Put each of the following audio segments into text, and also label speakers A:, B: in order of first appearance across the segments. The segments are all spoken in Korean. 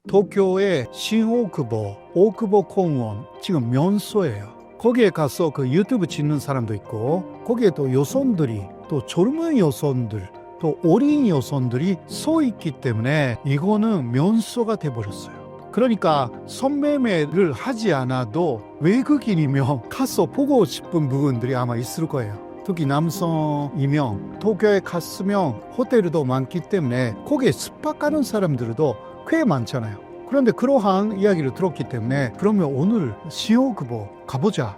A: 도쿄의 신오쿠보, 오쿠보 공원 지금 명소예요. 거기에 가서 그 유튜브 찍는 사람도 있고, 거기에 또 여성들이, 또 젊은 여성들, 또 어린 여성들이 서 있기 때문에 이거는 명소가 돼버렸어요. 그러니까 선매매를 하지 않아도 외국인이면 가서 보고 싶은 부분들이 아마 있을 거예요. 특히 남성이면 도쿄에 갔으면 호텔도 많기 때문에 거기에 숙박하는 사람들도 꽤 많잖아요. 그런데 그러한 이야기를 들었기 때문에 그러면 오늘 신오쿠보 가보자.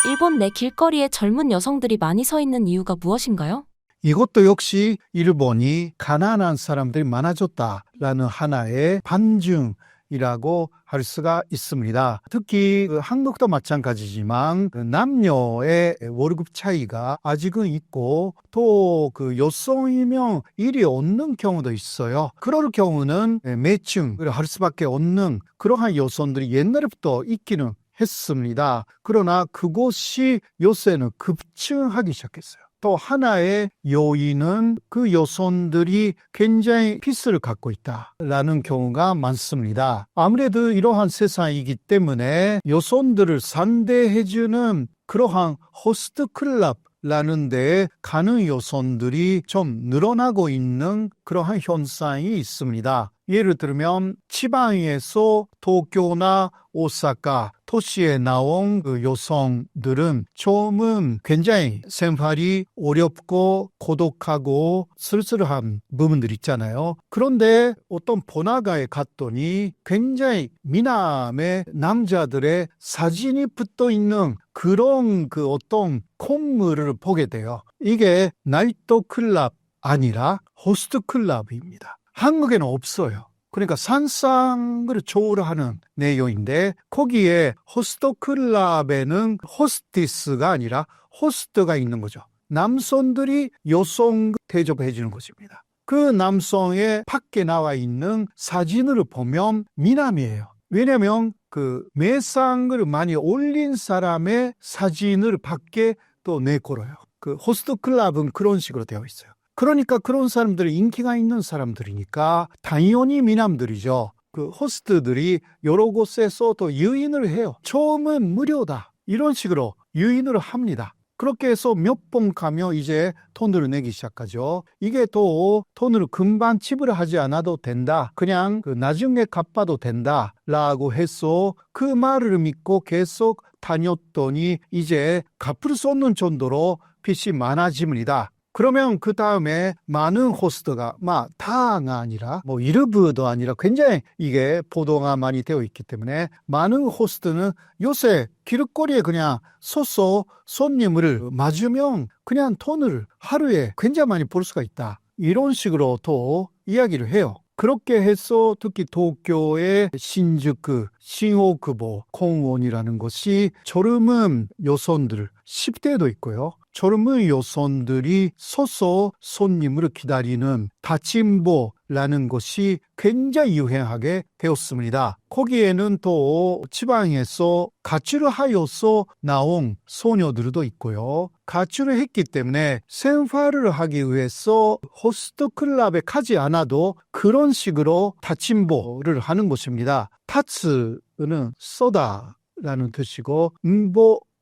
B: 일본 내 길거리에 젊은 여성들이 많이 서 있는 이유가 무엇인가요?
A: 이것도 역시 일본이 가난한 사람들이 많아졌다라는 하나의 반증이라고 할 수가 있습니다. 특히 한국도 마찬가지지만 남녀의 월급 차이가 아직은 있고, 또 여성이면 일이 없는 경우도 있어요. 그럴 경우는 매칭을 할 수밖에 없는 그러한 여성들이 옛날부터 있기는 했습니다. 그러나 그것이 요새는 급증하기 시작했어요. 또 하나의 요인은 그 여성들이 굉장히 피스를 갖고 있다라는 경우가 많습니다. 아무래도 이러한 세상이기 때문에 여성들을 상대해주는 그러한 호스트 클럽라는 데에 가는 여성들이 좀 늘어나고 있는 그러한 현상이 있습니다. 예를 들면 지방에서 도쿄나 오사카 도시에 나온 그 여성들은 처음은 굉장히 생활이 어렵고 고독하고 쓸쓸한 부분들 있잖아요. 그런데 어떤 번화가에 갔더니 굉장히 미남의 남자들의 사진이 붙어 있는 그런 어떤 건물을 보게 돼요. 이게 나이트 클럽 아니라 호스트 클럽입니다. 한국에는 없어요. 그러니까 상상을 초월하는 내용인데, 거기에 호스트 클럽에는 호스티스가 아니라 호스트가 있는 거죠. 남성들이 여성 대접해 주는 것입니다. 그 남성의 밖에 나와 있는 사진을 보면 미남이에요. 왜냐하면 매상을 많이 올린 사람의 사진을 밖에 또 내걸어요. 호스트 클럽은 그런 식으로 되어 있어요. 그러니까 그런 사람들이 인기가 있는 사람들이니까 당연히 미남들이죠. 호스트들이 여러 곳에서 또 유인을 해요. 처음은 무료다, 이런 식으로 유인을 합니다. 그렇게 해서 몇 번 가면 이제 돈을 내기 시작하죠. 이게 또 돈을 금방 지불하지 않아도 된다, 그냥 나중에 갚아도 된다 라고 해서 그 말을 믿고 계속 다녔더니 이제 갚을 수 없는 정도로 빚이 많아집니다. 그러면 그 다음에 많은 호스트가 다가 아니라 일부도 아니라 굉장히 이게 보도가 많이 되어 있기 때문에 많은 호스트는 요새 길거리에 그냥 서서 손님을 맞으면 그냥 돈을 하루에 굉장히 많이 벌 수가 있다, 이런 식으로 또 이야기를 해요. 그렇게 해서 특히 도쿄의 신주쿠, 신오쿠보 공원이라는 것이 젊은 여성들, 10대도 있고요. 젊은 여성들이 서서 손님을 기다리는 다침보라는 것이 굉장히 유행하게 되었습니다. 거기에는 또 지방에서 가출을 하여서 나온 소녀들도 있고요. 가출을 했기 때문에 생활을 하기 위해서 호스트 클럽에 가지 않아도 그런 식으로 다침보를 하는 것입니다. 타츠는 쏘다라는 뜻이고,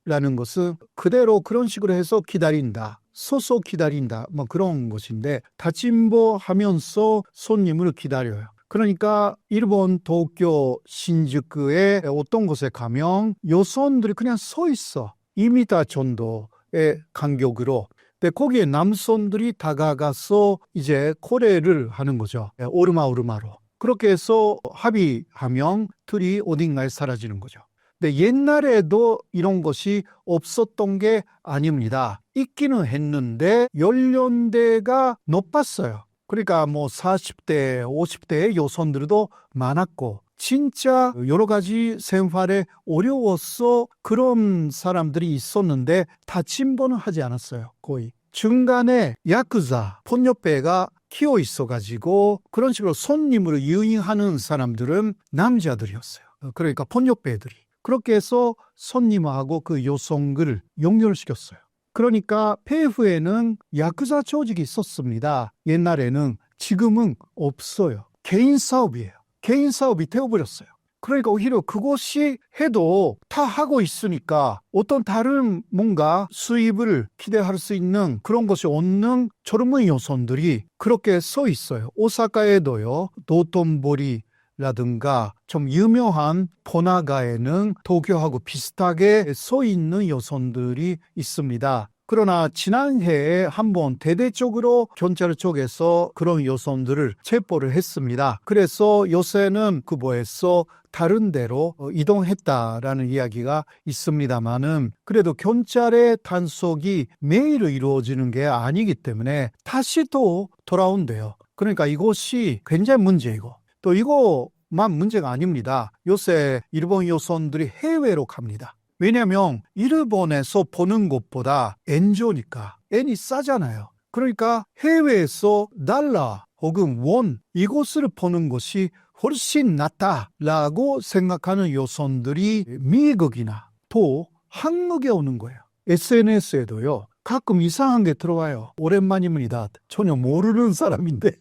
A: 라는 것은 그대로 그런 식으로 해서 기다린다, 서서 기다린다, 그런 것인데, 다침보 하면서 손님을 기다려요. 그러니까 일본 도쿄 신주쿠의 어떤 곳에 가면 여성들이 그냥 서 있어. 2m 정도의 간격으로. 근데 거기에 남성들이 다가가서 이제 코레를 하는 거죠. 오르마로. 그렇게 해서 합의하면 둘이 어딘가에 사라지는 거죠. 근데 옛날에도 이런 것이 없었던 게 아닙니다. 있기는 했는데 연령대가 높았어요. 그러니까 40대, 50대의 여성들도 많았고, 진짜 여러 가지 생활에 어려워서 그런 사람들이 있었는데 다침보는 하지 않았어요. 거의. 중간에 야쿠자, 폭력배가 키워 있어가지고 그런 식으로 손님으로 유인하는 사람들은 남자들이었어요. 그러니까 폭력배들이. 그렇게 해서 손님하고 그 여성을 연결시켰어요. 그러니까 폐후에는 야쿠자 조직이 있었습니다. 옛날에는. 지금은 없어요. 개인 사업이에요. 개인 사업이 되어버렸어요. 그러니까 오히려 그것이 해도 다 하고 있으니까 어떤 다른 뭔가 수입을 기대할 수 있는 그런 것이 없는 젊은 여성들이 그렇게 서 있어요. 오사카에도요, 도톤보리라든가 좀 유명한 번화가에는 도쿄하고 비슷하게 서 있는 여성들이 있습니다. 그러나 지난해에 한번 대대적으로 경찰 쪽에서 그런 여성들을 체포를 했습니다. 그래서 요새는 그거에서 다른 데로 이동했다라는 이야기가 있습니다만은 그래도 경찰의 단속이 매일 이루어지는 게 아니기 때문에 다시 또 돌아온대요. 그러니까 이것이 굉장히 문제이고 또 이거만 문제가 아닙니다. 요새 일본 여성들이 해외로 갑니다. 왜냐하면 일본에서 보는 것보다 엔조니까 엔이 싸잖아요. 그러니까 해외에서 달러 혹은 원 이것을 보는 것이 훨씬 낫다라고 생각하는 여성들이 미국이나 또 한국에 오는 거예요. SNS에도요. 가끔 이상한 게 들어와요. 오랜만입니다. 전혀 모르는 사람인데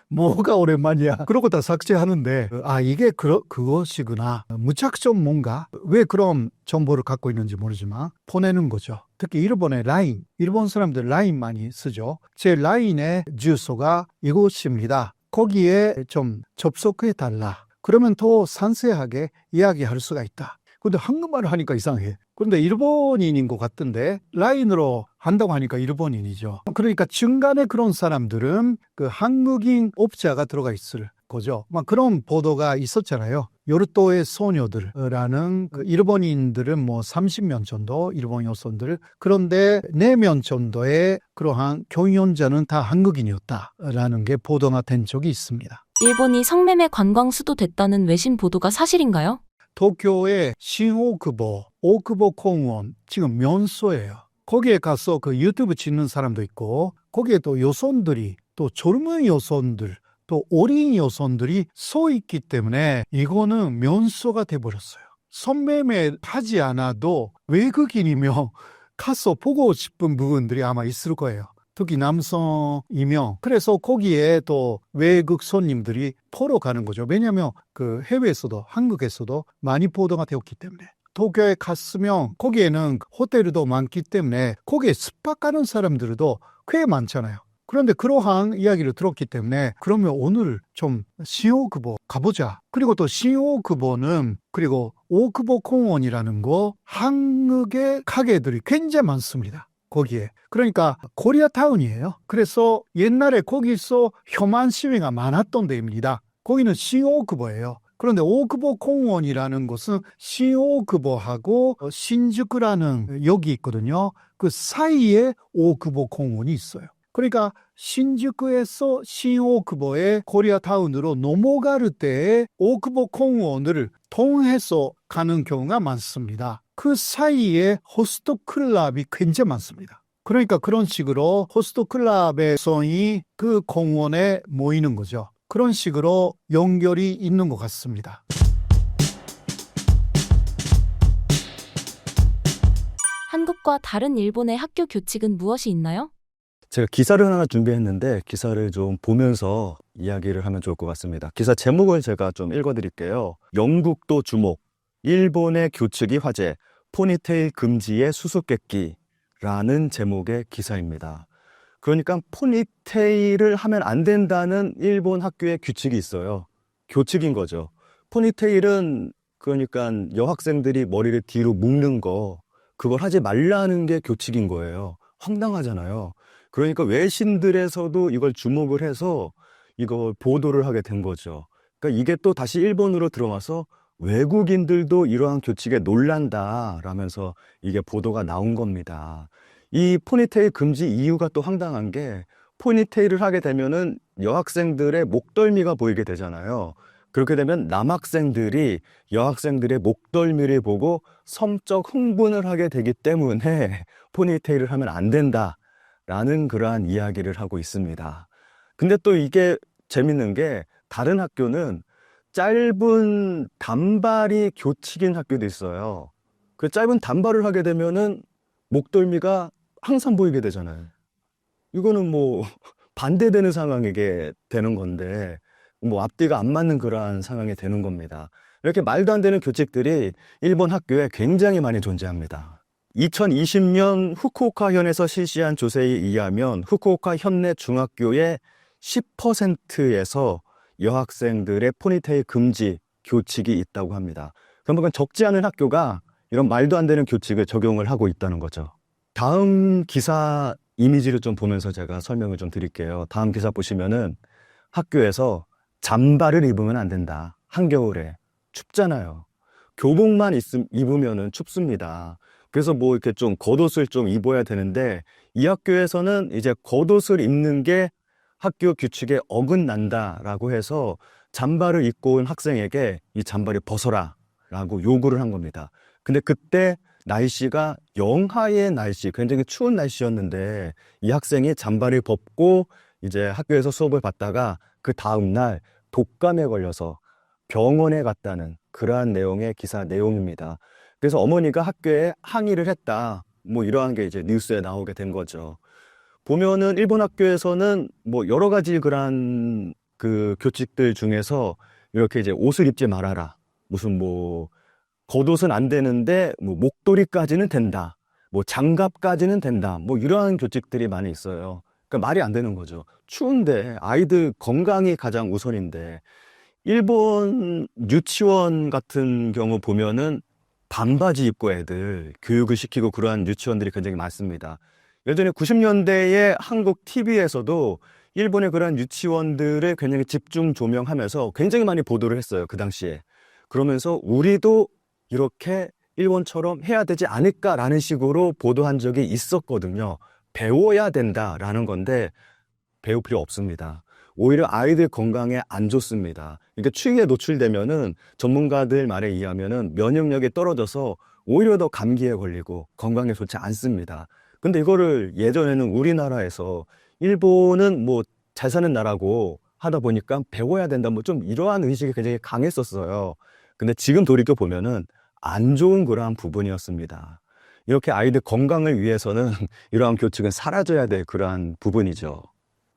A: 뭐가 오랜만이야. 그러고 다 삭제하는데 이게 그것이구나. 무작정 뭔가 왜 그런 정보를 갖고 있는지 모르지만 보내는 거죠. 특히 일본의 라인. 일본 사람들 라인 많이 쓰죠. 제 라인의 주소가 이곳입니다. 거기에 좀 접속해 달라. 그러면 더 상세하게 이야기할 수가 있다. 근데 한국말을 하니까 이상해. 그런데 일본인인 것 같던데 라인으로 한다고 하니까 일본인이죠. 그러니까 중간에 그런 사람들은 그 한국인 업자가 들어가 있을 거죠. 막 그런 보도가 있었잖아요. 요르토의 소녀들이라는 그 일본인들은 뭐 30명 정도 일본 여성들 그런데 4명 정도의 그러한 경영자는 다 한국인이었다라는 게 보도가 된 적이 있습니다.
B: 일본이 성매매 관광 수도됐다는 외신 보도가 사실인가요?
A: 도쿄의 신오쿠보, 오쿠보 공원 지금 명소예요. 거기에 가서 그 유튜브 찍는 사람도 있고 거기에 또 여성들이 또 젊은 여성들 또 어린 여성들이 서 있기 때문에 이거는 명소가 돼버렸어요. 성매매 하지 않아도 외국인이면 가서 보고 싶은 부분들이 아마 있을 거예요. 특히 남성이면 그래서 거기에 또 외국 손님들이 보러 가는 거죠. 왜냐하면 그 해외에서도 한국에서도 많이 보도가 되었기 때문에 도쿄에 갔으면 거기에는 호텔도 많기 때문에 거기에 스파 가는 사람들도 꽤 많잖아요. 그런데 그러한 이야기를 들었기 때문에 그러면 오늘 좀 신오쿠보 가보자. 그리고 또 신오쿠보는 그리고 오쿠보 공원이라는 거 한국의 가게들이 굉장히 많습니다. 거기에. 그러니까 코리아타운이에요. 그래서 옛날에 거기서 혐한 시위가 많았던 데입니다. 거기는 신오쿠보예요. 그런데 오쿠보 공원이라는 곳은 신오쿠보하고 신주쿠라는 역이 있거든요. 그 사이에 오쿠보 공원이 있어요. 그러니까 신주쿠에서 신오쿠보의 코리아타운으로 넘어갈 때 오쿠보 공원을 통해서 가는 경우가 많습니다. 그 사이에 호스트 클럽이 굉장히 많습니다. 그러니까 그런 식으로 호스트 클럽의 성이 그 공원에 모이는 거죠. 그런 식으로 연결이 있는 것 같습니다.
B: 한국과 다른 일본의 학교 교칙은 무엇이 있나요?
C: 제가 기사를 하나 준비했는데 기사를 좀 보면서 이야기를 하면 좋을 것 같습니다. 기사 제목을 제가 좀 읽어드릴게요. 영국도 주목, 일본의 교칙이 화제, 포니테일 금지의 수수께끼라는 제목의 기사입니다. 그러니까 포니테일을 하면 안 된다는 일본 학교의 규칙이 있어요. 교칙인 거죠. 포니테일은 그러니까 여학생들이 머리를 뒤로 묶는 거, 그걸 하지 말라는 게 교칙인 거예요. 황당하잖아요. 그러니까 외신들에서도 이걸 주목을 해서 이걸 보도를 하게 된 거죠. 그러니까 이게 또 다시 일본으로 들어와서 외국인들도 이러한 교칙에 놀란다라면서 이게 보도가 나온 겁니다. 이 포니테일 금지 이유가 또 황당한 게 포니테일을 하게 되면은 여학생들의 목덜미가 보이게 되잖아요. 그렇게 되면 남학생들이 여학생들의 목덜미를 보고 성적 흥분을 하게 되기 때문에 포니테일을 하면 안 된다라는 그러한 이야기를 하고 있습니다. 근데 또 이게 재밌는 게 다른 학교는 짧은 단발이 교칙인 학교도 있어요. 그 짧은 단발을 하게 되면은 목덜미가 항상 보이게 되잖아요. 이거는 뭐 반대되는 상황이게 되는 건데 뭐 앞뒤가 안 맞는 그러한 상황이 되는 겁니다. 이렇게 말도 안 되는 규칙들이 일본 학교에 굉장히 많이 존재합니다. 2020년 후쿠오카현에서 실시한 조사에 의하면 후쿠오카 현내 중학교의 10%에서 여학생들의 포니테일 금지 교칙이 있다고 합니다. 그러면 적지 않은 학교가 이런 말도 안 되는 교칙을 적용을 하고 있다는 거죠. 다음 기사 이미지를 좀 보면서 제가 설명을 좀 드릴게요. 다음 기사 보시면은 학교에서 잠바를 입으면 안 된다. 한겨울에 춥잖아요. 교복만 입으면은 춥습니다. 그래서 뭐 이렇게 좀 겉옷을 좀 입어야 되는데 이 학교에서는 이제 겉옷을 입는 게 학교 규칙에 어긋난다라고 해서 잠바를 입고 온 학생에게 이 잠바를 벗어라 라고 요구를 한 겁니다. 근데 그때 날씨가 영하의 날씨, 굉장히 추운 날씨였는데 이 학생이 잠바를 벗고 이제 학교에서 수업을 받다가 그 다음날 독감에 걸려서 병원에 갔다는 그러한 내용의 기사 내용입니다. 그래서 어머니가 학교에 항의를 했다. 뭐 이러한 게 이제 뉴스에 나오게 된 거죠. 보면은 일본 학교에서는 뭐 여러 가지 그러한 그 교칙들 중에서 이렇게 이제 옷을 입지 말아라. 무슨 뭐 겉옷은 안 되는데 뭐 목도리까지는 된다. 뭐 장갑까지는 된다. 뭐 이러한 교칙들이 많이 있어요. 그러니까 말이 안 되는 거죠. 추운데 아이들 건강이 가장 우선인데 일본 유치원 같은 경우 보면은 반바지 입고 애들 교육을 시키고 그러한 유치원들이 굉장히 많습니다. 예전에 90년대에 한국 TV에서도 일본의 그러한 유치원들을 굉장히 집중 조명하면서 굉장히 많이 보도를 했어요. 그 당시에. 그러면서 우리도 이렇게 일본처럼 해야 되지 않을까라는 식으로 보도한 적이 있었거든요. 배워야 된다라는 건데 배울 필요 없습니다. 오히려 아이들 건강에 안 좋습니다. 그러니까 추위에 노출되면은 전문가들 말에 의하면은 면역력이 떨어져서 오히려 더 감기에 걸리고 건강에 좋지 않습니다. 근데 이거를 예전에는 우리나라에서 일본은 뭐 잘 사는 나라고 하다 보니까 배워야 된다 뭐 좀 이러한 의식이 굉장히 강했었어요. 근데 지금 돌이켜 보면은 안 좋은 그러한 부분이었습니다. 이렇게 아이들 건강을 위해서는 이러한 교칙은 사라져야 될 그러한 부분이죠.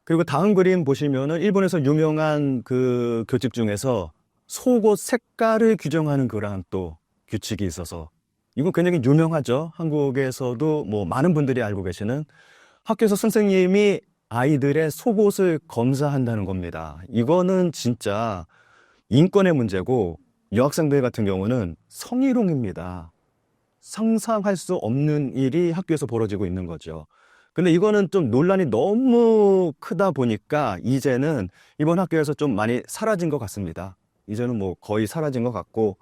C: 그리고 다음 그림 보시면은 일본에서 유명한 그 교칙 중에서 속옷 색깔을 규정하는 그러한 또 규칙이 있어서 이건 굉장히 유명하죠. 한국에서도 뭐 많은 분들이 알고 계시는 학교에서 선생님이 아이들의 속옷을 검사한다는 겁니다. 이거는 진짜 인권의 문제고 여학생들 같은 경우는 성희롱입니다. 상상할 수 없는 일이 학교에서 벌어지고 있는 거죠. 근데 이거는 좀 논란이 너무 크다 보니까 이제는 이번 학교에서 좀 많이 사라진 것 같습니다. 이제는 뭐 거의 사라진 것 같고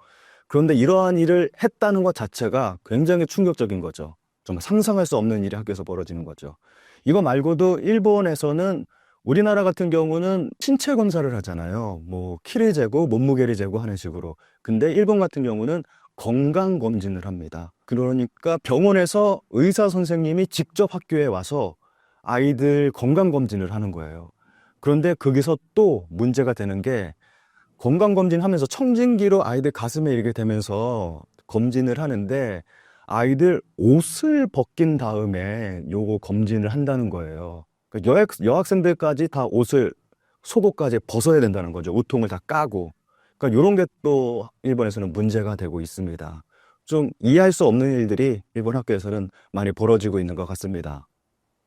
C: 그런데 이러한 일을 했다는 것 자체가 굉장히 충격적인 거죠. 정말 상상할 수 없는 일이 학교에서 벌어지는 거죠. 이거 말고도 일본에서는 우리나라 같은 경우는 신체 검사를 하잖아요. 뭐 키를 재고 몸무게를 재고 하는 식으로. 근데 일본 같은 경우는 건강검진을 합니다. 그러니까 병원에서 의사 선생님이 직접 학교에 와서 아이들 건강검진을 하는 거예요. 그런데 거기서 또 문제가 되는 게 건강검진 하면서 청진기로 아이들 가슴에 이렇게 대면서 검진을 하는데 아이들 옷을 벗긴 다음에 요거 검진을 한다는 거예요. 그러니까 여학생들까지 다 옷을 속옷까지 벗어야 된다는 거죠. 우통을 다 까고. 그러니까 이런 게 또 일본에서는 문제가 되고 있습니다. 좀 이해할 수 없는 일들이 일본 학교에서는 많이 벌어지고 있는 것 같습니다.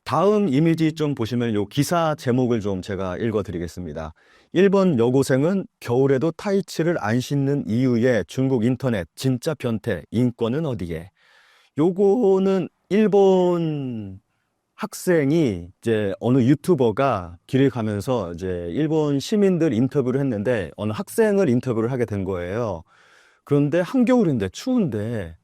C: 다음 이미지 좀 보시면 요 기사 제목을 좀 제가 읽어드리겠습니다. 일본 여고생은 겨울에도 타이츠를 안 신는 이유에 중국 인터넷 진짜 변태 인권은 어디에? 요거는 일본 학생이 이제 어느 유튜버가 길을 가면서 이제 일본 시민들 인터뷰를 했는데 어느 학생을 인터뷰를 하게 된 거예요. 그런데 한겨울인데 추운데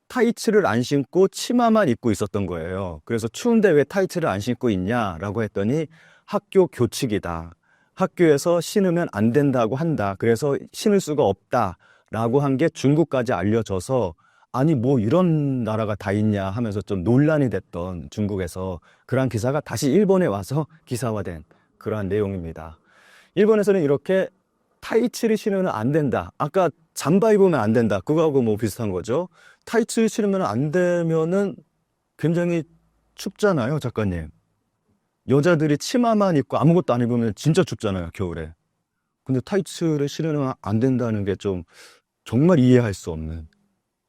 C: 타이츠를 안 신고 치마만 입고 있었던 거예요. 그래서 추운데 왜 타이츠를 안 신고 있냐라고 했더니 학교 교칙이다. 학교에서 신으면 안 된다고 한다. 그래서 신을 수가 없다라고 한 게 중국까지 알려져서 아니 뭐 이런 나라가 다 있냐 하면서 좀 논란이 됐던 중국에서 그러한 기사가 다시 일본에 와서 기사화된 그러한 내용입니다. 일본에서는 이렇게 타이츠를 신으면 안 된다. 아까 잠바 입으면 안 된다. 그거하고 뭐 비슷한 거죠. 타이츠 신으면 안 되면은 굉장히 춥잖아요, 작가님. 여자들이 치마만 입고 아무것도 안 입으면 진짜 춥잖아요, 겨울에. 근데 타이츠를 신으면 안 된다는 게 좀 정말 이해할 수 없는,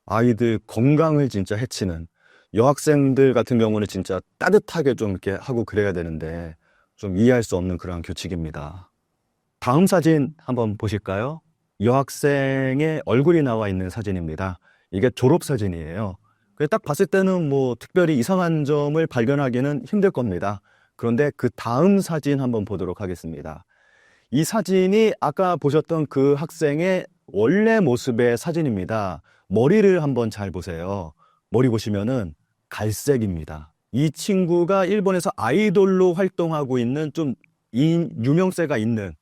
C: 아이들 건강을 진짜 해치는, 여학생들 같은 경우는 진짜 따뜻하게 좀 이렇게 하고 그래야 되는데 좀 이해할 수 없는 그런 규칙입니다. 다음 사진 한번 보실까요? 여학생의 얼굴이 나와 있는 사진입니다. 이게 졸업 사진이에요. 딱 봤을 때는 뭐 특별히 이상한 점을 발견하기는 힘들 겁니다. 그런데 그 다음 사진 한번 보도록 하겠습니다. 이 사진이 아까 보셨던 그 학생의 원래 모습의 사진입니다. 머리를 한번 잘 보세요. 머리 보시면은 갈색입니다. 이 친구가 일본에서 아이돌로 활동하고 있는 좀 유명세가 있는,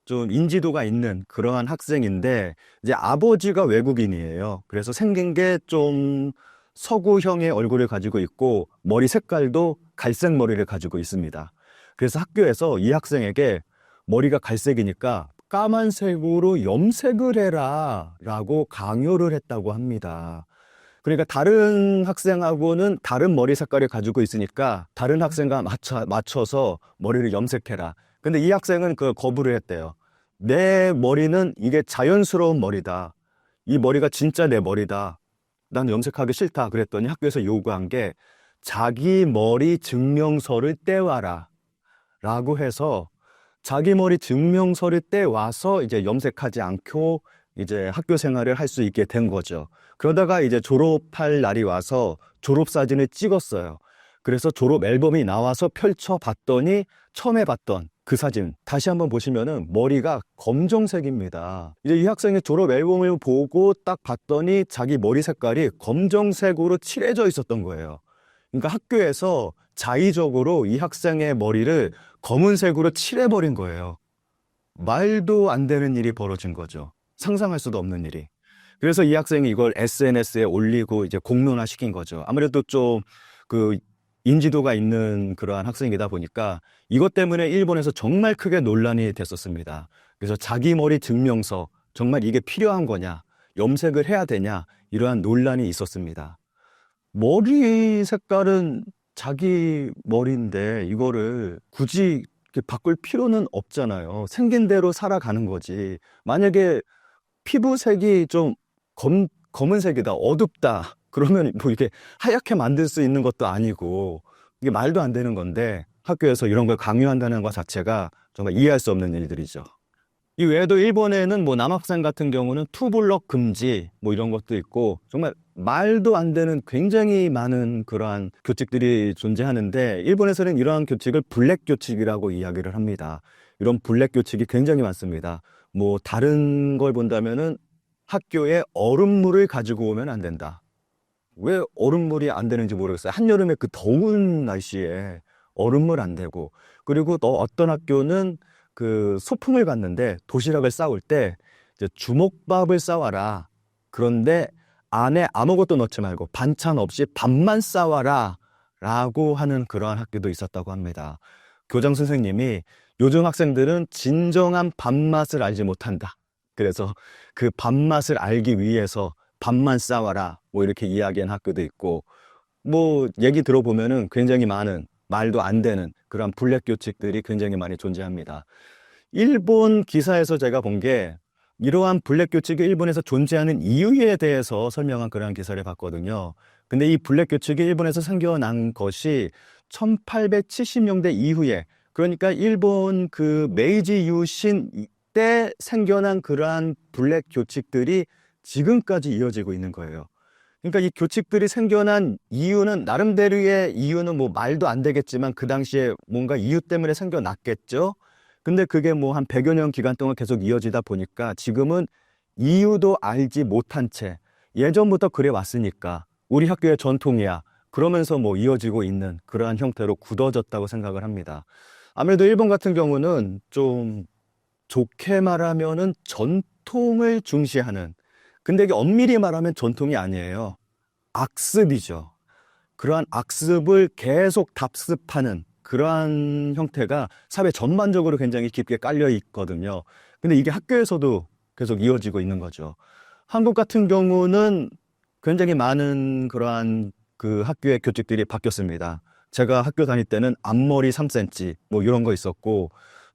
C: 좀 인지도가 있는 그러한 학생인데, 이제 아버지가 외국인이에요. 그래서 생긴 게 좀 서구형의 얼굴을 가지고 있고 머리 색깔도 갈색 머리를 가지고 있습니다. 그래서 학교에서 이 학생에게 머리가 갈색이니까 까만색으로 염색을 해라 라고 강요를 했다고 합니다. 그러니까 다른 학생하고는 다른 머리 색깔을 가지고 있으니까 다른 학생과 맞춰서 머리를 염색해라. 근데 이 학생은 그 거부를 했대요. 내 머리는 이게 자연스러운 머리다. 이 머리가 진짜 내 머리다. 난 염색하기 싫다. 그랬더니 학교에서 요구한 게 자기 머리 증명서를 떼와라 라고 해서 자기 머리 증명서를 떼와서 이제 염색하지 않고 이제 학교 생활을 할 수 있게 된 거죠. 그러다가 이제 졸업할 날이 와서 졸업 사진을 찍었어요. 그래서 졸업 앨범이 나와서 펼쳐봤더니 처음에 봤던 그 사진 다시 한번 보시면은 머리가 검정색입니다. 이제 이 학생의 졸업 앨범을 보고 딱 봤더니 자기 머리 색깔이 검정색으로 칠해져 있었던 거예요. 그러니까 학교에서 자의적으로 이 학생의 머리를 검은색으로 칠해버린 거예요. 말도 안 되는 일이 벌어진 거죠. 상상할 수도 없는 일이. 그래서 이 학생이 이걸 SNS에 올리고 이제 공론화 시킨 거죠. 아무래도 좀 그 인지도가 있는 그러한 학생이다 보니까 이것 때문에 일본에서 정말 크게 논란이 됐었습니다. 그래서 자기 머리 증명서, 정말 이게 필요한 거냐, 염색을 해야 되냐, 이러한 논란이 있었습니다. 머리 색깔은 자기 머리인데 이거를 굳이 이렇게 바꿀 필요는 없잖아요. 생긴 대로 살아가는 거지. 만약에 피부색이 좀 검은색이다, 어둡다, 그러면 뭐 이게 하얗게 만들 수 있는 것도 아니고 이게 말도 안 되는 건데 학교에서 이런 걸 강요한다는 것 자체가 정말 이해할 수 없는 일들이죠. 이 외에도 일본에는 뭐 남학생 같은 경우는 투블럭 금지 뭐 이런 것도 있고 정말 말도 안 되는 굉장히 많은 그러한 규칙들이 존재하는데 일본에서는 이러한 규칙을 블랙 규칙이라고 이야기를 합니다. 이런 블랙 규칙이 굉장히 많습니다. 뭐 다른 걸 본다면은 학교에 얼음물을 가지고 오면 안 된다. 왜 얼음물이 안 되는지 모르겠어요. 한여름에 그 더운 날씨에 얼음물 안 되고, 그리고 또 어떤 학교는 그 소풍을 갔는데 도시락을 싸올 때 이제 주먹밥을 싸와라. 그런데 안에 아무것도 넣지 말고 반찬 없이 밥만 싸와라 라고 하는 그러한 학교도 있었다고 합니다. 교장 선생님이 요즘 학생들은 진정한 밥맛을 알지 못한다. 그래서 그 밥맛을 알기 위해서 밥만 싸와라 뭐 이렇게 이야기한 학교도 있고, 뭐 얘기 들어보면은 굉장히 많은 말도 안 되는 그런 블랙 규칙들이 굉장히 많이 존재합니다. 일본 기사에서 제가 본 게 이러한 블랙 규칙이 일본에서 존재하는 이유에 대해서 설명한 그런 기사를 봤거든요. 근데 이 블랙 규칙이 일본에서 생겨난 것이 1870년대 이후에, 그러니까 일본 그 메이지 유신 때 생겨난 그러한 블랙 규칙들이 지금까지 이어지고 있는 거예요. 그러니까 이 규칙들이 생겨난 이유는 나름대로의 이유는 뭐 말도 안 되겠지만 그 당시에 뭔가 이유 때문에 생겨났겠죠. 근데 그게 뭐 한 100여 년 기간 동안 계속 이어지다 보니까 지금은 이유도 알지 못한 채 예전부터 그래 왔으니까 우리 학교의 전통이야, 그러면서 뭐 이어지고 있는 그러한 형태로 굳어졌다고 생각을 합니다. 아무래도 일본 같은 경우는 좀 좋게 말하면은 전통을 중시하는, 근데 이게 엄밀히 말하면 전통이 아니에요. 악습이죠. 그러한 악습을 계속 답습하는 그러한 형태가 사회 전반적으로 굉장히 깊게 깔려 있거든요. 근데 이게 학교에서도 계속 이어지고 있는 거죠. 한국 같은 경우는 굉장히 많은 그러한 그 학교의 규칙들이 바뀌었습니다. 제가 학교 다닐 때는 앞머리 3cm 뭐 이런 거 있었고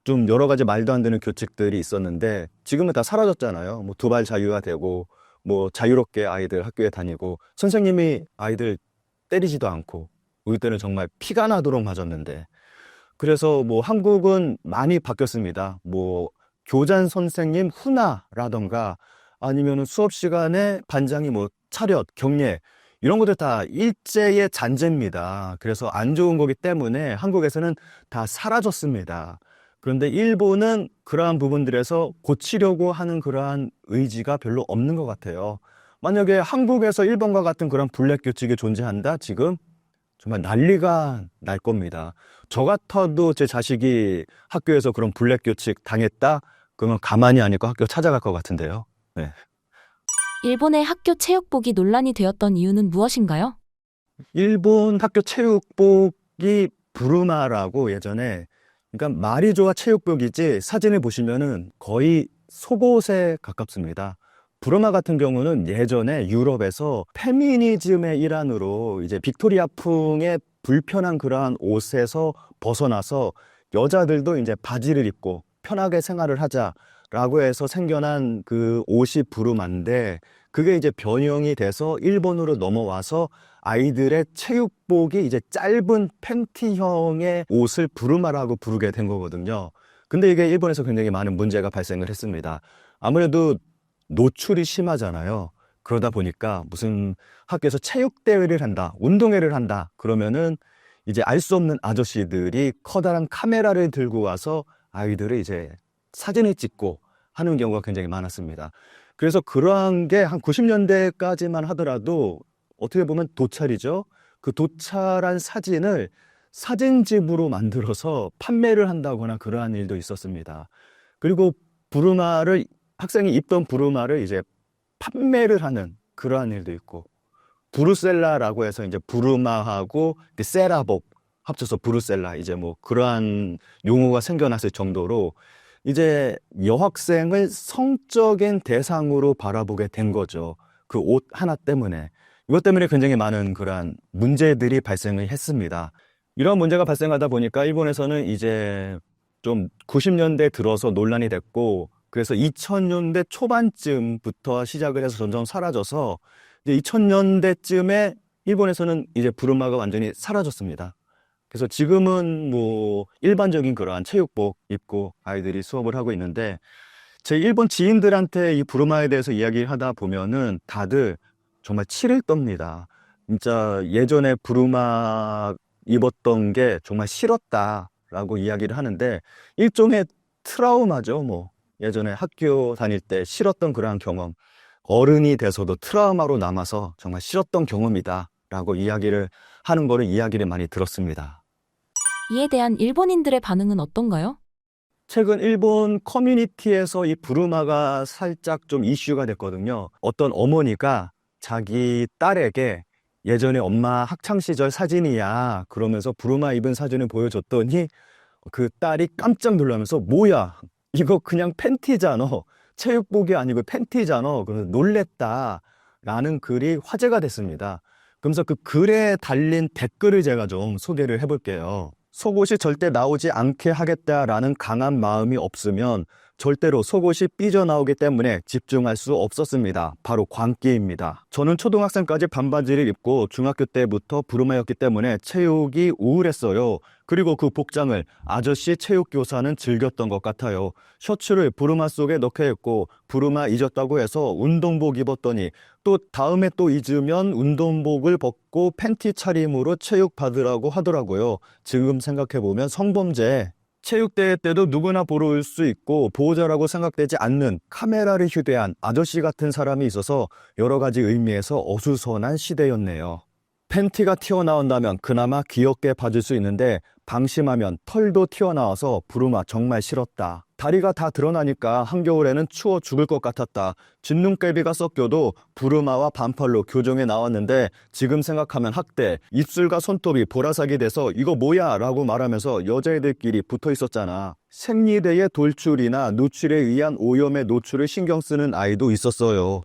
C: 좀 여러 가지 말도 안 되는 규칙들이 있었는데 지금은 다 사라졌잖아요. 뭐 두발 자유가 되고 뭐 자유롭게 아이들 학교에 다니고 선생님이 아이들 때리지도 않고 우리 때는 정말 피가 나도록 맞았는데 그래서 뭐 한국은 많이 바뀌었습니다. 뭐 교장 선생님 훈화라던가 아니면은 수업 시간에 반장이 뭐 차렷, 경례 이런 것들 다 일제의 잔재입니다. 그래서 안 좋은 거기 때문에 한국에서는 다 사라졌습니다. 그런데 일본은 그러한 부분들에서 고치려고 하는 그러한 의지가 별로 없는 것 같아요. 만약에 한국에서 일본과 같은 그런 블랙 규칙이 존재한다? 지금 정말 난리가 날 겁니다. 저 같아도 제 자식이 학교에서 그런 블랙 규칙 당했다? 그러면 가만히 안 있고 학교 찾아갈 것 같은데요. 네.
B: 일본의 학교 체육복이 논란이 되었던 이유는 무엇인가요?
C: 일본 학교 체육복이 부르마라고 예전에 그러니까 말이 좋아 체육복이지 사진을 보시면은 거의 속옷에 가깝습니다. 부르마 같은 경우는 예전에 유럽에서 페미니즘의 일환으로 이제 빅토리아풍의 불편한 그러한 옷에서 벗어나서 여자들도 이제 바지를 입고 편하게 생활을 하자라고 해서 생겨난 그 옷이 부르마인데 그게 이제 변형이 돼서 일본으로 넘어와서 아이들의 체육복이 이제 짧은 팬티형의 옷을 부르마라고 부르게 된 거거든요. 근데 이게 일본에서 굉장히 많은 문제가 발생을 했습니다. 아무래도 노출이 심하잖아요. 그러다 보니까 무슨 학교에서 체육대회를 한다, 운동회를 한다, 그러면은 이제 알 수 없는 아저씨들이 커다란 카메라를 들고 와서 아이들을 이제 사진을 찍고 하는 경우가 굉장히 많았습니다. 그래서 그러한 게 한 90년대까지만 하더라도 어떻게 보면 도찰이죠. 그 도찰한 사진을 사진집으로 만들어서 판매를 한다거나 그러한 일도 있었습니다. 그리고 부르마를 학생이 입던 부르마를 이제 판매를 하는 그러한 일도 있고 부르셀라라고 해서 이제 부르마하고 세라복 합쳐서 부르셀라 이제 뭐 그러한 용어가 생겨났을 정도로 이제 여학생을 성적인 대상으로 바라보게 된 거죠. 그 옷 하나 때문에. 이것 때문에 굉장히 많은 그러한 문제들이 발생을 했습니다. 이런 문제가 발생하다 보니까 일본에서는 이제 좀 90년대 들어서 논란이 됐고 그래서 2000년대 초반쯤부터 시작을 해서 점점 사라져서 이제 2000년대쯤에 일본에서는 이제 부르마가 완전히 사라졌습니다. 그래서 지금은 뭐 일반적인 그러한 체육복 입고 아이들이 수업을 하고 있는데 제 일본 지인들한테 이 부르마에 대해서 이야기를 하다 보면은 다들 정말 치를 떱니다. 진짜 예전에 부르마 입었던 게 정말 싫었다라고 이야기를 하는데 일종의 트라우마죠. 뭐 예전에 학교 다닐 때 싫었던 그러한 경험 어른이 돼서도 트라우마로 남아서 정말 싫었던 경험이다라고 이야기를 하는 거를 이야기를 많이 들었습니다.
B: 이에 대한 일본인들의 반응은 어떤가요?
C: 최근 일본 커뮤니티에서 이 부르마가 살짝 좀 이슈가 됐거든요. 어떤 어머니가 자기 딸에게 예전에 엄마 학창시절 사진이야 그러면서 부르마 입은 사진을 보여줬더니 그 딸이 깜짝 놀라면서 뭐야 이거 그냥 팬티잖아 체육복이 아니고 팬티잖아 그래서 놀랬다 라는 글이 화제가 됐습니다. 그러면서 그 글에 달린 댓글을 제가 좀 소개를 해볼게요. 속옷이 절대 나오지 않게 하겠다라는 강한 마음이 없으면 절대로 속옷이 삐져나오기 때문에 집중할 수 없었습니다. 바로 광기입니다. 저는 초등학생까지 반바지를 입고 중학교 때부터 부르마였기 때문에 체육이 우울했어요. 그리고 그 복장을 아저씨 체육교사는 즐겼던 것 같아요. 셔츠를 부르마 속에 넣게 했고 부르마 잊었다고 해서 운동복 입었더니 또 다음에 또 잊으면 운동복을 벗고 팬티 차림으로 체육 받으라고 하더라고요. 지금 생각해보면 성범죄. 체육대회 때도 누구나 보러 올 수 있고 보호자라고 생각되지 않는 카메라를 휴대한 아저씨 같은 사람이 있어서 여러 가지 의미에서 어수선한 시대였네요. 팬티가 튀어나온다면 그나마 귀엽게 봐줄 수 있는데 방심하면 털도 튀어나와서 부르마 정말 싫었다. 다리가 다 드러나니까 한겨울에는 추워 죽을 것 같았다. 진눈깨비가 섞여도 부르마와 반팔로 교정에 나왔는데 지금 생각하면 학대, 입술과 손톱이 보라색이 돼서 이거 뭐야? 라고 말하면서 여자애들끼리 붙어 있었잖아. 생리대의 돌출이나 노출에 의한 오염의 노출을 신경 쓰는 아이도 있었어요.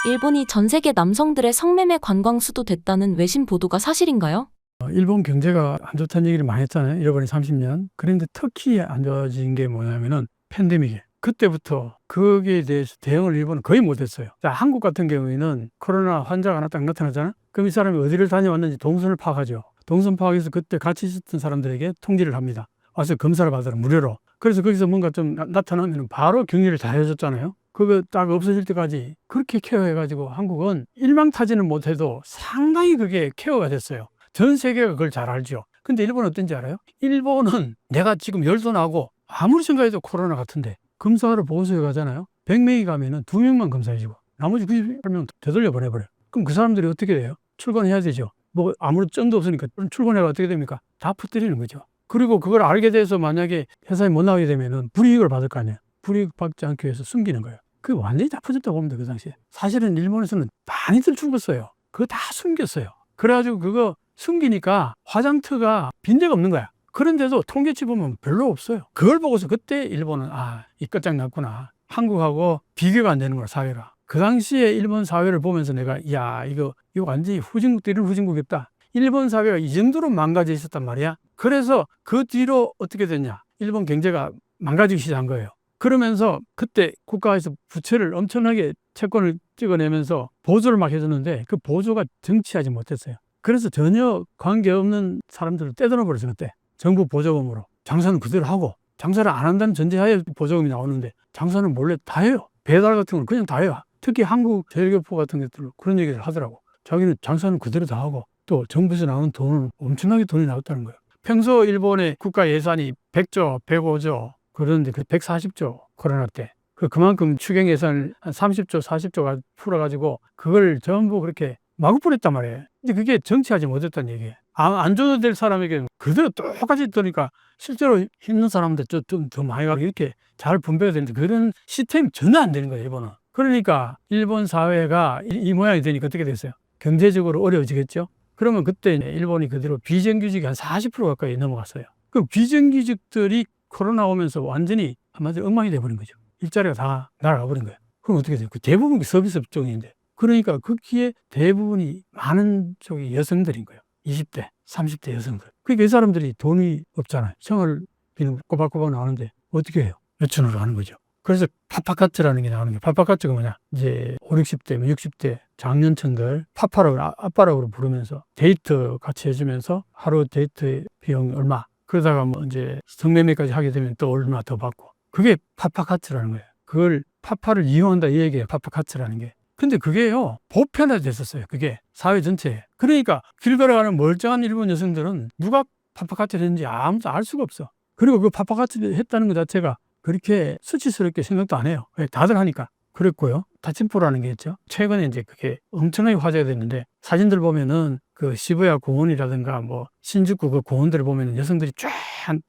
B: 일본이 전 세계 남성들의 성매매 관광 수도 됐다는 외신 보도가 사실인가요?
D: 일본 경제가 안 좋다는 얘기를 많이 했잖아요. 일본이 30년. 그런데 특히 안 좋아진 게 뭐냐면은 팬데믹이에요. 그때부터 거기에 대해서 대응을 일본은 거의 못했어요. 자, 한국 같은 경우에는 코로나 환자가 하나 딱 나타나잖아. 그럼 이 사람이 어디를 다녀왔는지 동선을 파악하죠. 동선 파악해서 그때 같이 있었던 사람들에게 통지를 합니다. 와서 검사를 받으라 무료로. 그래서 거기서 뭔가 좀 나타나면 바로 격리를 다 해줬잖아요. 그거 딱 없어질 때까지 그렇게 케어해가지고 한국은 일망타진은 못해도 상당히 그게 케어가 됐어요. 전 세계가 그걸 잘 알죠. 근데 일본은 어떤지 알아요? 일본은 내가 지금 열도 나고 아무리 생각해도 코로나 같은데 검사를 보고서에 가잖아요. 100명이 가면은 2명만 검사해주고 나머지 98명 되돌려 보내버려요. 그럼 그 사람들이 어떻게 돼요? 출근해야 되죠. 뭐 아무런 정도 없으니까 출근해가 어떻게 됩니까? 다 퍼뜨리는 거죠. 그리고 그걸 알게 돼서 만약에 회사에 못 나오게 되면은 불이익을 받을 거 아니에요. 불이익 받지 않기 위해서 숨기는 거예요. 그게 완전히 다 퍼졌다고 보면 돼, 그 당시에. 사실은 일본에서는 많이들 죽었어요. 그거 다 숨겼어요. 그래가지고 그거 숨기니까 화장터가 빈대가 없는 거야. 그런데도 통계치 보면 별로 없어요. 그걸 보고서 그때 일본은 이 끝장났구나. 한국하고 비교가 안 되는 거야, 사회가. 그 당시에 일본 사회를 보면서 내가 이거 완전히 후진국들은 후진국이었다. 일본 사회가 이 정도로 망가져 있었단 말이야. 그래서 그 뒤로 어떻게 됐냐. 일본 경제가 망가지기 시작한 거예요. 그러면서 그때 국가에서 부채를 엄청나게 채권을 찍어내면서 보조를 막 해줬는데 그 보조가 정치하지 못했어요. 그래서 전혀 관계없는 사람들을 떼들어 버렸어요. 그때 정부 보조금으로. 장사는 그대로 하고 장사를 안 한다는 전제하에 보조금이 나오는데 장사는 몰래 다 해요. 배달 같은 건 그냥 다 해요. 특히 한국 제일교포 같은 것들로 그런 얘기를 하더라고. 자기는 장사는 그대로 다 하고 또 정부에서 나오는 돈은 엄청나게 돈이 나왔다는 거예요. 평소 일본의 국가 예산이 100조, 105조 그런데 그 140조 코로나 때 그만큼 추경 예산을 한 30조, 40조가 풀어가지고 그걸 전부 그렇게 마구 뿌렸단 말이에요. 근데 그게 정치하지 못했다는 얘기예요. 안 줘도 될 사람에게 그대로 똑같이 떠니까 실제로 힘든 사람한테 좀 더 많이 가고 이렇게 잘 분배가 되는데 그런 시스템이 전혀 안 되는 거예요, 일본은. 그러니까 일본 사회가 이 모양이 되니까 어떻게 됐어요? 경제적으로 어려워지겠죠? 그러면 그때 일본이 그대로 비정규직이 한 40% 가까이 넘어갔어요. 그 비정규직들이 코로나 오면서 완전히 한마디로 엉망이 돼버린 거죠. 일자리가 다 날아가 버린 거예요. 그럼 어떻게 돼요? 그 대부분 서비스 업종인데. 그러니까 거기에 대부분이 많은 쪽이 여성들인 거예요. 20대, 30대 여성들. 그러니까 이 사람들이 돈이 없잖아요. 생활비는 꼬박꼬박 나오는데 어떻게 해요? 외춘으로 하는 거죠. 그래서 파파카츠라는 게 나오는 거예요. 파파카츠가 뭐냐? 이제 5, 60대, 60대 장년층들 파파라고 아빠라고 부르면서 데이트 같이 해주면서 하루 데이트 비용 얼마. 그러다가 뭐 이제 성매매까지 하게 되면 또 얼마 더 받고. 그게 파파카츠라는 거예요. 그걸 파파를 이용한다 이 얘기예요. 파파카츠라는 게. 근데 그게요, 보편화됐었어요. 그게 사회 전체에. 그러니까 길 걸어가는 멀쩡한 일본 여성들은 누가 파파카츠를 했는지 아무도 알 수가 없어. 그리고 그 파파카츠를 했다는 것 자체가 그렇게 수치스럽게 생각도 안 해요. 다들 하니까. 그랬고요. 다침포라는 게 있죠. 최근에 이제 그게 엄청나게 화제가 됐는데 사진들 보면은 그 시부야 공원이라든가 뭐 신주쿠 그 공원들을 보면은 여성들이 쫙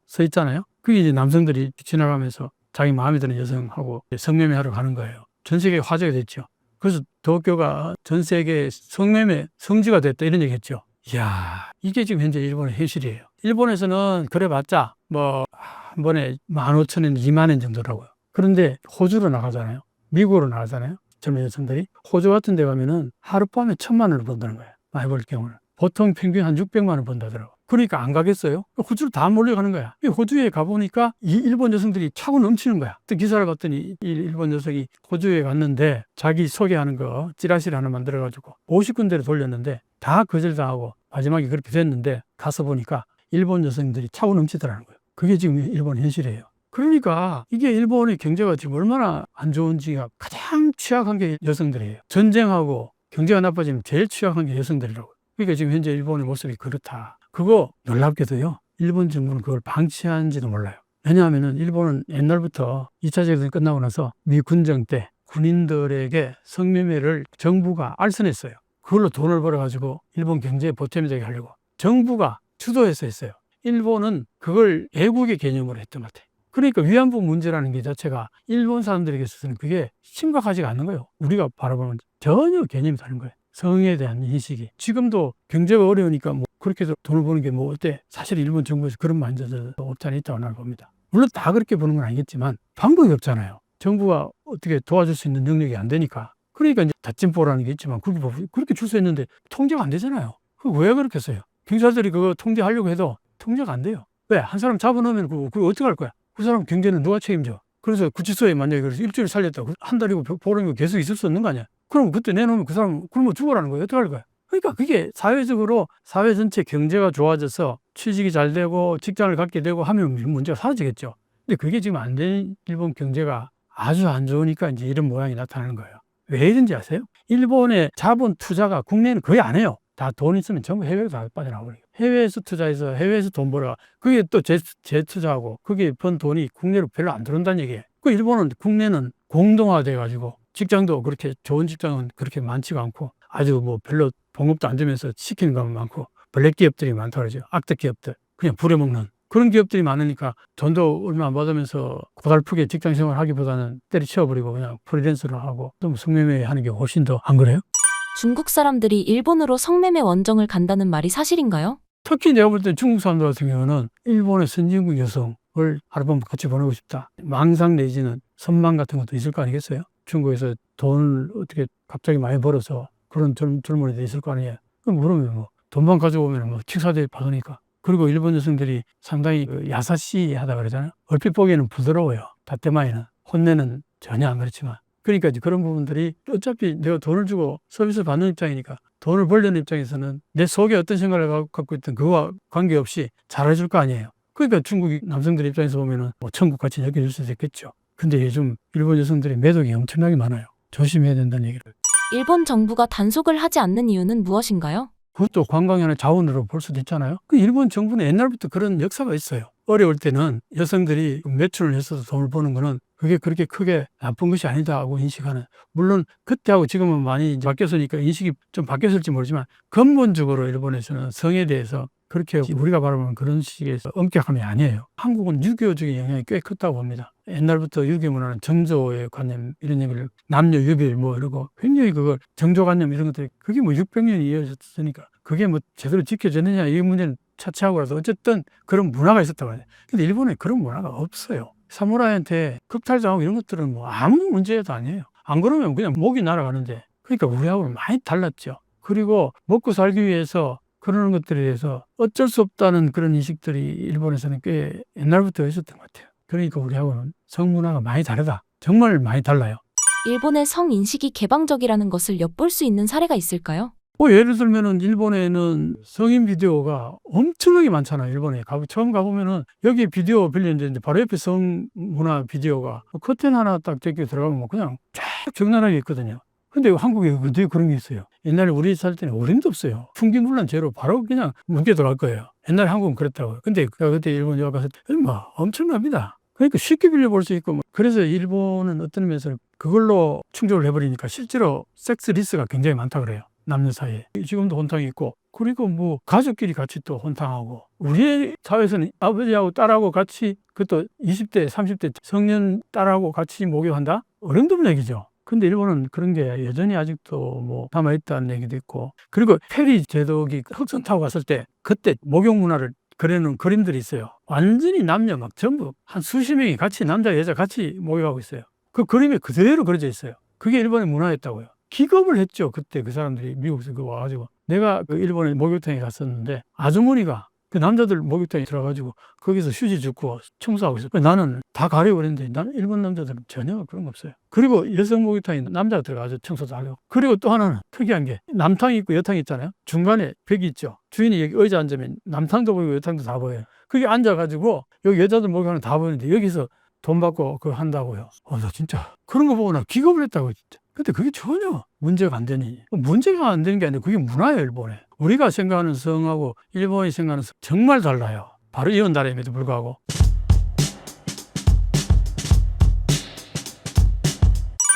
D: 서 있잖아요. 그게 이제 남성들이 지나가면서 자기 마음에 드는 여성하고 성매매하러 가는 거예요. 전 세계에 화제가 됐죠. 그래서 도쿄가 전 세계 성매매 성지가 됐다 이런 얘기 했죠. 이야, 이게 지금 현재 일본의 현실이에요. 일본에서는 그래봤자 뭐 한 번에 15,000엔, 20,000엔 정도라고요. 그런데 호주로 나가잖아요. 미국으로 나가잖아요. 젊은 여성들이. 호주 같은 데 가면은 하룻밤에 1,000,000원을 번다는 거예요. 많이 벌 경우는. 보통 평균 한 600만 원 번다더라고. 그러니까 안 가겠어요? 호주로 다 몰려가는 거야. 호주에 가보니까 이 일본 여성들이 차고 넘치는 거야. 또 기사를 봤더니 이 일본 여성이 호주에 갔는데 자기 소개하는 거 찌라시를 하나 만들어가지고 50군데를 돌렸는데 다 거절당하고 마지막에 그렇게 됐는데 가서 보니까 일본 여성들이 차고 넘치더라는 거예요. 그게 지금 일본 현실이에요. 그러니까 이게 일본의 경제가 지금 얼마나 안 좋은지가 가장 취약한 게 여성들이에요. 전쟁하고 경제가 나빠지면 제일 취약한 게 여성들이라고. 그러니까 지금 현재 일본의 모습이 그렇다. 그거 놀랍게도요. 일본 정부는 그걸 방치하는지도 몰라요. 왜냐하면 일본은 옛날부터 2차 대전이 끝나고 나서 미 군정 때 군인들에게 성매매를 정부가 알선했어요. 그걸로 돈을 벌어가지고 일본 경제에 보탬이 되게 하려고. 정부가 주도해서 했어요. 일본은 그걸 애국의 개념으로 했던 것 같아요. 그러니까 위안부 문제라는 게 자체가 일본 사람들에게 있어서는 그게 심각하지가 않는 거예요. 우리가 바라보면 전혀 개념이 다른 거예요. 성에 대한 인식이. 지금도 경제가 어려우니까 뭐 그렇게 돈을 버는 게 뭐 어때? 사실 일본 정부에서 그런 만져서 없잖아 있다고 나는 봅니다. 물론 다 그렇게 보는 건 아니겠지만 방법이 없잖아요. 정부가 어떻게 도와줄 수 있는 능력이 안 되니까. 그러니까 이제 다침보라는 게 있지만 그렇게 출소했는데 통제가 안 되잖아요. 왜 그렇게 써요? 경찰들이 그거 통제하려고 해도 통제가 안 돼요. 왜? 한 사람 잡아놓으면 그거 어떻게 할 거야? 그 사람 경제는 누가 책임져? 그래서 구치소에 만약에 그래서 일주일 살렸다고 한 달이고 보름이고 계속 있을 수 없는 거 아니야? 그럼 그때 내놓으면 그 사람 굶어 죽으라는 거예요. 어떻게 할 거야? 그러니까 그게 사회적으로 사회 전체 경제가 좋아져서 취직이 잘 되고 직장을 갖게 되고 하면 문제가 사라지겠죠. 근데 그게 지금 안 된 일본 경제가 아주 안 좋으니까 이제 이런 모양이 나타나는 거예요. 왜 이런지 아세요? 일본의 자본 투자가 국내는 거의 안 해요. 다 돈 있으면 전부 해외로 다 빠져나가버려요. 해외에서 투자해서 해외에서 돈 벌어. 그게 또 재투자하고 그게 번 돈이 국내로 별로 안 들어온다는 얘기예요. 그 일본은 국내는 공동화돼 가지고 직장도 그렇게 좋은 직장은 그렇게 많지가 않고 아주 뭐 별로 봉급도 안 주면서 시키는 거 많고 블랙 기업들이 많다고 그러죠. 악덕 기업들. 그냥 부려먹는 그런 기업들이 많으니까 돈도 얼마 안 받으면서 고달프게 직장 생활 하기보다는 때려치워버리고 그냥 프리랜서로 하고 좀 성매매 하는 게 훨씬 더 안 그래요?
B: 중국 사람들이 일본으로 성매매 원정을 간다는 말이 사실인가요?
D: 특히 내가 볼 때 중국 사람들 같은 경우는 일본의 선진국 여성을 하룻밤 같이 보내고 싶다. 망상 내지는 선망 같은 것도 있을 거 아니겠어요? 중국에서 돈을 어떻게 갑자기 많이 벌어서 그런 젊은이도 있을 거 아니에요? 그럼 그러면 뭐 돈만 가져오면 뭐 칙사대 받으니까. 그리고 일본 여성들이 상당히 야사시하다 그러잖아요. 얼핏 보기에는 부드러워요. 다때마에는. 혼내는 전혀 안 그렇지만. 그러니까 이제 그런 부분들이 어차피 내가 돈을 주고 서비스 받는 입장이니까 돈을 벌려는 입장에서는 내 속에 어떤 생각을 갖고 있든 그거와 관계없이 잘해줄 거 아니에요. 그러니까 중국 남성들 입장에서 보면은 뭐 천국같이 여겨줄 수도 있겠죠. 근데 요즘 일본 여성들의 매독이 엄청나게 많아요. 조심해야 된다는 얘기를.
B: 일본 정부가 단속을 하지 않는 이유는 무엇인가요?
D: 그것도 관광의 하나의 자원으로 볼 수도 있잖아요. 그 일본 정부는 옛날부터 그런 역사가 있어요. 어려울 때는 여성들이 매출을 했어도 돈을 버는 거는 그게 그렇게 크게 나쁜 것이 아니다 하고 인식하는. 물론 그때하고 지금은 많이 이제 바뀌었으니까 인식이 좀 바뀌었을지 모르지만 근본적으로 일본에서는 성에 대해서 그렇게 우리가 바라보는 그런 식의 엄격함이 아니에요. 한국은 유교적인 영향이 꽤 컸다고 봅니다. 옛날부터 유교 문화는 정조의 관념 이런 얘기를 남녀 유별 뭐 이러고 굉장히 그걸 정조관념 이런 것들이 그게 뭐 600년이 이어졌으니까 그게 뭐 제대로 지켜졌느냐 이 문제는 차치하고라도 어쨌든 그런 문화가 있었다고 해요. 근데 일본에 그런 문화가 없어요. 사무라이한테 극탈당하고 이런 것들은 뭐 아무 문제도 아니에요. 안 그러면 그냥 목이 날아가는데 그러니까 우리하고는 많이 달랐죠. 그리고 먹고 살기 위해서 그러는 것들에 대해서 어쩔 수 없다는 그런 인식들이 일본에서는 꽤 옛날부터 있었던 것 같아요. 그러니까 우리하고는 성문화가 많이 다르다. 정말 많이 달라요.
B: 일본의 성인식이 개방적이라는 것을 엿볼 수 있는 사례가 있을까요?
D: 뭐 예를 들면은 일본에는 성인 비디오가 엄청나게 많잖아요. 일본에 처음 가보면은 여기 비디오 빌렸는데 바로 옆에 성문화 비디오가 커튼 하나 딱 제껴 들어가면 뭐 그냥 쫙 적나라하게 있거든요. 근데 한국에 어떻게 그런 게 있어요? 옛날에 우리 살 때는 어림도 없어요. 풍기물란 죄로 바로 그냥 묵게 들어갈 거예요. 옛날에 한국은 그랬다고요. 근데 그때 일본 여행 갔을 때 뭐 엄청납니다. 그러니까 쉽게 빌려볼 수 있고 그래서 일본은 어떤 면에서 그걸로 충족을 해버리니까 실제로 섹스 리스가 굉장히 많다 그래요. 남녀 사이에. 지금도 혼탕이 있고 그리고 뭐 가족끼리 같이 또 혼탕하고 우리 사회에서는 아버지하고 딸하고 같이 그것도 20대 30대 성년 딸하고 같이 목욕한다? 어림없는 얘기죠. 근데 일본은 그런 게 여전히 아직도 뭐 남아있다는 얘기도 있고 그리고 페리 제독이 흑선 타고 갔을 때 그때 목욕 문화를 그려놓은 그림들이 있어요. 완전히 남녀 막 전부 한 수십 명이 같이 남자 여자 같이 목욕하고 있어요. 그 그림이 그대로 그려져 있어요. 그게 일본의 문화였다고요. 기겁을 했죠. 그때 그 사람들이 미국에서 그거 와가지고 내가 그 일본에 목욕탕에 갔었는데 아주머니가 그 남자들 목욕탕에 들어가지고 거기서 휴지 줍고 청소하고 있어요. 나는 다 가려고 그랬는데 나는 일본 남자들은 전혀 그런 거 없어요. 그리고 여성 목욕탕에 남자가 들어가서 청소도 하려고. 그리고 또 하나는 특이한 게 남탕이 있고 여탕이 있잖아요. 중간에 벽이 있죠. 주인이 여기 의자 앉으면 남탕도 보이고 여탕도 다 보여요. 거기 앉아가지고 여기 여자들 목욕하는 다 보이는데 여기서 돈 받고 그거 한다고요. 나 진짜 그런 거 보고 나 기겁을 했다고 진짜. 근데 그게 전혀 문제가 안 되니. 문제가 안 되는 게 아니라 그게 문화예요, 일본에. 우리가 생각하는 성하고 일본이 생각하는 성 정말 달라요. 바로 이혼 나라임에도 불구하고.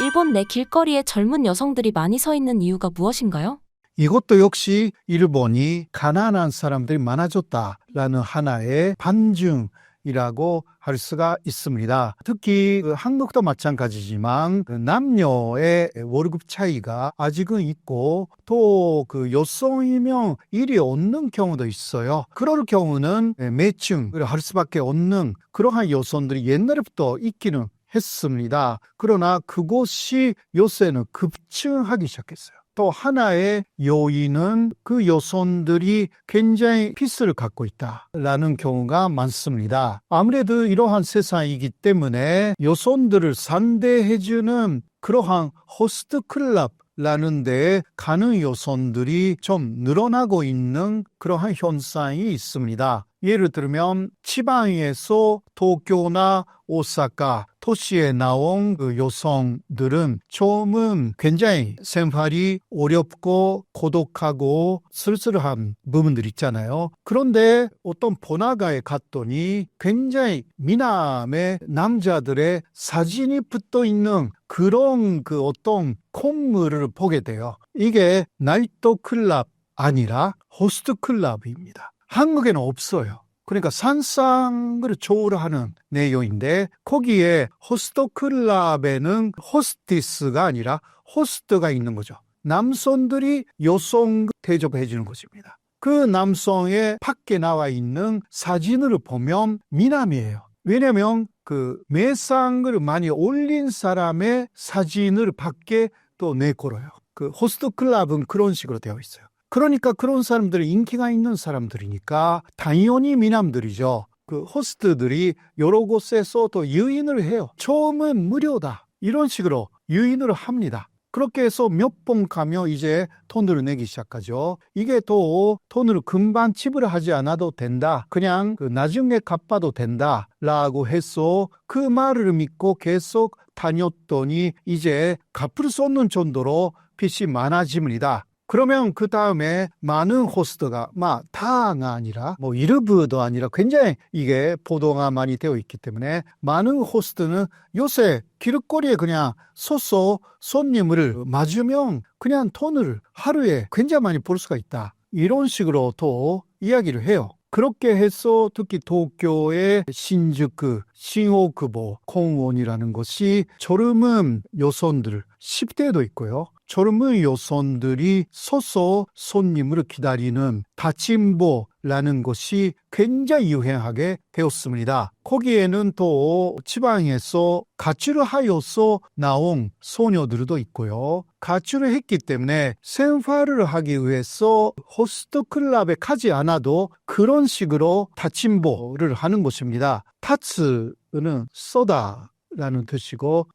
B: 일본 내 길거리에 젊은 여성들이 많이 서 있는 이유가 무엇인가요?
A: 이것도 역시 일본이 가난한 사람들이 많아졌다라는 하나의 반증이라고 할 수가 있습니다. 특히 한국도 마찬가지지만 남녀의 월급 차이가 아직은 있고 또 여성이면 일이 없는 경우도 있어요. 그럴 경우는 매칭을 할 수밖에 없는 그러한 여성들이 옛날부터 있기는 했습니다. 그러나 그곳이 요새는 급증하기 시작했어요. 또 하나의 요인은 그 요손들이 굉장히 피스를 갖고 있다라는 경우가 많습니다. 아무래도 이러한 세상이기 때문에 요손들을 상대해주는 그러한 호스트 클럽라는 데에 가는 요손들이 좀 늘어나고 있는 그러한 현상이 있습니다. 예를 들면 지방에서 도쿄나 오사카 도시에 나온 그 여성들은 처음은 굉장히 생활이 어렵고 고독하고 쓸쓸한 부분들 있잖아요. 그런데 어떤 번화가에 갔더니 굉장히 미남의 남자들의 사진이 붙어 있는 그런 그 어떤 콩물을 보게 돼요. 이게 나이트 클럽 아니라 호스트 클럽입니다. 한국에는 없어요. 그러니까 상상을 초월하는 내용인데 거기에 호스트 클럽에는 호스티스가 아니라 호스트가 있는 거죠. 남성들이 여성 대접해 주는 것입니다. 그 남성의 밖에 나와 있는 사진을 보면 미남이에요. 왜냐하면 그 매상을 많이 올린 사람의 사진을 밖에 또 내걸어요. 그 호스트 클럽은 그런 식으로 되어 있어요. 그러니까 그런 사람들이 인기가 있는 사람들이니까 당연히 미남들이죠. 그 호스트들이 여러 곳에서 또 유인을 해요. 처음은 무료다. 이런 식으로 유인을 합니다. 그렇게 해서 몇 번 가면 이제 돈을 내기 시작하죠. 이게 또 돈을 금방 지불하지 않아도 된다. 그냥 그 나중에 갚아도 된다. 라고 해서 그 말을 믿고 계속 다녔더니 이제 갚을 수 없는 정도로 빚이 많아집니다. 그러면 그 다음에 많은 호스트가 다가 아니라 일부도 아니라 굉장히 이게 보도가 많이 되어 있기 때문에 많은 호스트는 요새 길거리에 그냥 서서 손님을 맞으면 그냥 돈을 하루에 굉장히 많이 벌 수가 있다. 이런 식으로 또 이야기를 해요. 그렇게 해서 특히 도쿄의 신주쿠, 신호쿠보, 공원이라는 것이 젊은 여성들, 10대도 있고요. 젊은 여성들이 서서 손님을 기다리는 다침보라는 것이 굉장히 유행하게 되었습니다. 거기에는 또 지방에서 가출을 하여서 나온 소녀들도 있고요. 가출을 했기 때문에 생활을 하기 위해서 호스트 클럽에 가지 않아도 그런 식으로 다침보를 하는 것입니다. 타츠는 쏘다라는 뜻이고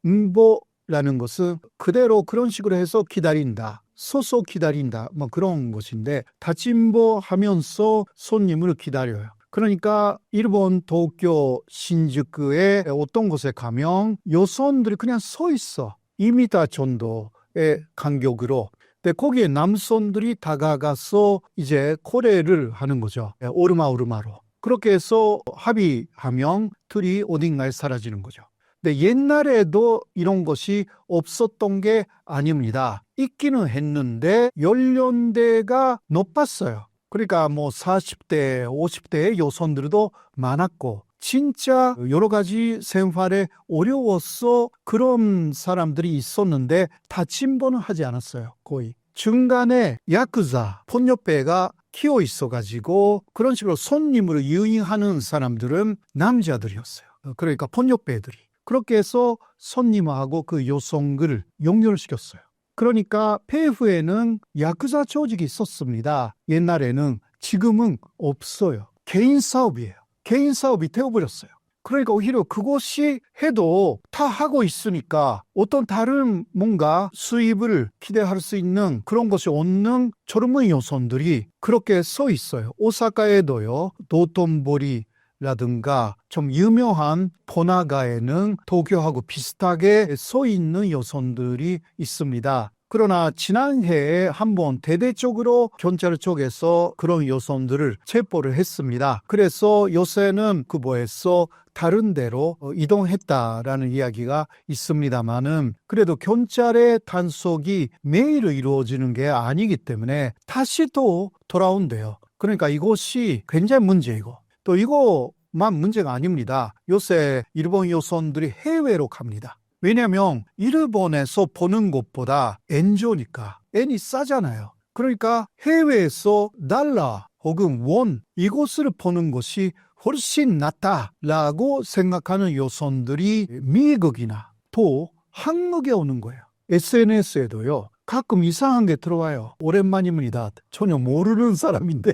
A: 라는 것은 그대로 그런 식으로 해서 기다린다. 서서 기다린다. 그런 것인데 다침보 하면서 손님을 기다려요. 그러니까 일본 도쿄 신주쿠의 어떤 곳에 가면 여성들이 그냥 서 있어. 2m 정도의 간격으로. 근데 거기에 남성들이 다가가서 이제 코레를 하는 거죠. 오르마로. 그렇게 해서 합의하면 둘이 어딘가에 사라지는 거죠. 근데 옛날에도 이런 것이 없었던 게 아닙니다. 있기는 했는데 연령대가 높았어요. 그러니까 40대, 50대의 여성들도 많았고 진짜 여러 가지 생활에 어려워서 그런 사람들이 있었는데 다침보는 하지 않았어요. 거의. 중간에 야쿠자, 폭력배가 키워 있어가지고 그런 식으로 손님으로 유인하는 사람들은 남자들이었어요. 그러니까 폭력배들이. 그렇게 해서 손님하고 그 여성을 연결시켰어요. 그러니까 폐후에는 야쿠자 조직이 있었습니다. 옛날에는. 지금은 없어요. 개인 사업이에요. 개인 사업이 되어버렸어요. 그러니까 오히려 그것이 해도 다 하고 있으니까 어떤 다른 뭔가 수입을 기대할 수 있는 그런 것이 없는 젊은 여성들이 그렇게 서 있어요. 오사카에도요. 도톤보리 라든가 좀 유명한 번화가에는 도쿄하고 비슷하게 서 있는 여성들이 있습니다. 그러나 지난해에 한번 대대적으로 경찰 쪽에서 그런 여성들을 체포를 했습니다. 그래서 요새는 그거에서 다른 데로 이동했다라는 이야기가 있습니다만은 그래도 경찰의 단속이 매일 이루어지는 게 아니기 때문에 다시 또 돌아온대요. 그러니까 이것이 굉장히 문제이고 또 이거만 문제가 아닙니다. 요새 일본 여성들이 해외로 갑니다. 왜냐하면 일본에서 보는 것보다 엔 좋으니까 엔이 싸잖아요. 그러니까 해외에서 달러 혹은 원 이것을 보는 것이 훨씬 낫다라고 생각하는 여성들이 미국이나 또 한국에 오는 거예요. SNS에도요. 가끔 이상한 게 들어와요. 오랜만입니다. 전혀 모르는 사람인데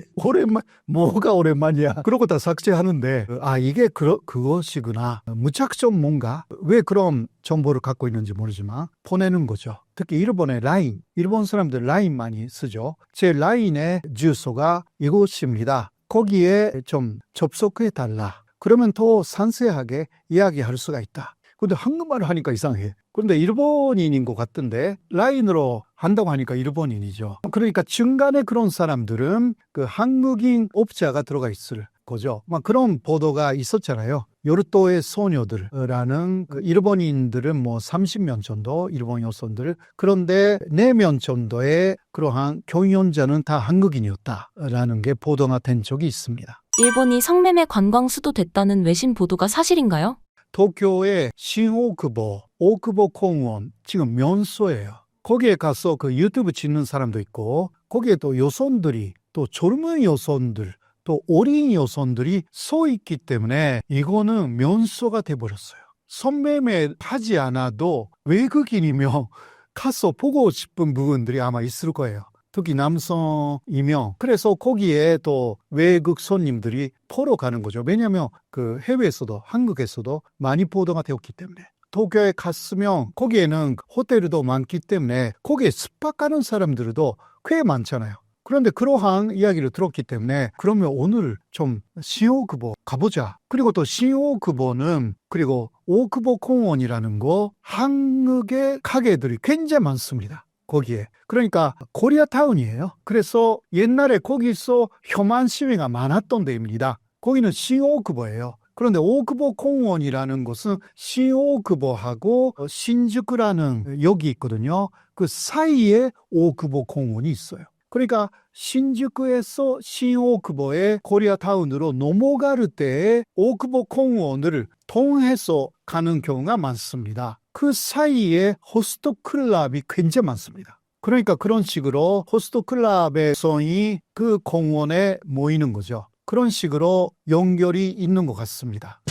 A: 뭐가 오랜만이야. 그러고 다 삭제하는데 이게 그것이구나. 무작정 뭔가 왜 그런 정보를 갖고 있는지 모르지만 보내는 거죠. 특히 일본의 라인. 일본 사람들 라인 많이 쓰죠. 제 라인의 주소가 이곳입니다. 거기에 좀 접속해달라. 그러면 더 상세하게 이야기할 수가 있다. 근데 한국말을 하니까 이상해. 그런데 일본인인 것 같던데 라인으로 한다고 하니까 일본인이죠. 그러니까 중간에 그런 사람들은 그 한국인 업자가 들어가 있을 거죠. 막 그런 보도가 있었잖아요. 요르토의 소녀들이라는 그 일본인들은 뭐 30명 정도 일본 여성들, 그런데 4명 정도의 그러한 경영자는 다 한국인이었다라는 게 보도가 된 적이 있습니다.
B: 일본이 성매매 관광 수도 됐다는 외신 보도가 사실인가요?
A: 도쿄의 신오쿠보, 오쿠보 공원, 지금 명소예요. 거기에 가서 그 유튜브 찍는 사람도 있고, 거기에 또 여성들이, 또 젊은 여성들, 또 어린 여성들이 서 있기 때문에 이거는 명소가 돼버렸어요. 성매매 하지 않아도 외국인이면 가서 보고 싶은 부분들이 아마 있을 거예요. 특히 남성이면. 그래서 거기에 또 외국 손님들이 보러 가는 거죠. 왜냐하면 그 해외에서도 한국에서도 많이 보도가 되었기 때문에. 도쿄에 갔으면 거기에는 호텔도 많기 때문에 거기에 스파 가는 사람들도 꽤 많잖아요. 그런데 그러한 이야기를 들었기 때문에 그러면 오늘 좀 신오쿠보 가보자. 그리고 또 신오쿠보는 그리고 오쿠보 공원이라는 거 한국의 가게들이 굉장히 많습니다. 거기에. 그러니까 코리아타운이에요. 그래서 옛날에 거기서 혐한 시위가 많았던 데입니다. 거기는 신오쿠보예요. 그런데 오쿠보 공원이라는 곳은 신오쿠보하고 신주쿠라는 역이 있거든요. 그 사이에 오쿠보 공원이 있어요. 그러니까 신주쿠에서 신오쿠보의 코리아타운으로 넘어갈 때에 오쿠보 공원을 통해서 가는 경우가 많습니다. 그 사이에 호스트 클럽이 굉장히 많습니다. 그러니까 그런 식으로 호스트 클럽의 성이 그 공원에 모이는 거죠. 그런 식으로 연결이 있는 것 같습니다.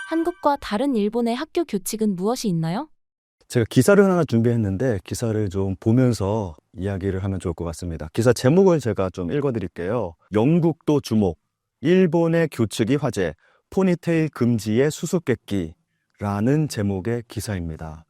B: 한국과 다른 일본의 학교 교칙은 무엇이 있나요?
C: 제가 기사를 하나 준비했는데 기사를 좀 보면서 이야기를 하면 좋을 것 같습니다. 기사 제목을 제가 좀 읽어드릴게요. 영국도 주목, 일본의 교칙이 화제, 포니테일 금지의 수수께끼라는 제목의 기사입니다.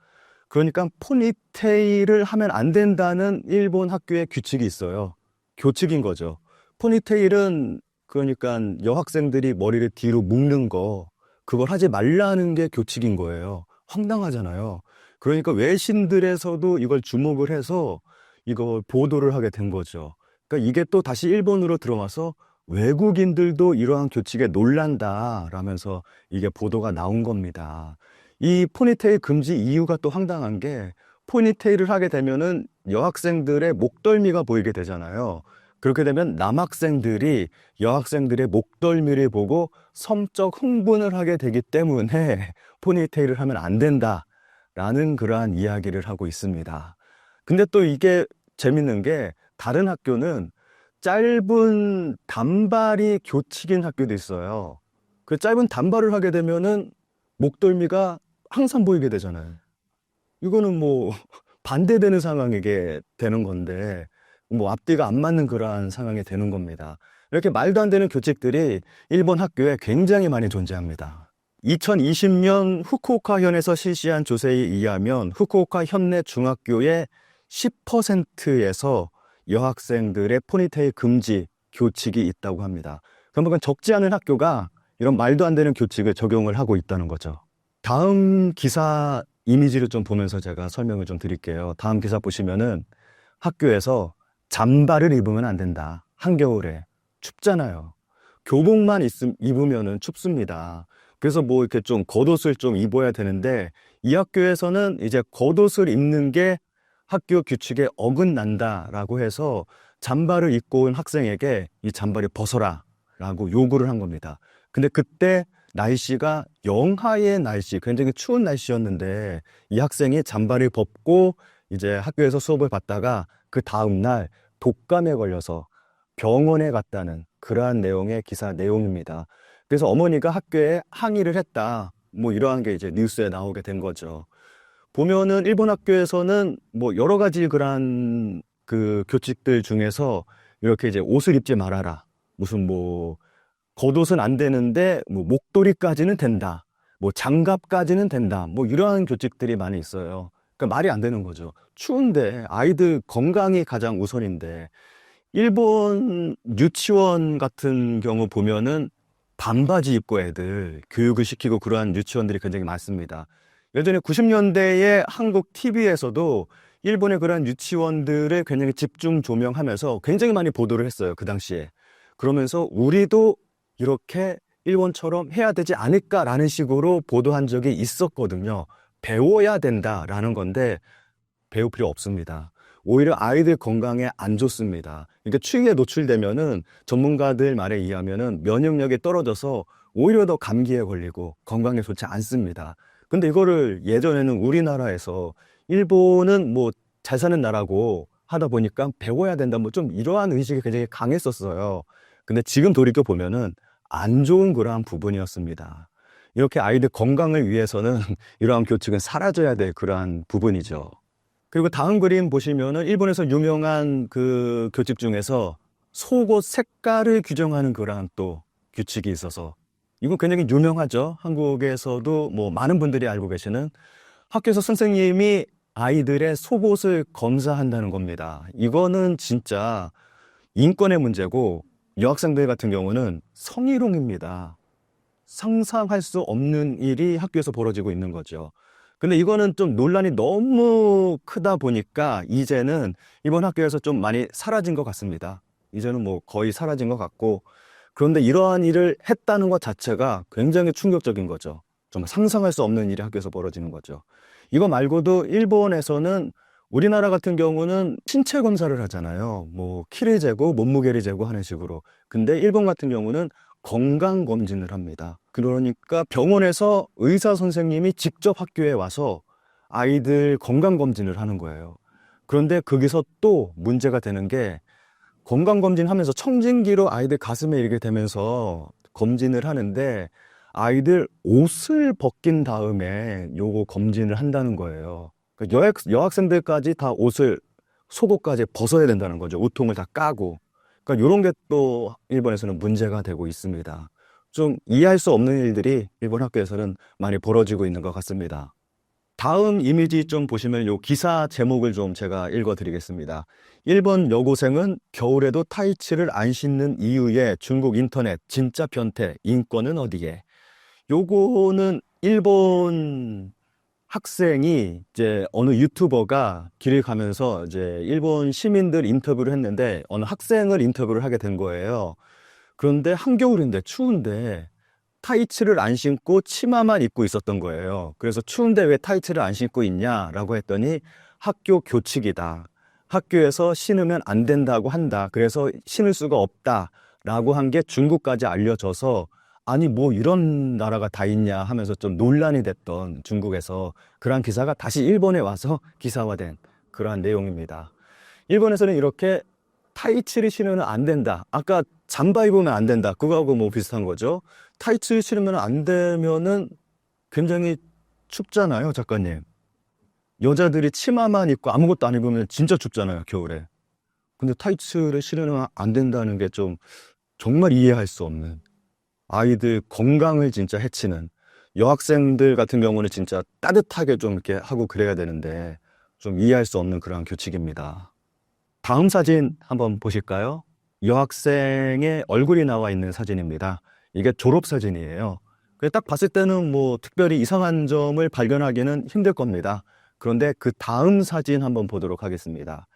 C: 그러니까 포니테일을 하면 안 된다는 일본 학교의 규칙이 있어요. 교칙인 거죠. 포니테일은 그러니까 여학생들이 머리를 뒤로 묶는 거, 그걸 하지 말라는 게 교칙인 거예요. 황당하잖아요. 그러니까 외신들에서도 이걸 주목을 해서 이걸 보도를 하게 된 거죠. 그러니까 이게 또 다시 일본으로 들어와서 외국인들도 이러한 교칙에 놀란다라면서 이게 보도가 나온 겁니다. 이 포니테일 금지 이유가 또 황당한 게 포니테일을 하게 되면은 여학생들의 목덜미가 보이게 되잖아요. 그렇게 되면 남학생들이 여학생들의 목덜미를 보고 성적 흥분을 하게 되기 때문에 포니테일을 하면 안 된다라는 그러한 이야기를 하고 있습니다. 근데 또 이게 재밌는 게 다른 학교는 짧은 단발이 교칙인 학교도 있어요. 그 짧은 단발을 하게 되면은 목덜미가 항상 보이게 되잖아요. 이거는 뭐 반대되는 상황이게 되는 건데 뭐 앞뒤가 안 맞는 그러한 상황이 되는 겁니다. 이렇게 말도 안 되는 교칙들이 일본 학교에 굉장히 많이 존재합니다. 2020년 후쿠오카현에서 실시한 조사에 의하면 후쿠오카 현내 중학교의 10%에서 여학생들의 포니테일 금지 교칙이 있다고 합니다. 그러면 적지 않은 학교가 이런 말도 안 되는 교칙을 적용을 하고 있다는 거죠. 다음 기사 이미지를 좀 보면서 제가 설명을 좀 드릴게요. 다음 기사 보시면은 학교에서 잠바를 입으면 안 된다. 한겨울에 춥잖아요. 교복만 입으면은 춥습니다. 그래서 뭐 이렇게 좀 겉옷을 좀 입어야 되는데 이 학교에서는 이제 겉옷을 입는 게 학교 규칙에 어긋난다라고 해서 잠바를 입고 온 학생에게 이 잠바를 벗어라 라고 요구를 한 겁니다. 근데 그때 날씨가 영하의 날씨, 굉장히 추운 날씨였는데 이 학생이 잠바를 벗고 이제 학교에서 수업을 받다가 그 다음날 독감에 걸려서 병원에 갔다는 그러한 내용의 기사 내용입니다. 그래서 어머니가 학교에 항의를 했다. 뭐 이러한 게 이제 뉴스에 나오게 된 거죠. 보면은 일본 학교에서는 뭐 여러 가지 그러한 그 교칙들 중에서 이렇게 이제 옷을 입지 말아라. 무슨 뭐 겉옷은 안 되는데 뭐 목도리까지는 된다. 뭐 장갑까지는 된다. 뭐 이러한 교칙들이 많이 있어요. 그러니까 말이 안 되는 거죠. 추운데 아이들 건강이 가장 우선인데 일본 유치원 같은 경우 보면은 반바지 입고 애들 교육을 시키고 그러한 유치원들이 굉장히 많습니다. 예전에 90년대에 한국 TV에서도 일본의 그러한 유치원들을 굉장히 집중 조명하면서 굉장히 많이 보도를 했어요. 그 당시에. 그러면서 우리도 이렇게 일본처럼 해야 되지 않을까라는 식으로 보도한 적이 있었거든요. 배워야 된다라는 건데 배울 필요 없습니다. 오히려 아이들 건강에 안 좋습니다. 그러니까 추위에 노출되면은 전문가들 말에 의하면은 면역력이 떨어져서 오히려 더 감기에 걸리고 건강에 좋지 않습니다. 근데 이거를 예전에는 우리나라에서 일본은 뭐 잘 사는 나라고 하다 보니까 배워야 된다 뭐 좀 이러한 의식이 굉장히 강했었어요. 근데 지금 돌이켜 보면은 안 좋은 그러한 부분이었습니다. 이렇게 아이들 건강을 위해서는 이러한 교칙은 사라져야 될 그러한 부분이죠. 그리고 다음 그림 보시면은 일본에서 유명한 그 교칙 중에서 속옷 색깔을 규정하는 그러한 또 규칙이 있어서 이건 굉장히 유명하죠. 한국에서도 뭐 많은 분들이 알고 계시는 학교에서 선생님이 아이들의 속옷을 검사한다는 겁니다. 이거는 진짜 인권의 문제고 여학생들 같은 경우는 성희롱입니다. 상상할 수 없는 일이 학교에서 벌어지고 있는 거죠. 근데 이거는 좀 논란이 너무 크다 보니까 이제는 이번 학교에서 좀 많이 사라진 것 같습니다. 이제는 뭐 거의 사라진 것 같고 그런데 이러한 일을 했다는 것 자체가 굉장히 충격적인 거죠. 정말 상상할 수 없는 일이 학교에서 벌어지는 거죠. 이거 말고도 일본에서는 우리나라 같은 경우는 신체 검사를 하잖아요. 뭐 키를 재고 몸무게를 재고 하는 식으로. 근데 일본 같은 경우는 건강 검진을 합니다. 그러니까 병원에서 의사 선생님이 직접 학교에 와서 아이들 건강 검진을 하는 거예요. 그런데 거기서 또 문제가 되는 게 건강 검진 하면서 청진기로 아이들 가슴에 이렇게 대면서 검진을 하는데 아이들 옷을 벗긴 다음에 요거 검진을 한다는 거예요. 그러니까 여학생들까지 다 옷을 속옷까지 벗어야 된다는 거죠. 우통을 다 까고. 그러니까 이런 게 또 일본에서는 문제가 되고 있습니다. 좀 이해할 수 없는 일들이 일본 학교에서는 많이 벌어지고 있는 것 같습니다. 다음 이미지 좀 보시면 요 기사 제목을 좀 제가 읽어드리겠습니다. 일본 여고생은 겨울에도 타이츠를 안 신는 이유에 중국 인터넷 진짜 변태 인권은 어디에? 요거는 일본 학생이 이제 어느 유튜버가 길을 가면서 이제 일본 시민들 인터뷰를 했는데 어느 학생을 인터뷰를 하게 된 거예요. 그런데 한겨울인데 추운데 타이츠를 안 신고 치마만 입고 있었던 거예요. 그래서 추운데 왜 타이츠를 안 신고 있냐라고 했더니 학교 교칙이다. 학교에서 신으면 안 된다고 한다. 그래서 신을 수가 없다라고 한 게 중국까지 알려져서 아니 뭐 이런 나라가 다 있냐 하면서 좀 논란이 됐던 중국에서 그러한 기사가 다시 일본에 와서 기사화된 그러한 내용입니다. 일본에서는 이렇게 타이츠를 신으면 안 된다. 아까 잠바 입으면 안 된다. 그거하고 뭐 비슷한 거죠. 타이츠를 신으면 안 되면은 굉장히 춥잖아요, 작가님. 여자들이 치마만 입고 아무것도 안 입으면 진짜 춥잖아요, 겨울에. 근데 타이츠를 신으면 안 된다는 게 좀 정말 이해할 수 없는 아이들 건강을 진짜 해치는 여학생들 같은 경우는 진짜 따뜻하게 좀 이렇게 하고 그래야 되는데 좀 이해할 수 없는 그런 규칙입니다. 다음 사진 한번 보실까요? 여학생의 얼굴이 나와 있는 사진입니다. 이게 졸업 사진이에요. 딱 봤을 때는 뭐 특별히 이상한 점을 발견하기는 힘들 겁니다. 그런데 그 다음 사진 한번 보도록 하겠습니다.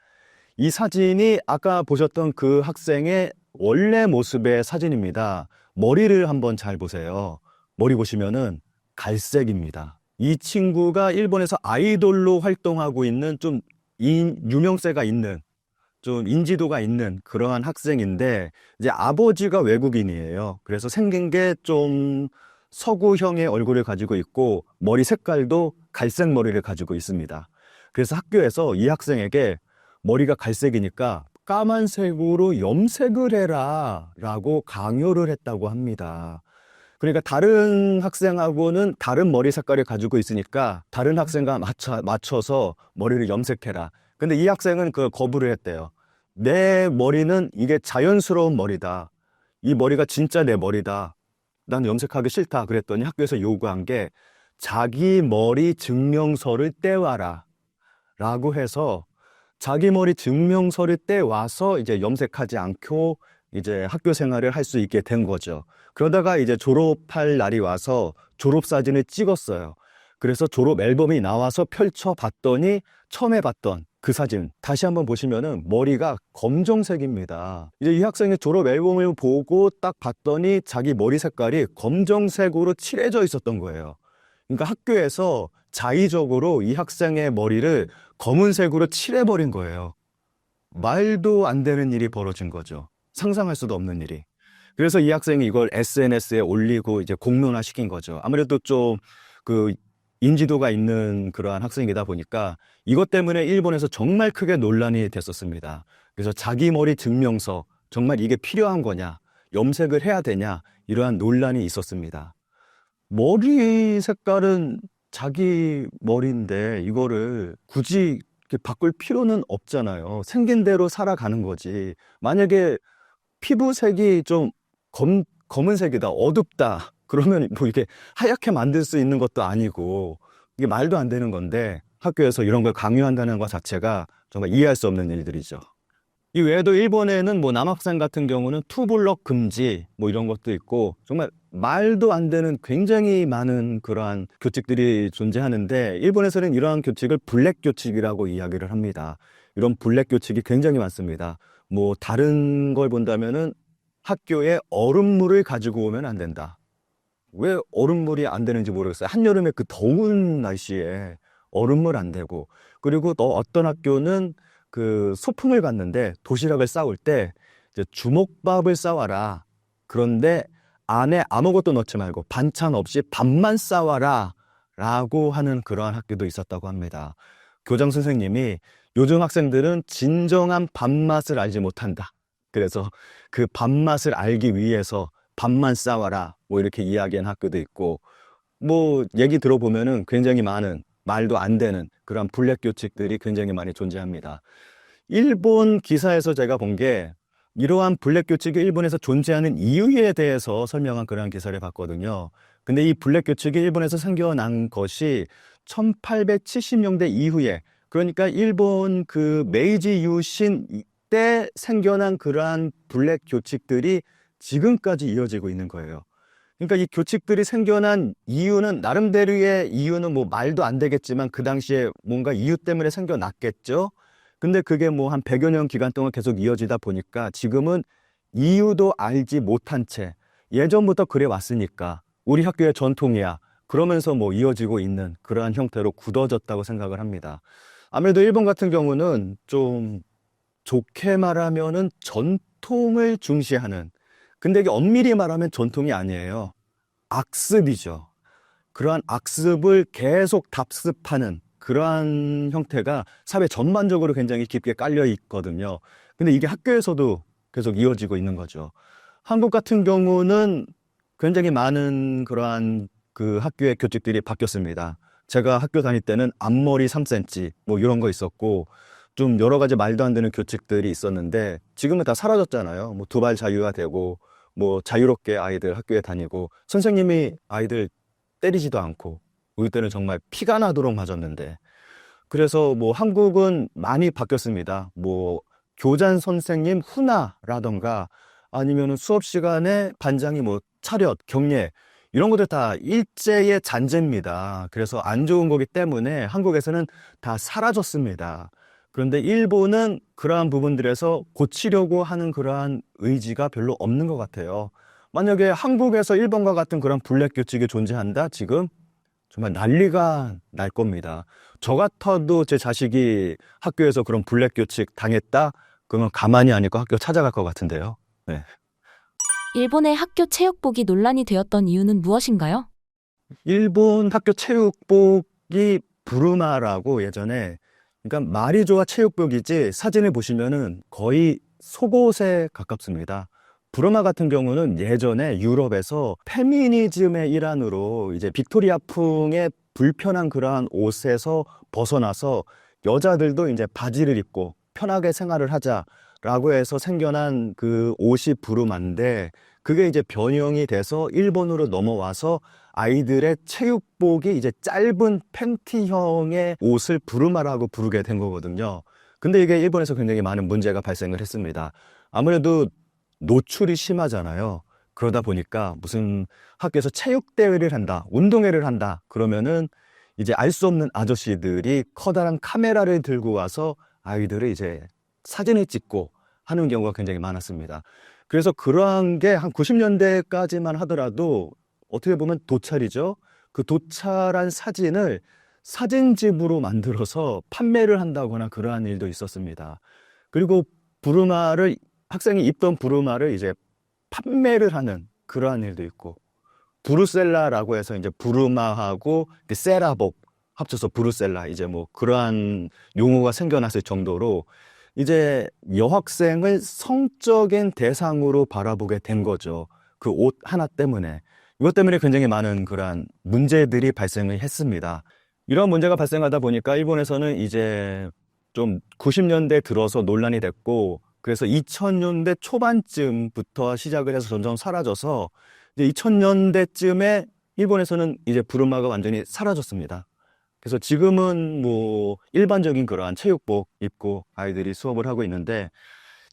C: 이 사진이 아까 보셨던 그 학생의 원래 모습의 사진입니다. 머리를 한번 잘 보세요. 머리 보시면은 갈색입니다. 이 친구가 일본에서 아이돌로 활동하고 있는 좀 유명세가 있는 좀 인지도가 있는 그러한 학생인데 이제 아버지가 외국인이에요. 그래서 생긴 게 좀 서구형의 얼굴을 가지고 있고 머리 색깔도 갈색 머리를 가지고 있습니다. 그래서 학교에서 이 학생에게 머리가 갈색이니까 까만색으로 염색을 해라 라고 강요를 했다고 합니다. 그러니까 다른 학생하고는 다른 머리 색깔을 가지고 있으니까 다른 학생과 맞춰서 머리를 염색해라. 근데 이 학생은 그 거부를 했대요. 내 머리는 이게 자연스러운 머리다. 이 머리가 진짜 내 머리다. 난 염색하기 싫다. 그랬더니 학교에서 요구한 게 자기 머리 증명서를 떼와라 라고 해서 자기 머리 증명서를 떼와서 이제 염색하지 않고 이제 학교 생활을 할 수 있게 된 거죠. 그러다가 이제 졸업할 날이 와서 졸업사진을 찍었어요. 그래서 졸업 앨범이 나와서 펼쳐봤더니 처음에 봤던 그 사진 다시 한번 보시면은 머리가 검정색입니다. 이제 이 학생의 졸업 앨범을 보고 딱 봤더니 자기 머리 색깔이 검정색으로 칠해져 있었던 거예요. 그러니까 학교에서 자의적으로 이 학생의 머리를 검은색으로 칠해버린 거예요. 말도 안 되는 일이 벌어진 거죠. 상상할 수도 없는 일이. 그래서 이 학생이 이걸 SNS에 올리고 이제 공론화 시킨 거죠. 아무래도 좀 그 인지도가 있는 그러한 학생이다 보니까 이것 때문에 일본에서 정말 크게 논란이 됐었습니다. 그래서 자기 머리 증명서 정말 이게 필요한 거냐, 염색을 해야 되냐 이러한 논란이 있었습니다. 머리 색깔은 자기 머리인데 이거를 굳이 이렇게 바꿀 필요는 없잖아요. 생긴 대로 살아가는 거지. 만약에 피부색이 좀 검은색이다, 어둡다. 그러면 뭐 이게 하얗게 만들 수 있는 것도 아니고 이게 말도 안 되는 건데 학교에서 이런 걸 강요한다는 것 자체가 정말 이해할 수 없는 일들이죠. 이 외에도 일본에는 뭐 남학생 같은 경우는 투블럭 금지 뭐 이런 것도 있고 정말 말도 안 되는 굉장히 많은 그러한 규칙들이 존재하는데 일본에서는 이러한 규칙을 블랙 규칙이라고 이야기를 합니다. 이런 블랙 규칙이 굉장히 많습니다. 뭐 다른 걸 본다면은 학교에 얼음물을 가지고 오면 안 된다. 왜 얼음물이 안 되는지 모르겠어요. 한여름에 그 더운 날씨에 얼음물 안 되고 그리고 또 어떤 학교는 그 소풍을 갔는데 도시락을 싸올 때 이제 주먹밥을 싸와라. 그런데 안에 아무것도 넣지 말고 반찬 없이 밥만 싸와라 라고 하는 그러한 학교도 있었다고 합니다. 교장 선생님이 요즘 학생들은 진정한 밥맛을 알지 못한다. 그래서 그 밥맛을 알기 위해서 밥만 싸와라 뭐 이렇게 이야기한 학교도 있고 뭐 얘기 들어보면은 굉장히 많은 말도 안 되는 그런 블랙 규칙들이 굉장히 많이 존재합니다. 일본 기사에서 제가 본 게 이러한 블랙 규칙이 일본에서 존재하는 이유에 대해서 설명한 그런 기사를 봤거든요. 근데 이 블랙 규칙이 일본에서 생겨난 것이 1870년대 이후에 그러니까 일본 그 메이지 유신 때 생겨난 그러한 블랙 규칙들이 지금까지 이어지고 있는 거예요. 그러니까 이 규칙들이 생겨난 이유는 나름대로의 이유는 뭐 말도 안 되겠지만 그 당시에 뭔가 이유 때문에 생겨났겠죠. 근데 그게 뭐 한 100여 년 기간 동안 계속 이어지다 보니까 지금은 이유도 알지 못한 채 예전부터 그래 왔으니까 우리 학교의 전통이야. 그러면서 뭐 이어지고 있는 그러한 형태로 굳어졌다고 생각을 합니다. 아무래도 일본 같은 경우는 좀 좋게 말하면은 전통을 중시하는 근데 이게 엄밀히 말하면 전통이 아니에요. 악습이죠. 그러한 악습을 계속 답습하는 그러한 형태가 사회 전반적으로 굉장히 깊게 깔려 있거든요. 근데 이게 학교에서도 계속 이어지고 있는 거죠. 한국 같은 경우는 굉장히 많은 그러한 그 학교의 규칙들이 바뀌었습니다. 제가 학교 다닐 때는 앞머리 3cm 뭐 이런 거 있었고 좀 여러 가지 말도 안 되는 규칙들이 있었는데 지금은 다 사라졌잖아요. 뭐 두발 자유가 되고 뭐 자유롭게 아이들 학교에 다니고 선생님이 아이들 때리지도 않고 우리 때는 정말 피가 나도록 맞았는데 그래서 뭐 한국은 많이 바뀌었습니다. 뭐 교장 선생님 훈화라던가 아니면 수업 시간에 반장이 뭐 차렷, 경례 이런 것들 다 일제의 잔재입니다. 그래서 안 좋은 거기 때문에 한국에서는 다 사라졌습니다. 그런데 일본은 그러한 부분들에서 고치려고 하는 그러한 의지가 별로 없는 것 같아요. 만약에 한국에서 일본과 같은 그런 블랙 규칙이 존재한다? 지금 정말 난리가 날 겁니다. 저 같아도 제 자식이 학교에서 그런 블랙 규칙 당했다? 그러면 가만히 안 있고 학교 찾아갈 것 같은데요. 네.
B: 일본의 학교 체육복이 논란이 되었던 이유는 무엇인가요?
C: 일본 학교 체육복이 부르마라고 예전에 그러니까 말이 좋아 체육복이지 사진을 보시면은 거의 속옷에 가깝습니다. 부르마 같은 경우는 예전에 유럽에서 페미니즘의 일환으로 이제 빅토리아풍의 불편한 그러한 옷에서 벗어나서 여자들도 이제 바지를 입고 편하게 생활을 하자라고 해서 생겨난 그 옷이 부르마인데, 그게 이제 변형이 돼서 일본으로 넘어와서 아이들의 체육복이 이제 짧은 팬티형의 옷을 부르마라고 부르게 된 거거든요. 근데 이게 일본에서 굉장히 많은 문제가 발생을 했습니다. 아무래도 노출이 심하잖아요. 그러다 보니까 무슨 학교에서 체육대회를 한다, 운동회를 한다, 그러면은 이제 알 수 없는 아저씨들이 커다란 카메라를 들고 와서 아이들을 이제 사진을 찍고 하는 경우가 굉장히 많았습니다. 그래서 그러한 게 한 90년대까지만 하더라도 어떻게 보면 도찰이죠. 그 도찰한 사진을 사진집으로 만들어서 판매를 한다거나 그러한 일도 있었습니다. 그리고 부르마를, 학생이 입던 부르마를 이제 판매를 하는 그러한 일도 있고, 부르셀라라고 해서 이제 부르마하고 세라복 합쳐서 부르셀라, 이제 뭐 그러한 용어가 생겨났을 정도로 이제 여학생을 성적인 대상으로 바라보게 된 거죠. 그 옷 하나 때문에. 이것 때문에 굉장히 많은 그러한 문제들이 발생을 했습니다. 이런 문제가 발생하다 보니까 일본에서는 이제 좀 90년대 들어서 논란이 됐고, 그래서 2000년대 초반쯤부터 시작을 해서 점점 사라져서 이제 2000년대쯤에 일본에서는 이제 부르마가 완전히 사라졌습니다. 그래서 지금은 뭐 일반적인 그러한 체육복 입고 아이들이 수업을 하고 있는데,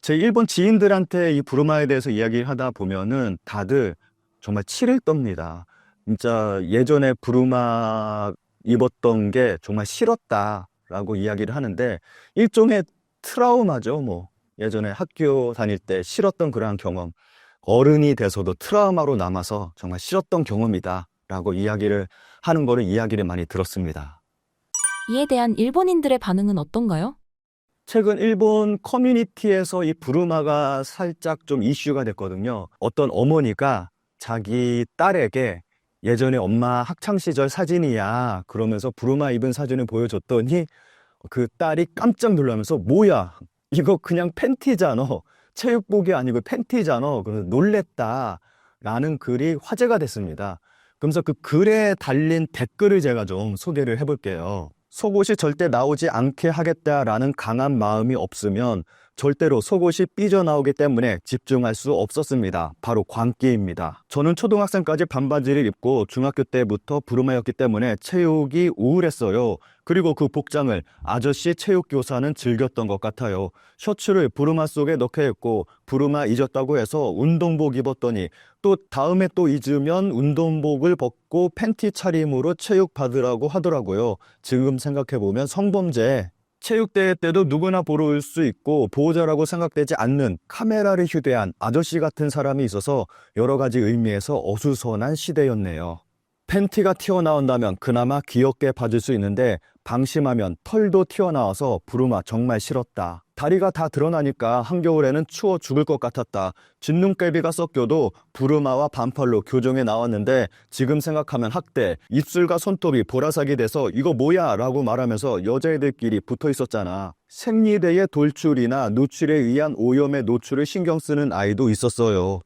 C: 제 일본 지인들한테 이 부르마에 대해서 이야기를 하다 보면은 다들 정말 치를 떱니다. 진짜 예전에 부르마 입었던 게 정말 싫었다라고 이야기를 하는데, 일종의 트라우마죠. 뭐 예전에 학교 다닐 때 싫었던 그러한 경험, 어른이 돼서도 트라우마로 남아서 정말 싫었던 경험이다 라고 이야기를 하는 거를 이야기를 많이 들었습니다.
B: 이에 대한 일본인들의 반응은 어떤가요?
C: 최근 일본 커뮤니티에서 이 부르마가 살짝 좀 이슈가 됐거든요. 어떤 어머니가 자기 딸에게 예전에 엄마 학창시절 사진이야 그러면서 부르마 입은 사진을 보여줬더니 그 딸이 깜짝 놀라면서 뭐야 이거 그냥 팬티잖아, 체육복이 아니고 팬티잖아, 그래서 놀랬다 라는 글이 화제가 됐습니다. 그러면서 그 글에 달린 댓글을 제가 좀 소개를 해볼게요. 속옷이 절대 나오지 않게 하겠다라는 강한 마음이 없으면 절대로 속옷이 삐져나오기 때문에 집중할 수 없었습니다. 바로 광기입니다. 저는 초등학생까지 반바지를 입고 중학교 때부터 부르마였기 때문에 체육이 우울했어요. 그리고 그 복장을 아저씨 체육교사는 즐겼던 것 같아요. 셔츠를 부르마 속에 넣게 했고 부르마 잊었다고 해서 운동복 입었더니 또 다음에 또 잊으면 운동복을 벗고 팬티 차림으로 체육 받으라고 하더라고요. 지금 생각해보면 성범죄. 체육대회 때도 누구나 보러 올 수 있고 보호자라고 생각되지 않는 카메라를 휴대한 아저씨 같은 사람이 있어서 여러 가지 의미에서 어수선한 시대였네요. 팬티가 튀어나온다면 그나마 귀엽게 봐줄 수 있는데 방심하면 털도 튀어나와서 부르마 정말 싫었다. 다리가 다 드러나니까 한겨울에는 추워 죽을 것 같았다. 진눈깨비가 섞여도 부르마와 반팔로 교정에 나왔는데 지금 생각하면 학대, 입술과 손톱이 보라색이 돼서 이거 뭐야 라고 말하면서 여자애들끼리 붙어 있었잖아. 생리대의 돌출이나 노출에 의한 오염의 노출을 신경 쓰는 아이도 있었어요.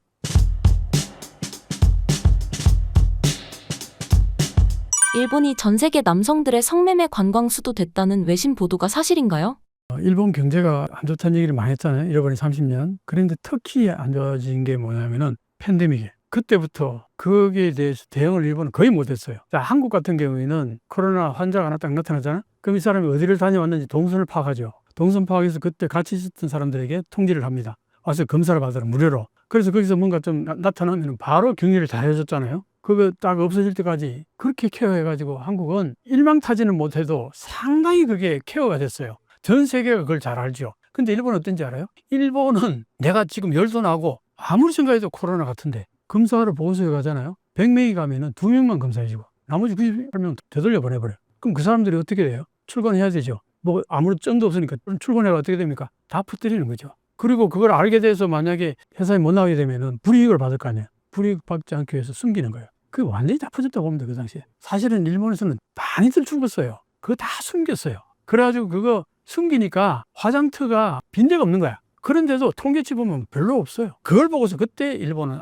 B: 일본이 전 세계 남성들의 성매매 관광 수도됐다는 외신 보도가 사실인가요?
D: 일본 경제가 안 좋다는 얘기를 많이 했잖아요. 잃어버린 30년. 그런데 특히 안 좋아진 게 뭐냐면은 팬데믹에. 그때부터 거기에 대해서 대응을 일본은 거의 못했어요. 자, 한국 같은 경우에는 코로나 환자가 하나 딱 나타나잖아. 그럼 이 사람이 어디를 다녀왔는지 동선을 파악하죠. 동선 파악해서 그때 같이 있었던 사람들에게 통지를 합니다. 와서 검사를 받으라 무료로. 그래서 거기서 뭔가 좀 나타나면 바로 격리를 다 해줬잖아요. 그거 딱 없어질 때까지 그렇게 케어해가지고 한국은 일망타진은 못해도 상당히 그게 케어가 됐어요. 전 세계가 그걸 잘 알죠. 근데 일본은 어떤지 알아요? 일본은 내가 지금 열도 나고 아무리 생각해도 코로나 같은데 검사하러 보고서에 가잖아요. 100명이 가면은 2명만 검사해주고 나머지 98명 되돌려 보내버려요. 그럼 그 사람들이 어떻게 돼요? 출근해야 되죠. 뭐 아무런 점도 없으니까 출근해가 어떻게 됩니까? 다 퍼뜨리는 거죠. 그리고 그걸 알게 돼서 만약에 회사에 못 나오게 되면은 불이익을 받을 거 아니에요. 불이익 받지 않기 위해서 숨기는 거예요. 그게 완전히 다 퍼졌다고 봅니다. 그 당시에. 사실은 일본에서는 많이들 죽었어요. 그거 다 숨겼어요. 그래가지고 그거 숨기니까 화장터가 빈대가 없는 거야. 그런데도 통계치 보면 별로 없어요. 그걸 보고서 그때 일본은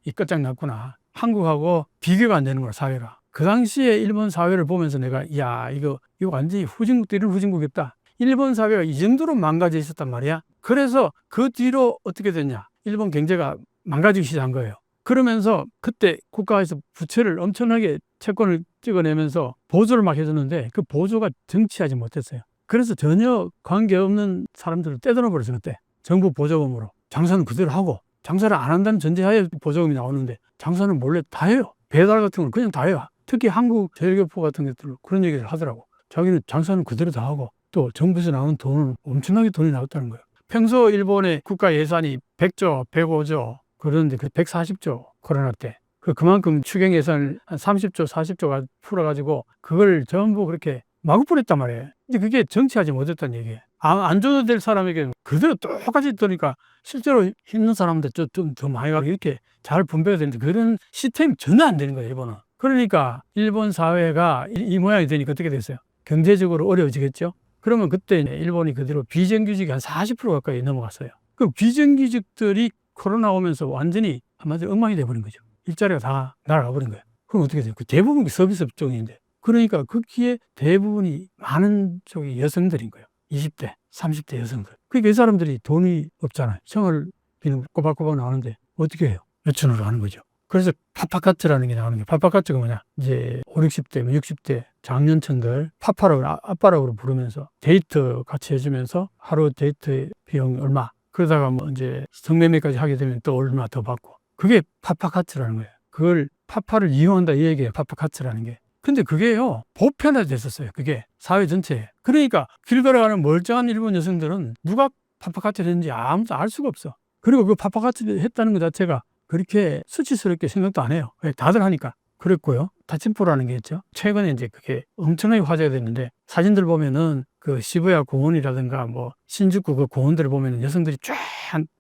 D: 이 끝장났구나. 한국하고 비교가 안 되는 거야, 사회가. 그 당시에 일본 사회를 보면서 내가 이거 완전히 후진국도 이런 후진국이 없다. 일본 사회가 이 정도로 망가져 있었단 말이야. 그래서 그 뒤로 어떻게 됐냐. 일본 경제가 망가지기 시작한 거예요. 그러면서 그때 국가에서 부채를 엄청나게 채권을 찍어내면서 보조를 막 해줬는데 그 보조가 정치하지 못했어요. 그래서 전혀 관계없는 사람들을 떼들어 버렸어요. 그때 정부 보조금으로. 장사는 그대로 하고 장사를 안 한다는 전제하에 보조금이 나오는데 장사는 몰래 다 해요. 배달 같은 건 그냥 다 해요. 특히 한국제일교포 같은 것들 그런 얘기를 하더라고. 자기는 장사는 그대로 다 하고 또 정부에서 나오는 돈은 엄청나게 돈이 나왔다는 거예요. 평소 일본의 국가 예산이 100조, 105조 그런데 그 140조 코로나 때 그만큼 추경 예산을 한 30조, 40조가 풀어가지고 그걸 전부 그렇게 마구 뿌렸단 말이에요. 근데 그게 정치하지 못했다는 얘기예요. 안 줘도 될 사람에게 그대로 똑같이 떠니까 실제로 힘든 사람한테 좀 더 많이 가고 이렇게 잘 분배가 되는데 그런 시스템이 전혀 안 되는 거예요, 일본은. 그러니까 일본 사회가 이 모양이 되니까 어떻게 됐어요? 경제적으로 어려워지겠죠? 그러면 그때 일본이 그대로 비정규직이 한 40% 가까이 넘어갔어요. 그 비정규직들이 코로나 오면서 완전히 한마디로 엉망이 돼버린 거죠. 일자리가 다 날아가 버린 거예요. 그럼 어떻게 돼요? 그 대부분 서비스 업종인데. 그러니까 거기에 대부분이 많은 쪽이 여성들인 거예요. 20대, 30대 여성들. 그러니까 이 사람들이 돈이 없잖아요. 생활비는 꼬박꼬박 나오는데 어떻게 해요? 외춘으로 하는 거죠. 그래서 파파카츠라는 게 나오는 게 파파카츠가 뭐냐? 이제 5, 60대, 60대 장년층들 파파라고 아빠라고 부르면서 데이트 같이 해주면서 하루 데이트 비용 얼마. 그러다가 뭐 이제 성매매까지 하게 되면 또 얼마 더 받고. 그게 파파카츠라는 거예요. 그걸 파파를 이용한다 이 얘기예요. 파파카츠라는 게. 근데 그게요 보편화됐었어요. 그게 사회 전체에. 그러니까 길 걸어가는 멀쩡한 일본 여성들은 누가 파파카츠를 했는지 아무도 알 수가 없어. 그리고 그 파파카츠를 했다는 것 자체가 그렇게 수치스럽게 생각도 안 해요. 왜? 다들 하니까. 그랬고요. 다침포라는 게 있죠. 최근에 이제 그게 엄청나게 화제가 됐는데 사진들 보면은 그 시부야 공원이라든가 뭐 신주쿠 그 공원들을 보면은 여성들이 쫙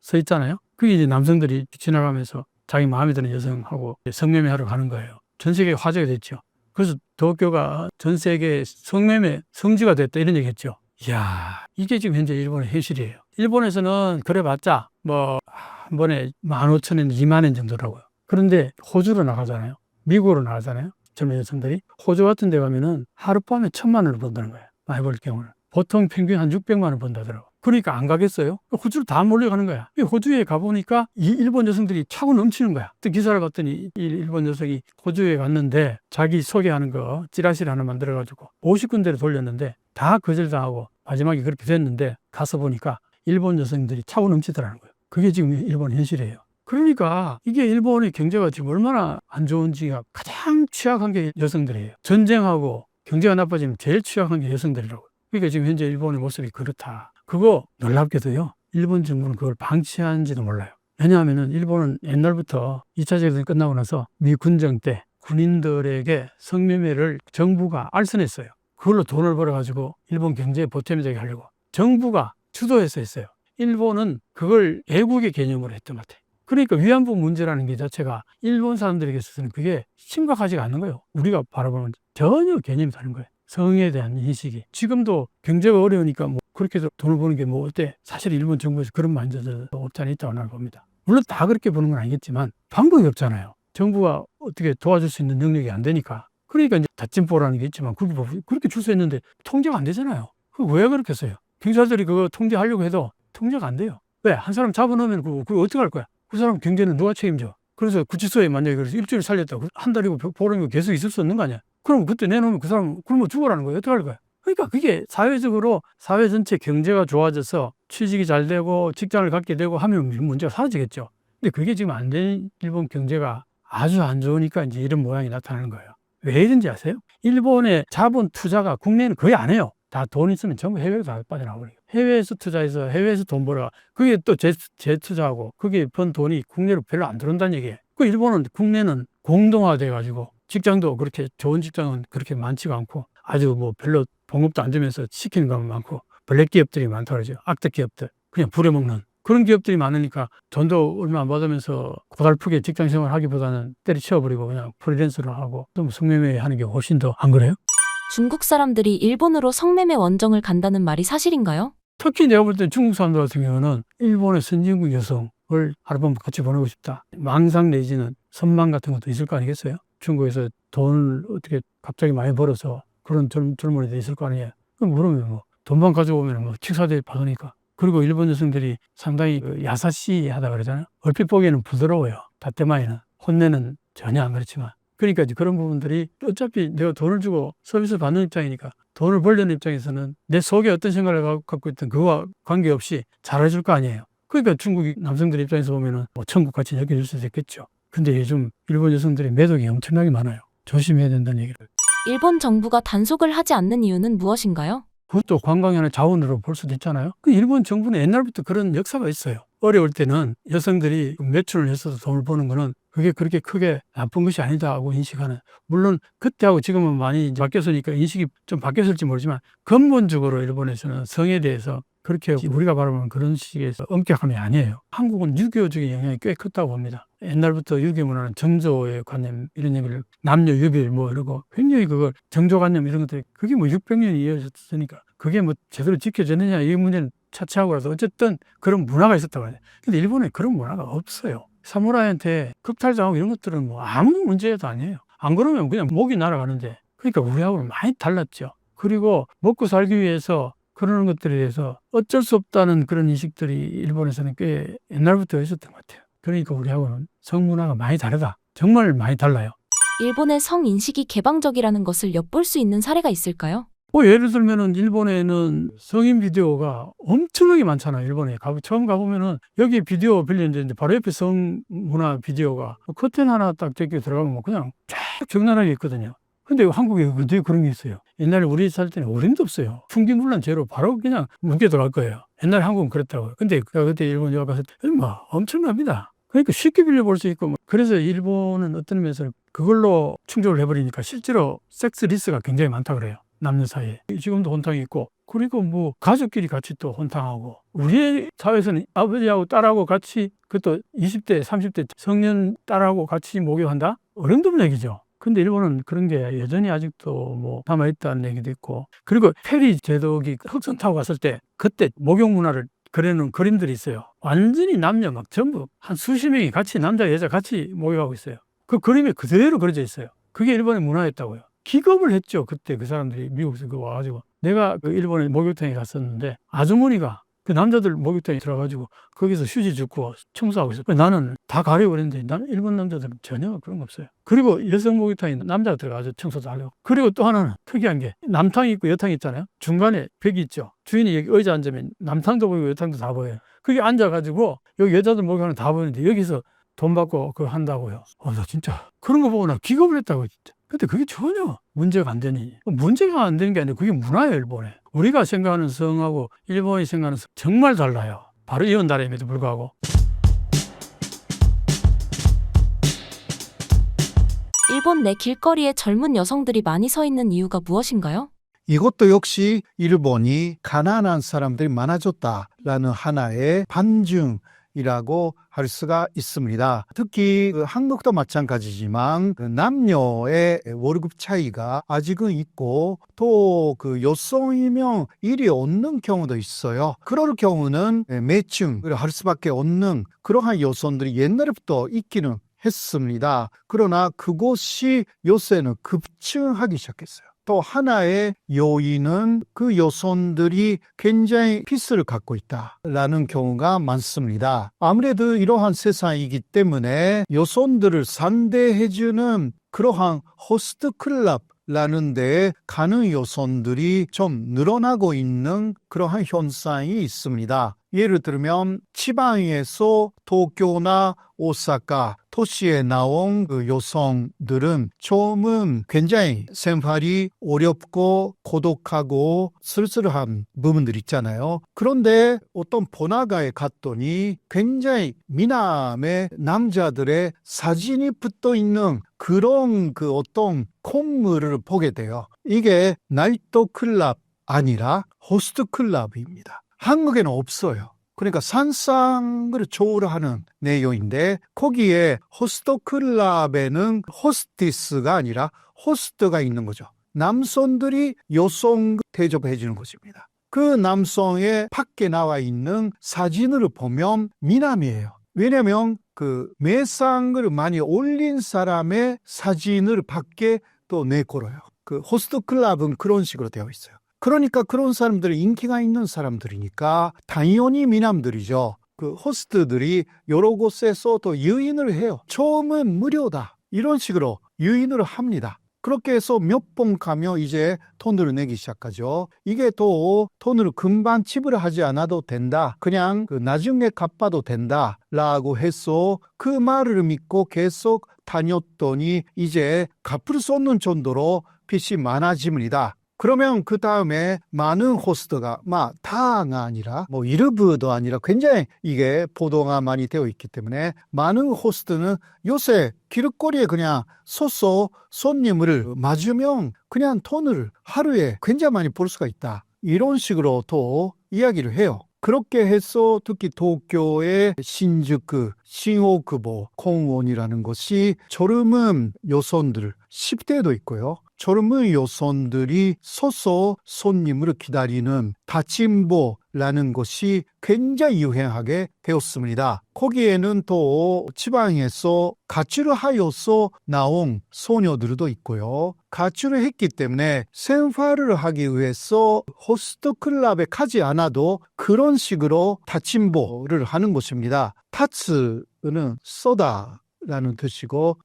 D: 서 있잖아요. 그게 이제 남성들이 지나가면서 자기 마음에 드는 여성하고 성매매 하러 가는 거예요. 전 세계에 화제가 됐죠. 그래서 도쿄가 전 세계 성매매 성지가 됐다 이런 얘기 했죠. 이야, 이게 지금 현재 일본의 현실이에요. 일본에서는 그래봤자 뭐 한 번에 15,000엔, 20,000엔 정도라고요. 그런데 호주로 나가잖아요. 미국으로 나가잖아요. 젊은 여성들이. 호주 같은 데 가면은 하룻밤에 1,000만 원을 번다는 거예요. 많이 벌 경우는. 보통 평균 한 600만 원 번다더라고. 그러니까 안 가겠어요? 호주로 다 몰려가는 거야. 호주에 가보니까 이 일본 여성들이 차고 넘치는 거야. 또 기사를 봤더니 이 일본 여성이 호주에 갔는데 자기 소개하는 거 찌라시를 하나 만들어가지고 50군데를 돌렸는데 다 거절당하고 마지막에 그렇게 됐는데 가서 보니까 일본 여성들이 차고 넘치더라는 거예요. 그게 지금 일본 현실이에요. 그러니까 이게 일본의 경제가 지금 얼마나 안 좋은지가 가장 취약한 게 여성들이에요. 전쟁하고 경제가 나빠지면 제일 취약한 게 여성들이라고요. 그러니까 지금 현재 일본의 모습이 그렇다. 그거 놀랍게도요. 일본 정부는 그걸 방치한지도 몰라요. 왜냐하면 일본은 옛날부터 2차 대전이 끝나고 나서 미 군정 때 군인들에게 성매매를 정부가 알선했어요. 그걸로 돈을 벌어가지고 일본 경제에 보탬이 되게 하려고. 정부가 주도해서 했어요. 일본은 그걸 애국의 개념으로 했던 것 같아요. 그러니까 위안부 문제라는 게 자체가 일본 사람들에게 있어서는 그게 심각하지가 않는 거예요. 우리가 바라보면 전혀 개념이 다른 거예요. 성에 대한 인식이. 지금도 경제가 어려우니까 뭐 그렇게 해서 돈을 버는 게 뭐 어때? 사실 일본 정부에서 그런 마인드도 없지 않아 있다고 나는 봅니다. 물론 다 그렇게 보는 건 아니겠지만 방법이 없잖아요. 정부가 어떻게 도와줄 수 있는 능력이 안 되니까. 그러니까 이제 다침포라는 게 있지만 그렇게 출소했는데 통제가 안 되잖아요. 왜 그렇게 했어요? 경찰들이 그거 통제하려고 해도 통제가 안 돼요. 왜? 한 사람 잡아놓으면 그거 어떻게 할 거야? 그 사람 경제는 누가 책임져? 그래서 구치소에 만약에 그래서 일주일 살렸다고 한 달이고 보름이고 계속 있을 수 없는 거 아니야? 그럼 그때 내놓으면 그 사람 굶어 죽으라는 거예요. 어떻게 할 거야? 그러니까 그게 사회적으로 사회 전체 경제가 좋아져서 취직이 잘 되고 직장을 갖게 되고 하면 문제가 사라지겠죠. 근데 그게 지금 안 된 일본 경제가 아주 안 좋으니까 이제 이런 모양이 나타나는 거예요. 왜 이런지 아세요? 일본의 자본 투자가 국내는 거의 안 해요. 다 돈 있으면 전부 해외로 다 빠져나가버려요. 해외에서 투자해서 해외에서 돈 벌어. 그게 또 재투자하고 그게 번 돈이 국내로 별로 안 들어온다는 얘기예요. 그 일본은 국내는 공동화돼 가지고 직장도 그렇게 좋은 직장은 그렇게 많지가 않고 아주 뭐 별로 봉급도 안 주면서 시키는 거 많고 블랙 기업들이 많다고 그러죠. 악덕 기업들. 그냥 부려먹는 그런 기업들이 많으니까 돈도 얼마 안 받으면서 고달프게 직장 생활 하기보다는 때려치워버리고 그냥 프리랜서로 하고 또 성매매 하는 게 훨씬 더 안 그래요?
B: 중국 사람들이 일본으로 성매매 원정을 간다는 말이 사실인가요?
D: 특히 내가 볼 때 중국 사람들 같은 경우는 일본의 선진국 여성을 하룻밤 같이 보내고 싶다. 망상 내지는 선망 같은 것도 있을 거 아니겠어요? 중국에서 돈을 어떻게 갑자기 많이 벌어서 그런 젊은이들 있을 거 아니에요? 그럼 그러면 뭐 돈만 가져오면 뭐 칙사대 받으니까. 그리고 일본 여성들이 상당히 야사시하다 그러잖아요. 얼핏 보기에는 부드러워요. 다때마에는. 혼내는 전혀 안 그렇지만. 그러니까 이제 그런 부분들이 어차피 내가 돈을 주고 서비스를 받는 입장이니까 돈을 벌려는 입장에서는 내 속에 어떤 생각을 갖고 있든 그와 관계없이 잘해줄 거 아니에요. 그러니까 중국 남성들 입장에서 보면은 뭐 천국같이 여겨줄 수도 있겠죠. 근데 요즘 일본 여성들이 매독이 엄청나게 많아요. 조심해야 된다는 얘기를.
B: 일본 정부가 단속을 하지 않는 이유는 무엇인가요?
D: 그것도 관광의 하나의 자원으로 볼 수도 있잖아요. 그 일본 정부는 옛날부터 그런 역사가 있어요. 어려울 때는 여성들이 매춘을 했어서 돈을 버는 거는 그게 그렇게 크게 나쁜 것이 아니다고 인식하는. 물론 그때하고 지금은 많이 이제 바뀌었으니까 인식이 좀 바뀌었을지 모르지만 근본적으로 일본에서는 성에 대해서 그렇게 우리가 바라보는 그런 식의 엄격함이 아니에요. 한국은 유교적인 영향이 꽤 컸다고 봅니다. 옛날부터 유교 문화는 정조의 관념 이런 얘기를 남녀 유별 뭐 이러고 굉장히 그걸 정조관념 이런 것들이 그게 뭐 600년이 이어졌으니까 그게 뭐 제대로 지켜졌느냐 이 문제는 차치하고라도 어쨌든 그런 문화가 있었다고 해요. 근데 일본에 그런 문화가 없어요. 사무라이한테 극탈당하고 이런 것들은 뭐 아무 문제도 아니에요. 안 그러면 그냥 목이 날아가는데. 그러니까 우리하고는 많이 달랐죠. 그리고 먹고 살기 위해서 그러는 것들에 대해서 어쩔 수 없다는 그런 인식들이 일본에서는 꽤 옛날부터 있었던 것 같아요. 그러니까 우리하고는 성문화가 많이 다르다. 정말 많이 달라요.
B: 일본의 성인식이 개방적이라는 것을 엿볼 수 있는 사례가 있을까요?
D: 뭐 예를 들면은 일본에는 성인 비디오가 엄청나게 많잖아요. 일본에 처음 가보면은 여기 비디오 빌렸는데 바로 옆에 성문화 비디오가 커튼 하나 딱 제껴 들어가면 뭐 그냥 쫙 적나라하게 있거든요. 근데 한국에 어떻게 그런 게 있어요? 옛날에 우리 살 때는 어림도 없어요. 풍기문란 제로 바로 그냥 묵게 들어갈 거예요. 옛날에 한국은 그랬다고요. 근데 그때 일본 여행 갔을 때 뭐 엄청납니다. 그러니까 쉽게 빌려볼 수 있고 그래서 일본은 어떤 면에서 그걸로 충족을 해버리니까 실제로 섹스 리스가 굉장히 많다 그래요. 남녀 사이에. 지금도 혼탕이 있고 그리고 뭐 가족끼리 같이 또 혼탕하고 우리 사회에서는 아버지하고 딸하고 같이 그것도 20대 30대 성년 딸하고 같이 목욕한다? 어림없는 얘기죠. 근데 일본은 그런 게 여전히 아직도 뭐 남아있다는 얘기도 있고 그리고 페리 제독이 흑선 타고 갔을 때 그때 목욕 문화를 그려놓은 그림들이 있어요. 완전히 남녀 막 전부 한 수십 명이 같이 남자 여자 같이 목욕하고 있어요. 그 그림에 그대로 그려져 있어요. 그게 일본의 문화였다고요. 기겁을 했죠. 그때 그 사람들이 미국에서 그거 와가지고 내가 그 일본에 목욕탕에 갔었는데 아주머니가 그 남자들 목욕탕에 들어가지고 거기서 휴지 줍고 청소하고 있어요. 나는 다 가려고 그랬는데 나는 일본 남자들은 전혀 그런 거 없어요. 그리고 여성 목욕탕에 남자가 들어가서 청소도 하려고. 그리고 또 하나는 특이한 게 남탕이 있고 여탕이 있잖아요. 중간에 벽이 있죠. 주인이 여기 의자 앉으면 남탕도 보이고 여탕도 다 보여요. 거기 앉아가지고 여기 여자들 목욕하는 다 보이는데 여기서 돈 받고 그거 한다고요. 나 진짜 그런 거 보고 나 기겁을 했다고 진짜. 근데 그게 전혀 문제가 안 되니. 문제가 안 되는 게 아니라 그게 문화예요, 일본에. 우리가 생각하는 성하고 일본이 생각하는 성 정말 달라요. 바로 이혼 나라임에도 불구하고.
B: 일본 내 길거리에 젊은 여성들이 많이 서 있는 이유가 무엇인가요?
A: 이것도 역시 일본이 가난한 사람들이 많아졌다라는 하나의 반증이라고 할 수가 있습니다. 특히 한국도 마찬가지지만 남녀의 월급 차이가 아직은 있고 또 여성이면 일이 없는 경우도 있어요. 그럴 경우는 매칭을 할 수밖에 없는 그러한 여성들이 옛날부터 있기는 했습니다. 그러나 그것이 요새는 급증하기 시작했어요. 또 하나의 요인은 그 여성들이 굉장히 피스를 갖고 있다라는 경우가 많습니다. 아무래도 이러한 세상이기 때문에 여성들을 상대해주는 그러한 호스트 클럽라는 데 가는 여성들이 좀 늘어나고 있는 그러한 현상이 있습니다. 예를 들면 지방에서 도쿄나 오사카 도시에 나온 그 여성들은 처음은 굉장히 생활이 어렵고 고독하고 쓸쓸한 부분들 있잖아요. 그런데 어떤 번화가에 갔더니 굉장히 미남의 남자들의 사진이 붙어 있는 그런 어떤 콩물을 보게 돼요. 이게 나이트 클럽 아니라 호스트 클럽입니다. 한국에는 없어요. 그러니까 상상을 초월하는 내용인데 거기에 호스트 클럽에는 호스티스가 아니라 호스트가 있는 거죠. 남성들이 여성 대접해 주는 것입니다. 그 남성의 밖에 나와 있는 사진을 보면 미남이에요. 왜냐하면 그 매상을 많이 올린 사람의 사진을 밖에 또 내걸어요. 그 호스트 클럽은 그런 식으로 되어 있어요. 그러니까 그런 사람들이 인기가 있는 사람들이니까 당연히 미남들이죠. 그 호스트들이 여러 곳에서 또 유인을 해요. 처음은 무료다. 이런 식으로 유인을 합니다. 그렇게 해서 몇 번 가면 이제 돈을 내기 시작하죠. 이게 또 돈을 금방 지불하지 않아도 된다. 그냥 그 나중에 갚아도 된다. 라고 해서 그 말을 믿고 계속 다녔더니 이제 갚을 수 없는 정도로 빚이 많아집니다. 그러면 그 다음에 많은 호스트가 다가 아니라 일부도 아니라 굉장히 이게 보도가 많이 되어 있기 때문에 많은 호스트는 요새 길거리에 그냥 서서 손님을 맞으면 그냥 돈을 하루에 굉장히 많이 벌 수가 있다. 이런 식으로 또 이야기를 해요. 그렇게 해서 특히 도쿄의 신주쿠, 신오쿠보, 공원이라는 것이 젊은 여성들, 10대도 있고요. 젊은 여성들이 서서 손님을 기다리는 다침보라는 것이 굉장히 유행하게 되었습니다. 거기에는 또 지방에서 가출을 하여서 나온 소녀들도 있고요. 가출을 했기 때문에 생활을 하기 위해서 호스트 클럽에 가지 않아도 그런 식으로 다침보를 하는 것입니다. 타츠는 쏘다라는 뜻이고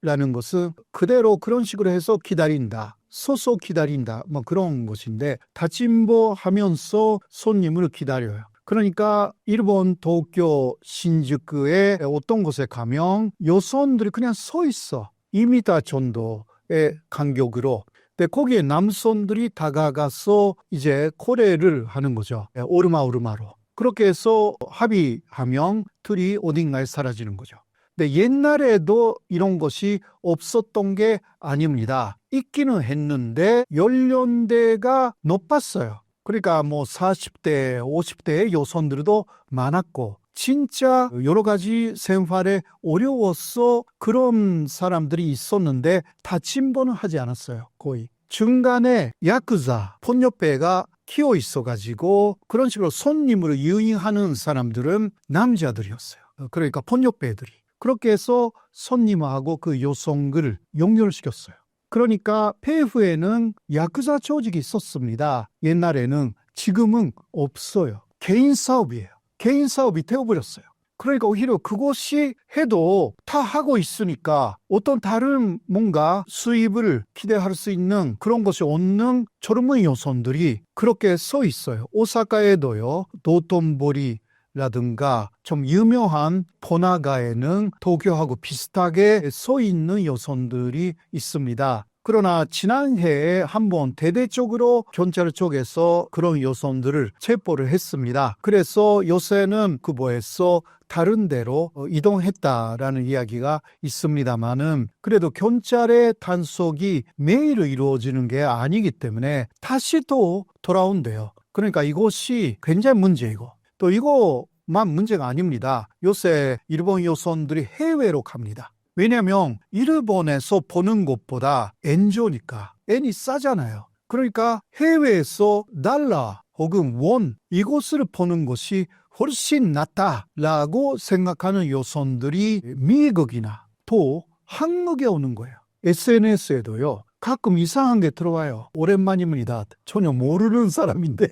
A: 라는 것은 그대로 그런 식으로 해서 기다린다. 서서 기다린다. 그런 것인데 다침보 하면서 손님을 기다려요. 그러니까 일본 도쿄 신주쿠의 어떤 곳에 가면 여성들이 그냥 서 있어. 2m 정도의 간격으로. 근데 거기에 남성들이 다가가서 이제 코레를 하는 거죠. 오르마로. 그렇게 해서 합의하면 둘이 어딘가에 사라지는 거죠. 근데 옛날에도 이런 것이 없었던 게 아닙니다. 있기는 했는데 연령대가 높았어요. 그러니까 40대, 50대의 여성들도 많았고 진짜 여러 가지 생활에 어려워서 그런 사람들이 있었는데 다침보는 하지 않았어요. 거의. 중간에 야쿠자, 폭력배가 키워 있어가지고 그런 식으로 손님으로 유인하는 사람들은 남자들이었어요. 그러니까 폭력배들이. 그렇게 해서 손님하고 그 여성을 연결시켰어요. 그러니까 폐후에는 야쿠자 조직이 있었습니다. 옛날에는. 지금은 없어요. 개인 사업이에요. 개인 사업이 되어버렸어요. 그러니까 오히려 그것이 해도 다 하고 있으니까 어떤 다른 뭔가 수입을 기대할 수 있는 그런 것이 없는 젊은 여성들이 그렇게 서 있어요. 오사카에도요. 도톤보리 라든가 좀 유명한 번화가에는 도쿄하고 비슷하게 서 있는 여성들이 있습니다. 그러나 지난해에 한번 대대적으로 경찰 쪽에서 그런 여성들을 체포를 했습니다. 그래서 요새는 그거에서 다른 데로 이동했다라는 이야기가 있습니다만은 그래도 경찰의 단속이 매일 이루어지는 게 아니기 때문에 다시 또 돌아온대요. 그러니까 이것이 굉장히 문제이고 또 이거만 문제가 아닙니다. 요새 일본 여성들이 해외로 갑니다. 왜냐하면 일본에서 보는 것보다 엔조니까 엔이 싸잖아요. 그러니까 해외에서 달러 혹은 원 이것을 보는 것이 훨씬 낫다라고 생각하는 여성들이 미국이나 또 한국에 오는 거예요. SNS에도요. 가끔 이상한 게 들어와요. 오랜만입니다. 전혀 모르는 사람인데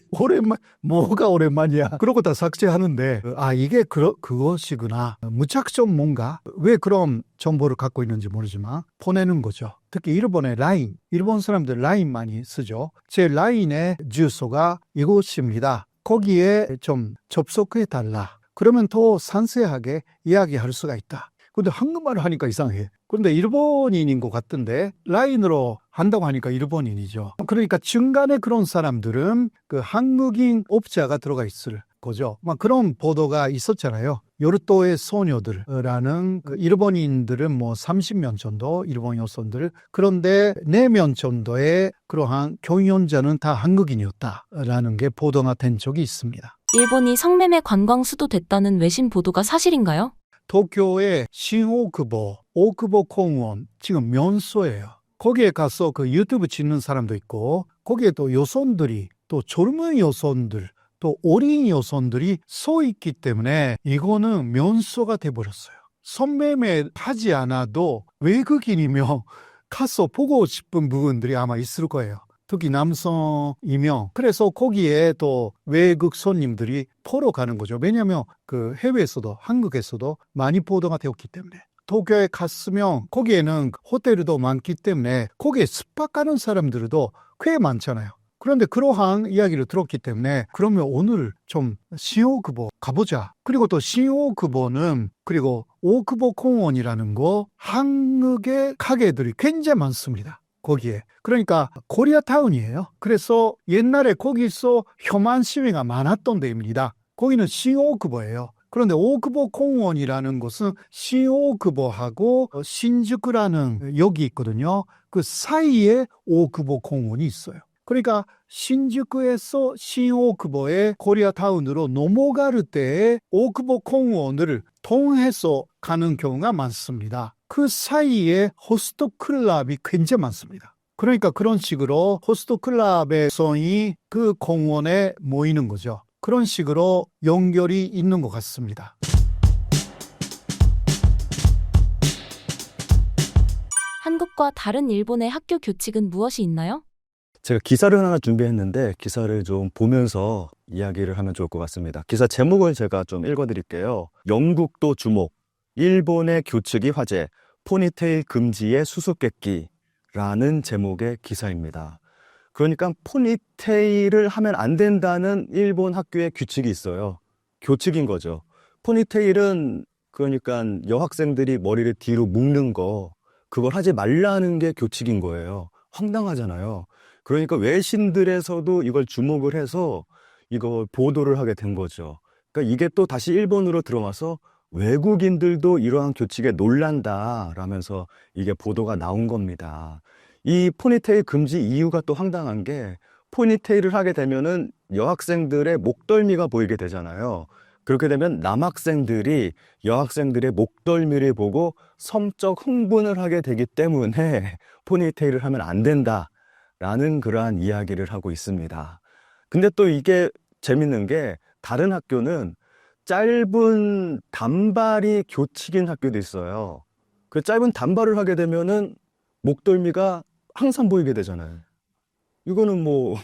A: 뭐가 오랜만이야. 그러고 다 삭제하는데 이게 그것이구나. 무작정 뭔가 왜 그런 정보를 갖고 있는지 모르지만 보내는 거죠. 특히 일본의 라인. 일본 사람들 라인 많이 쓰죠. 제 라인의 주소가 이곳입니다. 거기에 좀 접속해 달라. 그러면 더 상세하게 이야기할 수가 있다. 근데 한국말을 하니까 이상해. 그런데 일본인인 것 같던데 라인으로 한다고 하니까 일본인이죠. 그러니까 중간에 그런 사람들은 그 한국인 업자가 들어가 있을 거죠. 그런 보도가 있었잖아요. 요르토의 소녀들이라는 그 일본인들은 30명 정도 일본 여성들. 그런데 4명 정도의 그러한 경영자는 다 한국인이었다라는 게 보도가 된 적이 있습니다.
B: 일본이 성매매 관광 수도됐다는 외신 보도가 사실인가요?
A: 도쿄의 신오쿠보, 오쿠보 공원 지금 명소예요. 거기에 가서 그 유튜브 찍는 사람도 있고, 거기에 또 여성들이, 또 젊은 여성들, 또 어린 여성들이 서 있기 때문에 이거는 면소가 돼버렸어요. 성매매 하지 않아도 외국인이면 가서 보고 싶은 부분들이 아마 있을 거예요. 특히 남성이면. 그래서 거기에 또 외국 손님들이 보러 가는 거죠. 왜냐하면 그 해외에서도, 한국에서도 많이 보도가 되었기 때문에. 도쿄에 갔으면 거기에는 호텔도 많기 때문에 거기에 스파 가는 사람들도 꽤 많잖아요. 그런데 그러한 이야기를 들었기 때문에 그러면 오늘 좀 신호쿠보 가보자. 그리고 또 신호쿠보는, 그리고 오쿠보 공원이라는 거 한국의 가게들이 굉장히 많습니다. 거기에. 그러니까 코리아타운이에요. 그래서 옛날에 거기서 혐한 시위가 많았던 데입니다. 거기는 신호쿠보예요. 그런데 오쿠보 공원이라는 곳은 신호쿠보하고 신주쿠라는 역이 있거든요. 그 사이에 오쿠보 공원이 있어요. 그러니까 신주쿠에서 신오쿠보의 코리아타운으로 넘어갈 때 오쿠보 공원을 통해서 가는 경우가 많습니다. 그 사이에 호스트 클럽이 굉장히 많습니다. 그러니까 그런 식으로 호스트 클럽의 성이 그 공원에 모이는 거죠. 그런 식으로 연결이 있는 것 같습니다.
B: 한국과 다른 일본의 학교 교칙은 무엇이 있나요?
C: 제가 기사를 하나 준비했는데 기사를 좀 보면서 이야기를 하면 좋을 것 같습니다. 기사 제목을 제가 좀 읽어드릴게요. 영국도 주목, 일본의 교칙이 화제, 포니테일 금지의 수수께끼라는 제목의 기사입니다. 그러니까 포니테일을 하면 안 된다는 일본 학교의 규칙이 있어요. 교칙인 거죠. 포니테일은 그러니까 여학생들이 머리를 뒤로 묶는 거, 그걸 하지 말라는 게 교칙인 거예요. 황당하잖아요. 그러니까 외신들에서도 이걸 주목을 해서 이걸 보도를 하게 된 거죠. 그러니까 이게 또 다시 일본으로 들어와서 외국인들도 이러한 교칙에 놀란다라면서 이게 보도가 나온 겁니다. 이 포니테일 금지 이유가 또 황당한 게, 포니테일을 하게 되면은 여학생들의 목덜미가 보이게 되잖아요. 그렇게 되면 남학생들이 여학생들의 목덜미를 보고 성적 흥분을 하게 되기 때문에 포니테일을 하면 안 된다라는 그러한 이야기를 하고 있습니다. 근데 또 이게 재밌는 게, 다른 학교는 짧은 단발이 교칙인 학교도 있어요. 그 짧은 단발을 하게 되면은 목덜미가 항상 보이게 되잖아요. 이거는 뭐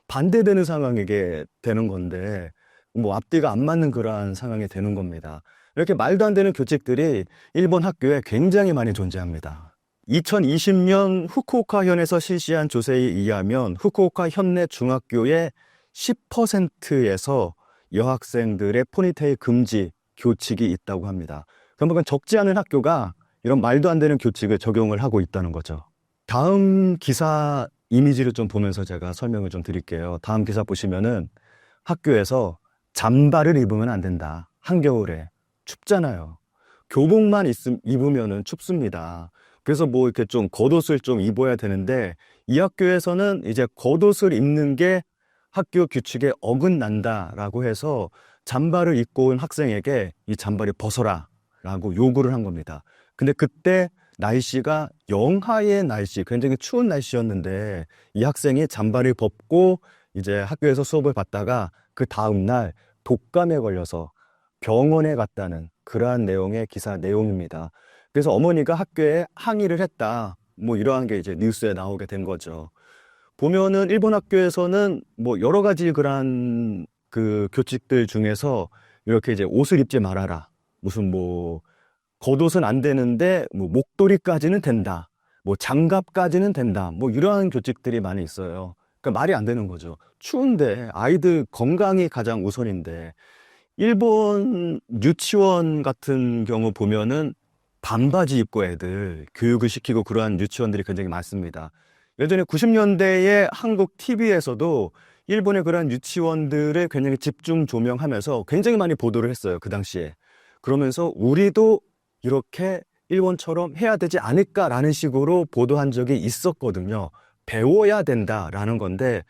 C: 반대되는 상황이게 되는 건데, 뭐 앞뒤가 안 맞는 그러한 상황이 되는 겁니다. 이렇게 말도 안 되는 교칙들이 일본 학교에 굉장히 많이 존재합니다. 2020년 후쿠오카현에서 실시한 조사에 의하면 후쿠오카 현내 중학교의 10%에서 여학생들의 포니테일 금지 교칙이 있다고 합니다. 그러니까 적지 않은 학교가 이런 말도 안 되는 교칙을 적용을 하고 있다는 거죠. 다음 기사 이미지를 좀 보면서 제가 설명을 좀 드릴게요. 다음 기사 보시면은 학교에서 잠바를 입으면 안 된다. 한겨울에 춥잖아요. 교복만 입으면은 춥습니다. 그래서 뭐 이렇게 좀 겉옷을 좀 입어야 되는데, 이 학교에서는 이제 겉옷을 입는 게 학교 규칙에 어긋난다라고 해서 잠바를 입고 온 학생에게 이 잠바를 벗어라 라고 요구를 한 겁니다. 근데 그때 날씨가 영하의 날씨, 굉장히 추운 날씨였는데 이 학생이 잠바를 벗고 이제 학교에서 수업을 받다가 그 다음날 독감에 걸려서 병원에 갔다는 그러한 내용의 기사 내용입니다. 그래서 어머니가 학교에 항의를 했다, 뭐 이러한 게 이제 뉴스에 나오게 된 거죠. 보면은 일본 학교에서는 뭐 여러 가지 그런 그 교칙들 중에서 이렇게 이제 옷을 입지 말아라, 무슨 뭐 겉옷은 안 되는데 뭐 목도리까지는 된다, 뭐 장갑까지는 된다, 뭐 이러한 교칙들이 많이 있어요. 그러니까 말이 안 되는 거죠. 추운데 아이들 건강이 가장 우선인데, 일본 유치원 같은 경우 보면은 반바지 입고 애들 교육을 시키고 그러한 유치원들이 굉장히 많습니다. 예전에 90년대에 한국 TV에서도 일본의 그러한 유치원들을 굉장히 집중 조명하면서 굉장히 많이 보도를 했어요, 그 당시에. 그러면서 우리도 이렇게 일본처럼 해야 되지 않을까라는 식으로 보도한 적이 있었거든요. 배워야 된다라는 건데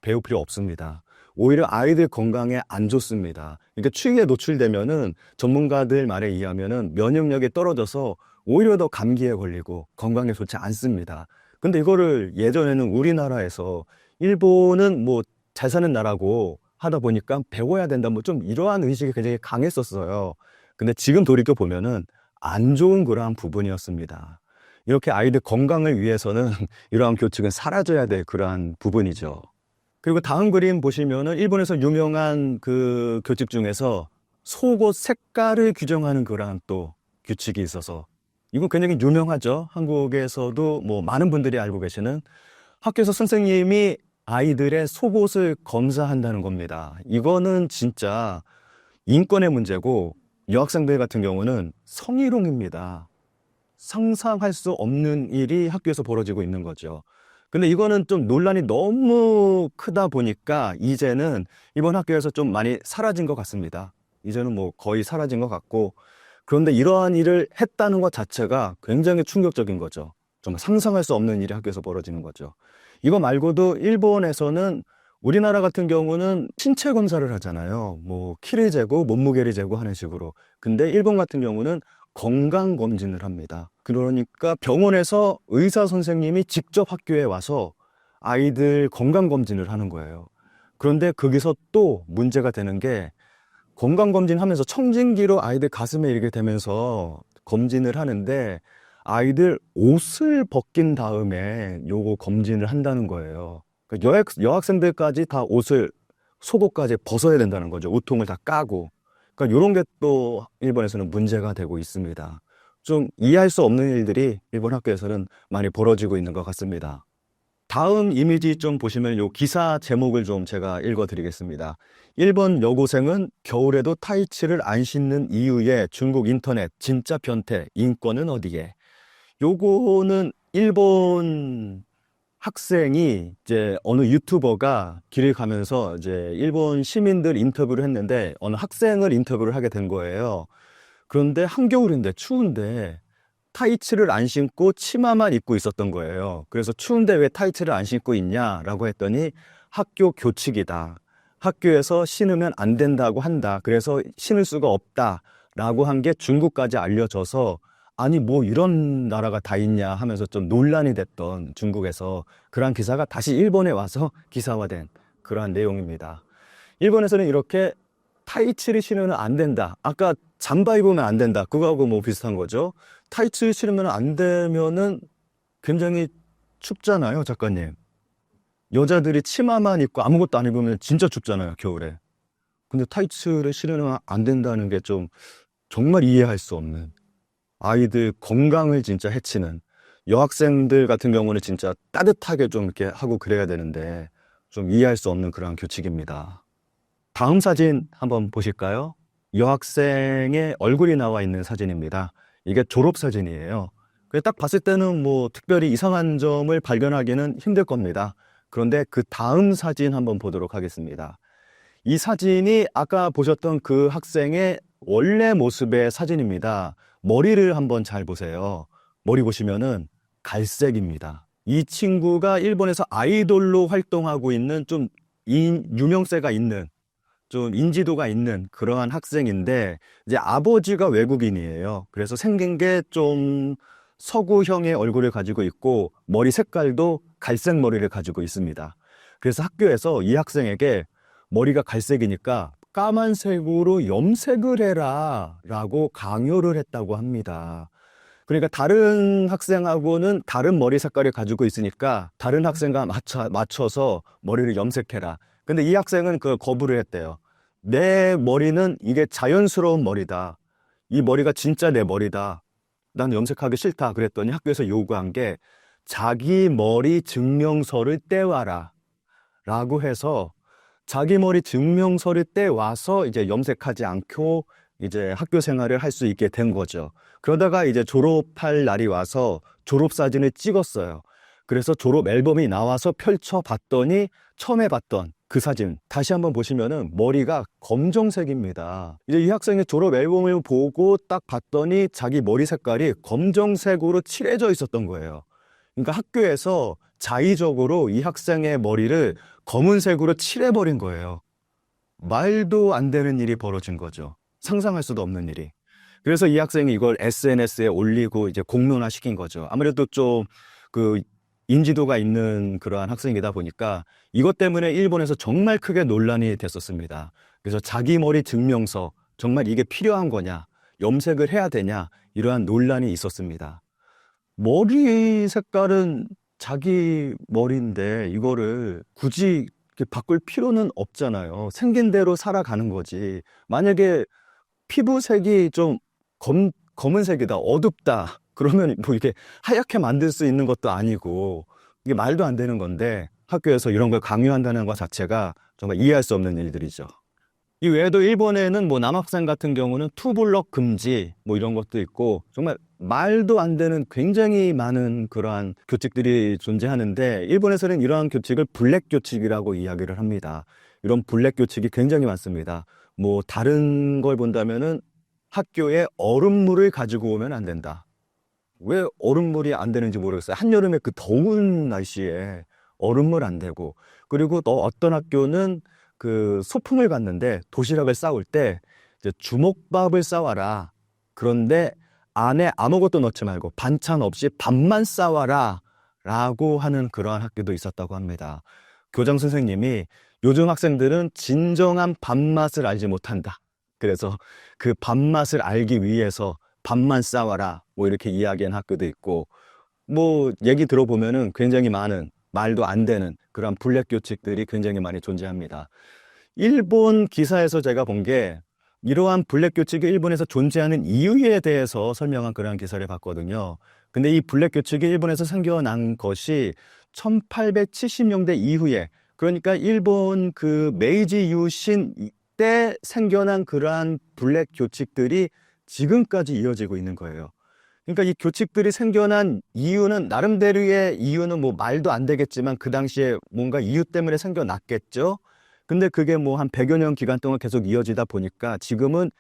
C: 배울 필요 없습니다. 오히려 아이들 건강에 안 좋습니다. 그러니까 추위에 노출되면은 전문가들 말에 의하면은 면역력이 떨어져서 오히려 더 감기에 걸리고 건강에 좋지 않습니다. 근데 이거를 예전에는 우리나라에서 일본은 뭐 잘 사는 나라고 하다 보니까 배워야 된다, 뭐 좀 이러한 의식이 굉장히 강했었어요. 근데 지금 돌이켜 보면은 안 좋은 그러한 부분이었습니다. 이렇게 아이들 건강을 위해서는 이러한 교칙은 사라져야 될 그러한 부분이죠. 그리고 다음 그림 보시면은 일본에서 유명한 그 교칙 중에서 속옷 색깔을 규정하는 그러한 또 규칙이 있어서 이건 굉장히 유명하죠. 한국에서도 뭐 많은 분들이 알고 계시는, 학교에서 선생님이 아이들의 속옷을 검사한다는 겁니다. 이거는 진짜 인권의 문제고 여학생들 같은 경우는 성희롱입니다. 상상할 수 없는 일이 학교에서 벌어지고 있는 거죠. 근데 이거는 좀 논란이 너무 크다 보니까 이제는 이번 학교에서 좀 많이 사라진 것 같습니다. 이제는 뭐 거의 사라진 것 같고, 그런데 이러한 일을 했다는 것 자체가 굉장히 충격적인 거죠. 정말 상상할 수 없는 일이 학교에서 벌어지는 거죠. 이거 말고도 일본에서는, 우리나라 같은 경우는 신체 검사를 하잖아요. 뭐 키를 재고 몸무게를 재고 하는 식으로. 근데 일본 같은 경우는 건강검진을 합니다. 그러니까 병원에서 의사 선생님이 직접 학교에 와서 아이들 건강검진을 하는 거예요. 그런데 거기서 또 문제가 되는 게, 건강검진 하면서 청진기로 아이들 가슴에 이렇게 대면서 검진을 하는데 아이들 옷을 벗긴 다음에 요거 검진을 한다는 거예요. 그러니까 여학생들까지 다 옷을, 속옷까지 벗어야 된다는 거죠. 우통을 다 까고. 그러니까 이런 게 또 일본에서는 문제가 되고 있습니다. 좀 이해할 수 없는 일들이 일본 학교에서는 많이 벌어지고 있는 것 같습니다. 다음 이미지 좀 보시면 요 기사 제목을 좀 제가 읽어드리겠습니다. 일본 여고생은 겨울에도 타이츠를 안 신는 이유에 중국 인터넷 진짜 변태, 인권은 어디에? 요거는 일본 학생이 이제 어느 유튜버가 길을 가면서 이제 일본 시민들 인터뷰를 했는데 어느 학생을 인터뷰를 하게 된 거예요. 그런데 한겨울인데 추운데 타이츠를 안 신고 치마만 입고 있었던 거예요. 그래서 추운데 왜 타이츠를 안 신고 있냐라고 했더니 학교 교칙이다. 학교에서 신으면 안 된다고 한다. 그래서 신을 수가 없다라고 한 게 중국까지 알려져서, 아니 뭐 이런 나라가 다 있냐 하면서 좀 논란이 됐던 중국에서 그러한 기사가 다시 일본에 와서 기사화된 그러한 내용입니다. 일본에서는 이렇게 타이츠를 신으면 안 된다. 아까 잠바 입으면 안 된다. 그거하고 뭐 비슷한 거죠. 타이츠 신으면 안 되면은 굉장히 춥잖아요, 작가님. 여자들이 치마만 입고 아무것도 안 입으면 진짜 춥잖아요, 겨울에. 근데 타이츠를 신으면 안 된다는 게 좀 정말 이해할 수 없는, 아이들 건강을 진짜 해치는, 여학생들 같은 경우는 진짜 따뜻하게 좀 이렇게 하고 그래야 되는데 좀 이해할 수 없는 그런 교칙입니다. 다음 사진 한번 보실까요? 여학생의 얼굴이 나와 있는 사진입니다. 이게 졸업사진이에요. 딱 봤을 때는 뭐 특별히 이상한 점을 발견하기는 힘들 겁니다. 그런데 그 다음 사진 한번 보도록 하겠습니다. 이 사진이 아까 보셨던 그 학생의 원래 모습의 사진입니다. 머리를 한번 잘 보세요. 머리 보시면은 갈색입니다. 이 친구가 일본에서 아이돌로 활동하고 있는 좀 유명세가 있는, 좀 인지도가 있는 그러한 학생인데, 이제 아버지가 외국인이에요. 그래서 생긴 게 좀 서구형의 얼굴을 가지고 있고 머리 색깔도 갈색 머리를 가지고 있습니다. 그래서 학교에서 이 학생에게 머리가 갈색이니까 까만색으로 염색을 해라 라고 강요를 했다고 합니다. 그러니까 다른 학생하고는 다른 머리 색깔을 가지고 있으니까 다른 학생과 맞춰서 머리를 염색해라. 근데 이 학생은 그걸 거부를 했대요. 내 머리는 이게 자연스러운 머리다. 이 머리가 진짜 내 머리다. 난 염색하기 싫다. 그랬더니 학교에서 요구한 게 자기 머리 증명서를 떼와라 라고 해서 자기 머리 증명서를 떼와서 이제 염색하지 않고 이제 학교 생활을 할 수 있게 된 거죠. 그러다가 이제 졸업할 날이 와서 졸업사진을 찍었어요. 그래서 졸업 앨범이 나와서 펼쳐봤더니 처음에 봤던 그 사진 다시 한번 보시면은 머리가 검정색입니다. 이제 이 학생의 졸업 앨범을 보고 딱 봤더니 자기 머리 색깔이 검정색으로 칠해져 있었던 거예요. 그러니까 학교에서 자의적으로 이 학생의 머리를 검은색으로 칠해버린 거예요. 말도 안 되는 일이 벌어진 거죠. 상상할 수도 없는 일이. 그래서 이 학생이 이걸 SNS에 올리고 이제 공론화 시킨 거죠. 아무래도 좀 그 인지도가 있는 그러한 학생이다 보니까 이것 때문에 일본에서 정말 크게 논란이 됐었습니다. 그래서 자기 머리 증명서, 정말 이게 필요한 거냐, 염색을 해야 되냐, 이러한 논란이 있었습니다. 머리 색깔은 자기 머리인데 이거를 굳이 이렇게 바꿀 필요는 없잖아요. 생긴 대로 살아가는 거지. 만약에 피부색이 좀 검은색이다, 어둡다, 그러면 뭐 이게 하얗게 만들 수 있는 것도 아니고 이게 말도 안 되는 건데 학교에서 이런 걸 강요한다는 것 자체가 정말 이해할 수 없는 일들이죠. 이 외에도 일본에는 뭐 남학생 같은 경우는 투블럭 금지 뭐 이런 것도 있고 정말 말도 안 되는 굉장히 많은 그러한 규칙들이 존재하는데 일본에서는 이러한 규칙을 블랙 규칙이라고 이야기를 합니다. 이런 블랙 규칙이 굉장히 많습니다. 뭐 다른 걸 본다면은 학교에 얼음물을 가지고 오면 안 된다. 왜 얼음물이 안 되는지 모르겠어요. 한여름에 그 더운 날씨에 얼음물 안 되고, 그리고 또 어떤 학교는 그 소풍을 갔는데 도시락을 싸올 때 이제 주먹밥을 싸와라. 그런데 안에 아무것도 넣지 말고 반찬 없이 밥만 싸와라 라고 하는 그러한 학교도 있었다고 합니다. 교장 선생님이 요즘 학생들은 진정한 밥맛을 알지 못한다. 그래서 그 밥맛을 알기 위해서 밥만 싸와라 뭐 이렇게 이야기한 학교도 있고, 뭐 얘기 들어보면은 굉장히 많은 말도 안 되는 그런 블랙 규칙들이 굉장히 많이 존재합니다. 일본 기사에서 제가 본 게 이러한 블랙 규칙이 일본에서 존재하는 이유에 대해서 설명한 그런 기사를 봤거든요. 근데 이 블랙 규칙이 일본에서 생겨난 것이 1870년대 이후에, 그러니까 일본 그 메이지 유신 때 생겨난 그러한 블랙 규칙들이 지금까지 이어지고 있는 거예요. 그러니까 이 규칙들이 생겨난 이유는 나름대로의 이유는 뭐 말도 안 되겠지만 그 당시에 뭔가 이유 때문에 생겨났겠죠. 근데 그게 뭐 한 100여 년 기간 동안 계속 이어지다 보니까 지금은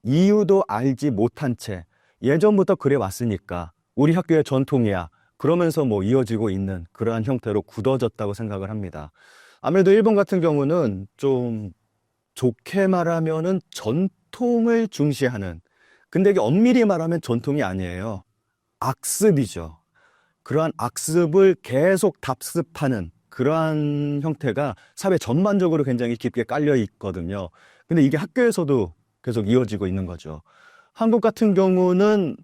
C: 이유도 알지 못한 채 예전부터 그래 왔으니까 우리 학교의 전통이야, 그러면서 뭐 이어지고 있는 그러한 형태로 굳어졌다고 생각을 합니다. 아무래도 일본 같은 경우는 좀 좋게 말하면은 전통을 중시하는, 근데 이게 엄밀히 말하면 전통이 아니에요. 악습이죠. 그러한 악습을 계속 답습하는 그러한 형태가 사회 전반적으로 굉장히 깊게 깔려 있거든요. 근데 이게 학교에서도 계속 이어지고 있는 거죠. 한국 같은 경우는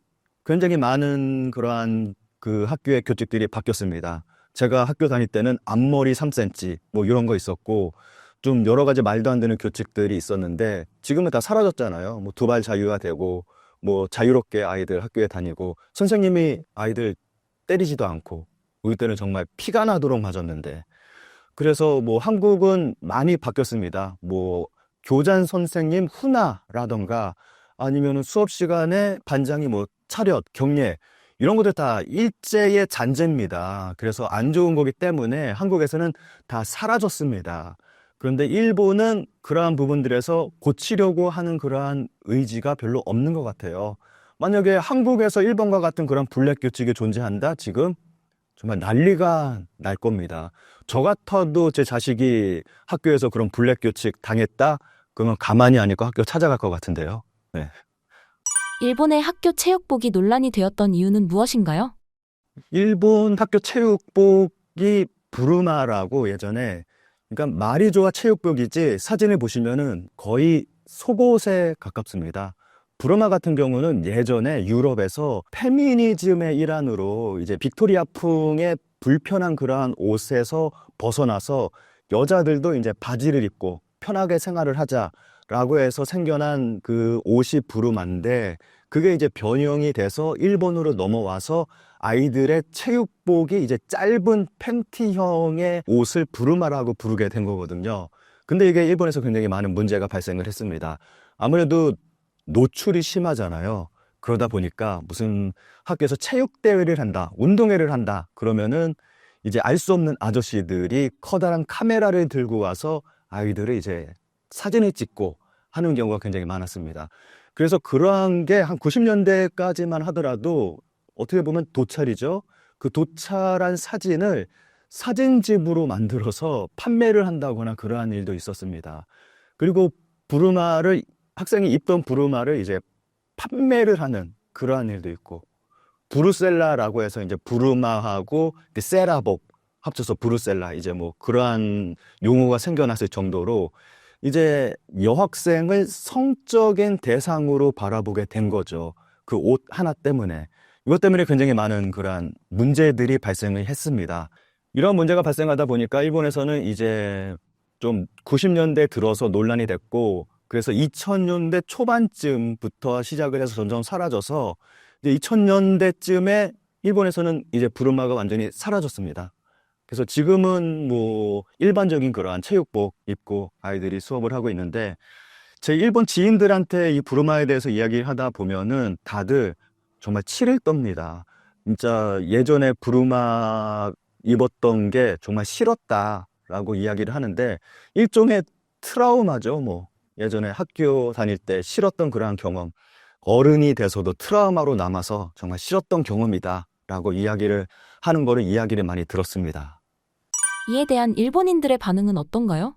C: 굉장히 많은 그러한 그 학교의 규칙들이 바뀌었습니다. 제가 학교 다닐 때는 앞머리 3cm 뭐 이런 거 있었고, 좀 여러 가지 말도 안 되는 규칙들이 있었는데 지금은 다 사라졌잖아요. 뭐 두발 자유가 되고 뭐 자유롭게 아이들 학교에 다니고 선생님이 아이들 때리지도 않고, 우리 때는 정말 피가 나도록 맞았는데. 그래서 뭐 한국은 많이 바뀌었습니다. 뭐 교장 선생님 훈화라던가 아니면은 수업 시간에 반장이 뭐 차렷, 경례 이런 것들 다 일제의 잔재입니다. 그래서 안 좋은 거기 때문에 한국에서는 다 사라졌습니다. 그런데 일본은 그러한 부분들에서 고치려고 하는 그러한 의지가 별로 없는 것 같아요. 만약에 한국에서 일본과 같은 그런 블랙 규칙이 존재한다? 지금 정말 난리가 날 겁니다. 저 같아도 제 자식이 학교에서 그런 블랙 규칙 당했다? 그러면 가만히 안 있고 학교 찾아갈 것 같은데요. 네.
B: 일본의 학교 체육복이 논란이 되었던 이유는 무엇인가요?
C: 일본 학교 체육복이 부르마라고 예전에, 그러니까 말이 좋아 체육복이지 사진을 보시면은 거의 속옷에 가깝습니다. 부르마 같은 경우는 예전에 유럽에서 페미니즘의 일환으로 이제 빅토리아풍의 불편한 그러한 옷에서 벗어나서 여자들도 이제 바지를 입고 편하게 생활을 하자라고 해서 생겨난 그 옷이 부르마인데, 그게 이제 변형이 돼서 일본으로 넘어와서 아이들의 체육복이 이제 짧은 팬티형의 옷을 부르마라고 부르게 된 거거든요. 근데 이게 일본에서 굉장히 많은 문제가 발생을 했습니다. 아무래도 노출이 심하잖아요. 그러다 보니까 무슨 학교에서 체육대회를 한다, 운동회를 한다, 그러면은 이제 알 수 없는 아저씨들이 커다란 카메라를 들고 와서 아이들을 이제 사진을 찍고 하는 경우가 굉장히 많았습니다. 그래서 그러한 게 한 90년대까지만 하더라도 어떻게 보면 도찰이죠. 그 도찰한 사진을 사진집으로 만들어서 판매를 한다거나 그러한 일도 있었습니다. 그리고 부르마를, 학생이 입던 부르마를 이제 판매를 하는 그러한 일도 있고, 부르셀라라고 해서 이제 부르마하고 세라복 합쳐서 부르셀라 이제 뭐 그러한 용어가 생겨났을 정도로 이제 여학생을 성적인 대상으로 바라보게 된 거죠. 그 옷 하나 때문에. 이것 때문에 굉장히 많은 그러한 문제들이 발생을 했습니다. 이런 문제가 발생하다 보니까 일본에서는 이제 좀 90년대 들어서 논란이 됐고, 그래서 2000년대 초반쯤부터 시작을 해서 점점 사라져서 이제 2000년대쯤에 일본에서는 이제 부르마가 완전히 사라졌습니다. 그래서 지금은 뭐 일반적인 그러한 체육복 입고 아이들이 수업을 하고 있는데, 제 일본 지인들한테 이 부르마에 대해서 이야기를 하다 보면은 다들 정말 치를 떱니다. 진짜 예전에 부르마 입었던 게 정말 싫었다라고 이야기를 하는데, 일종의 트라우마죠. 뭐 예전에 학교 다닐 때 싫었던 그러한 경험, 어른이 돼서도 트라우마로 남아서 정말 싫었던 경험이다라고 이야기를 하는 거를 이야기를 많이 들었습니다.
B: 이에 대한 일본인들의 반응은 어떤가요?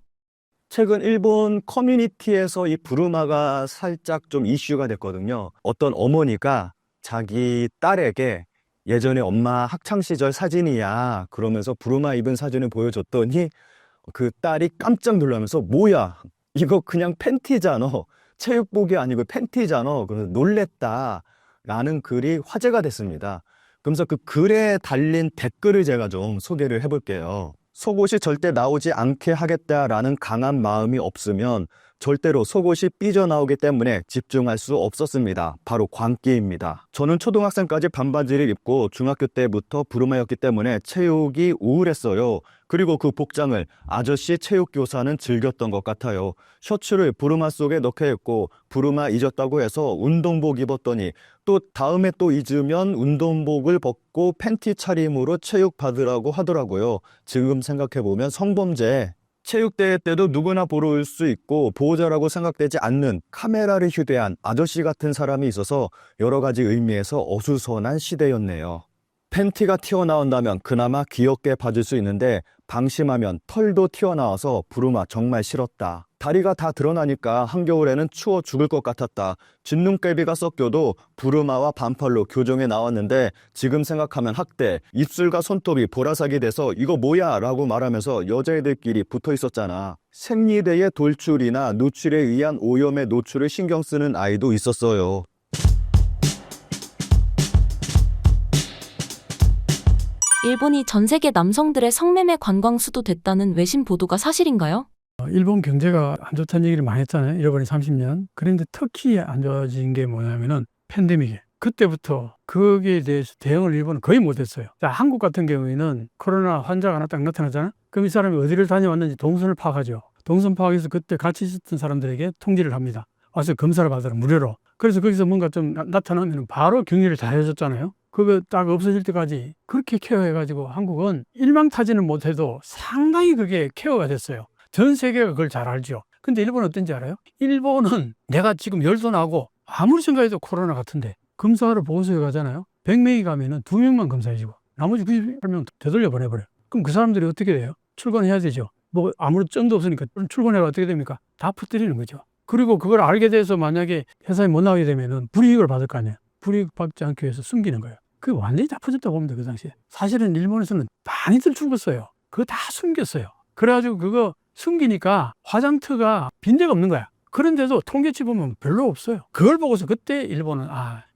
C: 최근 일본 커뮤니티에서 이 부르마가 살짝 좀 이슈가 됐거든요. 어떤 어머니가 자기 딸에게 예전에 엄마 학창시절 사진이야 그러면서 부르마 입은 사진을 보여줬더니 그 딸이 깜짝 놀라면서 뭐야 이거 그냥 팬티잖아, 체육복이 아니고 팬티잖아, 그래서 놀랬다 라는 글이 화제가 됐습니다. 그러면서 그 글에 달린 댓글을 제가 좀 소개를 해볼게요. 속옷이 절대 나오지 않게 하겠다라는 강한 마음이 없으면 절대로 속옷이 삐져나오기 때문에 집중할 수 없었습니다. 바로 광기입니다. 저는 초등학생까지 반바지를 입고 중학교 때부터 부르마였기 때문에 체육이 우울했어요. 그리고 그 복장을 아저씨 체육교사는 즐겼던 것 같아요. 셔츠를 부르마 속에 넣게 했고 부르마 잊었다고 해서 운동복 입었더니 또 다음에 또 잊으면 운동복을 벗고 팬티 차림으로 체육 받으라고 하더라고요. 지금 생각해보면 성범죄. 체육대회 때도 누구나 보러 올 수 있고 보호자라고 생각되지 않는 카메라를 휴대한 아저씨 같은 사람이 있어서 여러 가지 의미에서 어수선한 시대였네요. 팬티가 튀어나온다면 그나마 귀엽게 봐줄 수 있는데 방심하면 털도 튀어나와서 부르마 정말 싫었다. 다리가 다 드러나니까 한겨울에는 추워 죽을 것 같았다. 쥐눈깨비가 섞여도 부르마와 반팔로 교정에 나왔는데 지금 생각하면 학대, 입술과 손톱이 보라색이 돼서 이거 뭐야 라고 말하면서 여자애들끼리 붙어 있었잖아. 생리대의 돌출이나 노출에 의한 오염의 노출을 신경 쓰는 아이도 있었어요.
B: 일본이 전 세계 남성들의 성매매 관광 수도 됐다는 외신 보도가 사실인가요?
D: 일본 경제가 안 좋다는 얘기를 많이 했잖아요. 잃어버린 30년. 그런데 특히 안 좋아진 게 뭐냐면은 팬데믹. 그때부터 거기에 대해서 대응을 일본은 거의 못했어요. 자, 한국 같은 경우에는 코로나 환자가 하나 딱 나타나잖아. 그럼 이 사람이 어디를 다녀왔는지 동선을 파악하죠. 동선 파악해서 그때 같이 있었던 사람들에게 통지를 합니다. 와서 검사를 받으라 무료로. 그래서 거기서 뭔가 좀 나타나면 바로 격리를 다 해줬잖아요. 그거 딱 없어질 때까지 그렇게 케어해가지고 한국은 일망타진은 못해도 상당히 그게 케어가 됐어요. 전 세계가 그걸 잘 알죠. 근데 일본은 어떤지 알아요? 일본은 내가 지금 열도 나고 아무리 생각해도 코로나 같은데 검사를 보고서에 가잖아요. 100명이 가면은 2명만 검사해주고 나머지 98명 되돌려 보내버려요. 그럼 그 사람들이 어떻게 돼요? 출근해야 되죠. 뭐 아무런 점도 없으니까 출근해가 어떻게 됩니까? 다 퍼뜨리는 거죠. 그리고 그걸 알게 돼서 만약에 회사에 못 나오게 되면은 불이익을 받을 거 아니에요. 불이익 받지 않기 위해서 숨기는 거예요. 그게 완전히 다 퍼졌다고 보면 돼, 그 당시에. 사실은 일본에서는 많이들 죽었어요. 그거 다 숨겼어요. 그래가지고 그거 숨기니까 화장터가 빈대가 없는 거야. 그런데도 통계치 보면 별로 없어요. 그걸 보고서 그때 일본은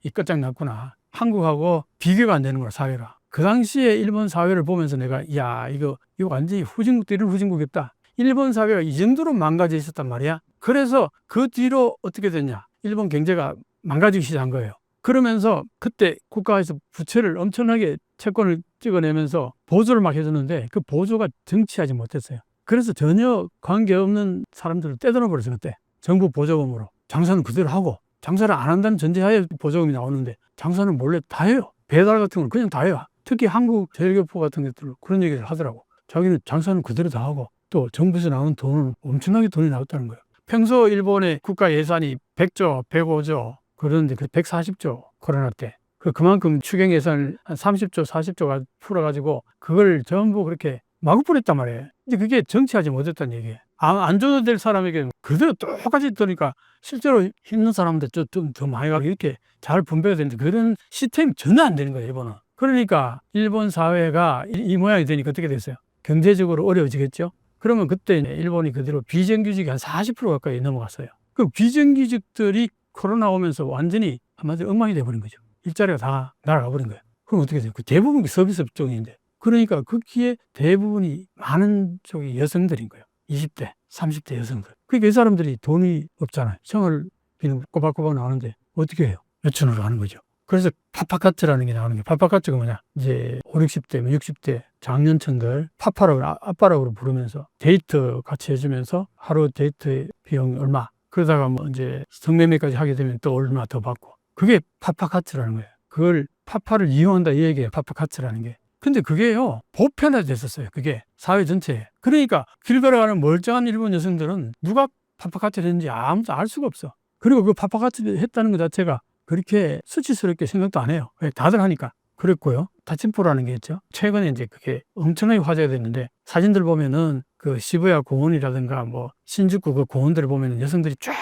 D: 이 끝장났구나. 한국하고 비교가 안 되는 거야, 사회가. 그 당시에 일본 사회를 보면서 내가 이거 완전히 후진국들은 후진국이었다. 일본 사회가 이 정도로 망가져 있었단 말이야. 그래서 그 뒤로 어떻게 됐냐. 일본 경제가 망가지기 시작한 거예요. 그러면서 그때 국가에서 부채를 엄청나게 채권을 찍어내면서 보조를 막 해줬는데 그 보조가 정치하지 못했어요. 그래서 전혀 관계없는 사람들을 떼들어 버렸어요. 그때 정부 보조금으로. 장사는 그대로 하고 장사를 안 한다는 전제하에 보조금이 나오는데 장사는 몰래 다 해요. 배달 같은 건 그냥 다 해요. 특히 한국 제일교포 같은 것들로 그런 얘기를 하더라고. 자기는 장사는 그대로 다 하고 또 정부에서 나오는 돈은 엄청나게 돈이 나왔다는 거예요. 평소 일본의 국가 예산이 100조, 105조 그런데 그 140조 코로나 때 그만큼 추경 예산을 한 30조, 40조가 풀어가지고 그걸 전부 그렇게 마구 뿌렸단 말이에요. 근데 그게 정치하지 못했다는 얘기예요. 안 줘도 될 사람에게 그대로 똑같이 뜨니까 실제로 힘든 사람들 좀 더 많이 가고 이렇게 잘 분배가 되는데 그런 시스템이 전혀 안 되는 거예요, 일본은. 그러니까 일본 사회가 이 모양이 되니까 어떻게 됐어요? 경제적으로 어려워지겠죠? 그러면 그때 일본이 그대로 비정규직이 한 40% 가까이 넘어갔어요. 그 비정규직들이 코로나 오면서 완전히 한마디로 엉망이 돼버린 거죠. 일자리가 다 날아가 버린 거예요. 그럼 어떻게 돼요? 그 대부분 서비스 업종인데. 그러니까 거기에 대부분이 많은 쪽이 여성들인 거예요. 20대, 30대 여성들. 그러니까 이 사람들이 돈이 없잖아요. 생활비는 꼬박꼬박 나오는데 어떻게 해요? 외춘으로 하는 거죠. 그래서 파파카츠라는 게 나오는 게 파파카츠가 뭐냐? 이제 5, 60대, 60대 장년층들 파파라고 아빠라고 부르면서 데이트 같이 해주면서 하루 데이트 비용 얼마. 그러다가 뭐 이제 성매매까지 하게 되면 또 얼마 더 받고. 그게 파파카츠라는 거예요. 그걸 파파를 이용한다 이 얘기예요. 파파카츠라는 게. 근데 그게요, 보편화됐었어요. 그게 사회 전체에. 그러니까 길 걸어가는 멀쩡한 일본 여성들은 누가 파파카츠를 했는지 아무도 알 수가 없어. 그리고 그 파파카츠를 했다는 것 자체가 그렇게 수치스럽게 생각도 안 해요. 왜? 다들 하니까. 그랬고요. 다침포라는 게 있죠. 최근에 이제 그게 엄청나게 화제가 됐는데 사진들 보면은 그 시부야 공원이라든가 뭐 신주쿠 그 공원들을 보면은 여성들이 쫙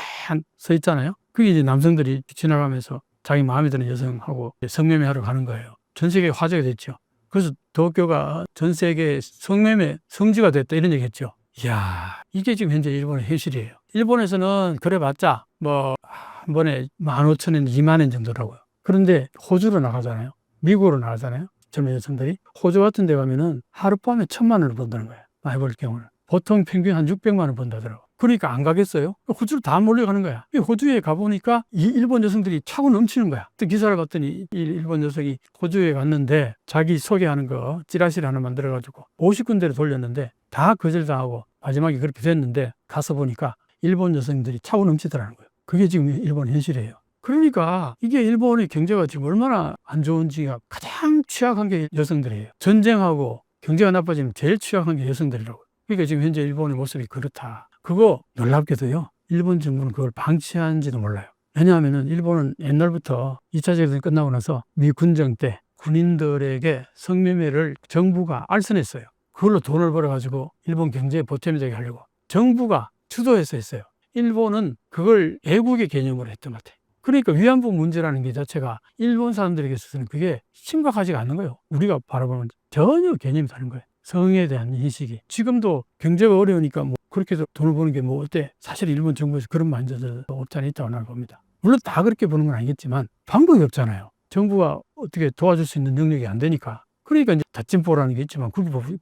D: 서 있잖아요. 그게 이제 남성들이 지나가면서 자기 마음에 드는 여성하고 성매매하러 가는 거예요. 전 세계에 화제가 됐죠. 그래서 도쿄가 전 세계 성매매 성지가 됐다 이런 얘기 했죠. 이야, 이게 지금 현재 일본의 현실이에요. 일본에서는 그래봤자 뭐 한 번에 15,000엔, 20,000엔 정도라고요. 그런데 호주로 나가잖아요. 미국으로 나가잖아요. 젊은 여성들이. 호주 같은 데 가면은 하룻밤에 1,000만 원을 번다는 거예요. 많이 벌 경우는. 보통 평균 한 600만 원 번다더라고. 그러니까 안 가겠어요? 호주로 다 몰려가는 거야. 호주에 가보니까 이 일본 여성들이 차고 넘치는 거야. 또 기사를 봤더니 이 일본 여성이 호주에 갔는데 자기 소개하는 거 찌라시를 하나 만들어가지고 50군데를 돌렸는데 다 거절당하고 마지막에 그렇게 됐는데 가서 보니까 일본 여성들이 차고 넘치더라는 거예요. 그게 지금 일본 현실이에요. 그러니까 이게 일본의 경제가 지금 얼마나 안 좋은지가 가장 취약한 게 여성들이에요. 전쟁하고 경제가 나빠지면 제일 취약한 게 여성들이라고요. 그러니까 지금 현재 일본의 모습이 그렇다. 그거 놀랍게도요. 일본 정부는 그걸 방치한지도 몰라요. 왜냐하면 일본은 옛날부터 2차 대전이 끝나고 나서 미 군정 때 군인들에게 성매매를 정부가 알선했어요. 그걸로 돈을 벌어가지고 일본 경제에 보탬이 되게 하려고. 정부가 주도해서 했어요. 일본은 그걸 애국의 개념으로 했던 것 같아요. 그러니까 위안부 문제라는 게 자체가 일본 사람들에게 있어서는 그게 심각하지가 않은 거예요. 우리가 바라보면 전혀 개념이 다른 거예요. 성에 대한 인식이. 지금도 경제가 어려우니까 뭐 그렇게 해서 돈을 버는 게 뭐 어때? 사실 일본 정부에서 그런 마인드가 없지 않아 있다고 나는 봅니다. 물론 다 그렇게 보는 건 아니겠지만 방법이 없잖아요. 정부가 어떻게 도와줄 수 있는 능력이 안 되니까. 그러니까 이제 다침포라는 게 있지만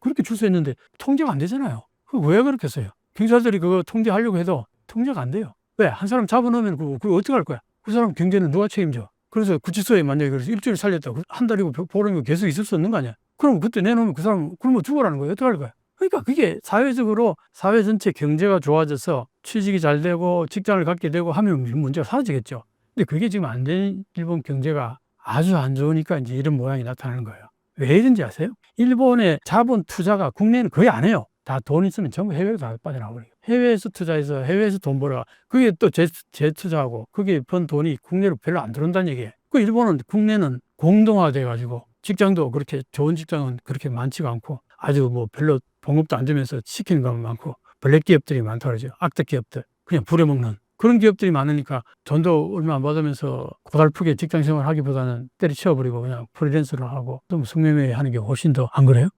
D: 그렇게 출소했는데 통제가 안 되잖아요. 왜 그렇게 써요? 경찰들이 그거 통제하려고 해도 통제가 안 돼요. 왜? 한 사람 잡아놓으면 그거 어떻게 할 거야? 그 사람 경제는 누가 책임져? 그래서 구치소에 만약에 그래서 일주일 살렸다고 한 달이고 보름이고 계속 있을 수 없는 거 아니야? 그럼 그때 내놓으면 그 사람 굶어 죽어라는 거예요. 어떻게 할 거야? 그러니까 그게 사회적으로 사회 전체 경제가 좋아져서 취직이 잘 되고 직장을 갖게 되고 하면 문제가 사라지겠죠. 근데 그게 지금 안 된 일본 경제가 아주 안 좋으니까 이제 이런 모양이 나타나는 거예요. 왜 이런지 아세요? 일본의 자본 투자가 국내는 거의 안 해요. 다 돈 있으면 전부 해외로 다 빠져나가버려요. 해외에서 투자해서 해외에서 돈 벌어. 그게 또 재투자하고 그게 번 돈이 국내로 별로 안 들어온다는 얘기예요. 그 일본은 국내는 공동화돼 가지고 직장도 그렇게 좋은 직장은 그렇게 많지가 않고 아주 뭐 별로 봉급도 안 주면서 시키는 거 많고 블랙 기업들이 많다고 그러죠. 악덕 기업들. 그냥 부려먹는 그런 기업들이 많으니까 돈도 얼마 안 받으면서 고달프게 직장 생활 하기보다는 때려치워버리고 그냥 프리랜서로 하고 또 성매매 하는 게 훨씬 더 안 그래요?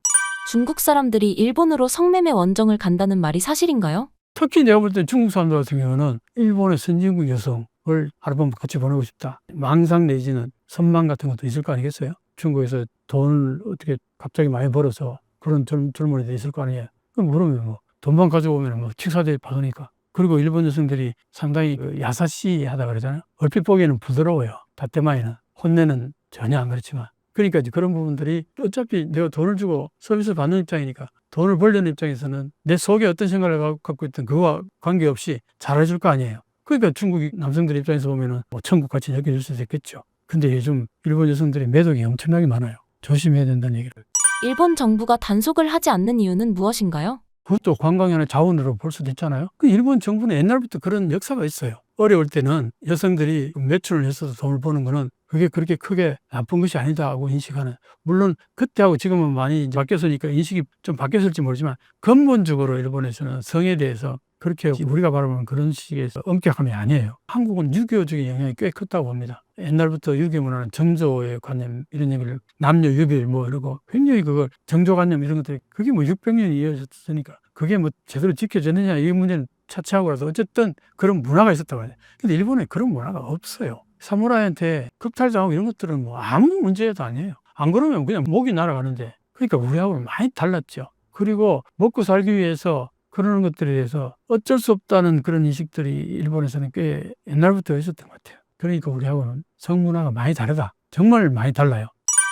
B: 중국 사람들이 일본으로 성매매 원정을 간다는 말이 사실인가요?
D: 특히 내가 볼 때 중국 사람들 같은 경우는 일본의 선진국 여성을 하룻밤 같이 보내고 싶다. 망상 내지는 선망 같은 것도 있을 거 아니겠어요? 중국에서 돈을 어떻게 갑자기 많이 벌어서 그런 젊은이들이 있을 거 아니에요? 그럼 그러면 뭐 돈만 가져오면 뭐 칙사대 받으니까. 그리고 일본 여성들이 상당히 야사시하다 그러잖아요. 얼핏 보기에는 부드러워요. 다때마에는. 혼내는 전혀 안 그렇지만. 그러니까 이제 그런 부분들이 어차피 내가 돈을 주고 서비스 받는 입장이니까 돈을 벌려는 입장에서는 내 속에 어떤 생각을 갖고 있든 그거와 관계없이 잘해줄 거 아니에요. 그러니까 중국 남성들 입장에서 보면은 뭐 천국같이 여겨줄 수도 있겠죠. 근데 요즘 일본 여성들의 매독이 엄청나게 많아요. 조심해야 된다는 얘기를.
B: 일본 정부가 단속을 하지 않는 이유는 무엇인가요?
D: 그것도 관광의 하나의 자원으로 볼 수도 있잖아요. 그 일본 정부는 옛날부터 그런 역사가 있어요. 어려울 때는 여성들이 매출을 했어도 돈을 버는 거는 그게 그렇게 크게 나쁜 것이 아니다 하고 인식하는. 물론 그때하고 지금은 많이 이제 바뀌었으니까 인식이 좀 바뀌었을지 모르지만 근본적으로 일본에서는 성에 대해서 그렇게 우리가 바라보는 그런 식의 엄격함이 아니에요. 한국은 유교적인 영향이 꽤 컸다고 봅니다. 옛날부터 유교 문화는 정조의 관념 이런 얘기를 남녀 유별 뭐 이러고 굉장히 그걸 정조관념 이런 것들이 그게 뭐 600년이 이어졌으니까 그게 뭐 제대로 지켜졌느냐 이 문제는 차치하고라도 어쨌든 그런 문화가 있었다고 해요. 근데 일본에 그런 문화가 없어요. 사무라이한테 극탈당하고 이런 것들은 뭐 아무 문제도 아니에요. 안 그러면 그냥 목이 날아가는데 그러니까 우리하고는 많이 달랐죠. 그리고 먹고 살기 위해서 그러는 것들에 대해서 어쩔 수 없다는 그런 인식들이 일본에서는 꽤 옛날부터 있었던 것 같아요. 그러니까 우리하고는 성문화가 많이 다르다. 정말 많이 달라요.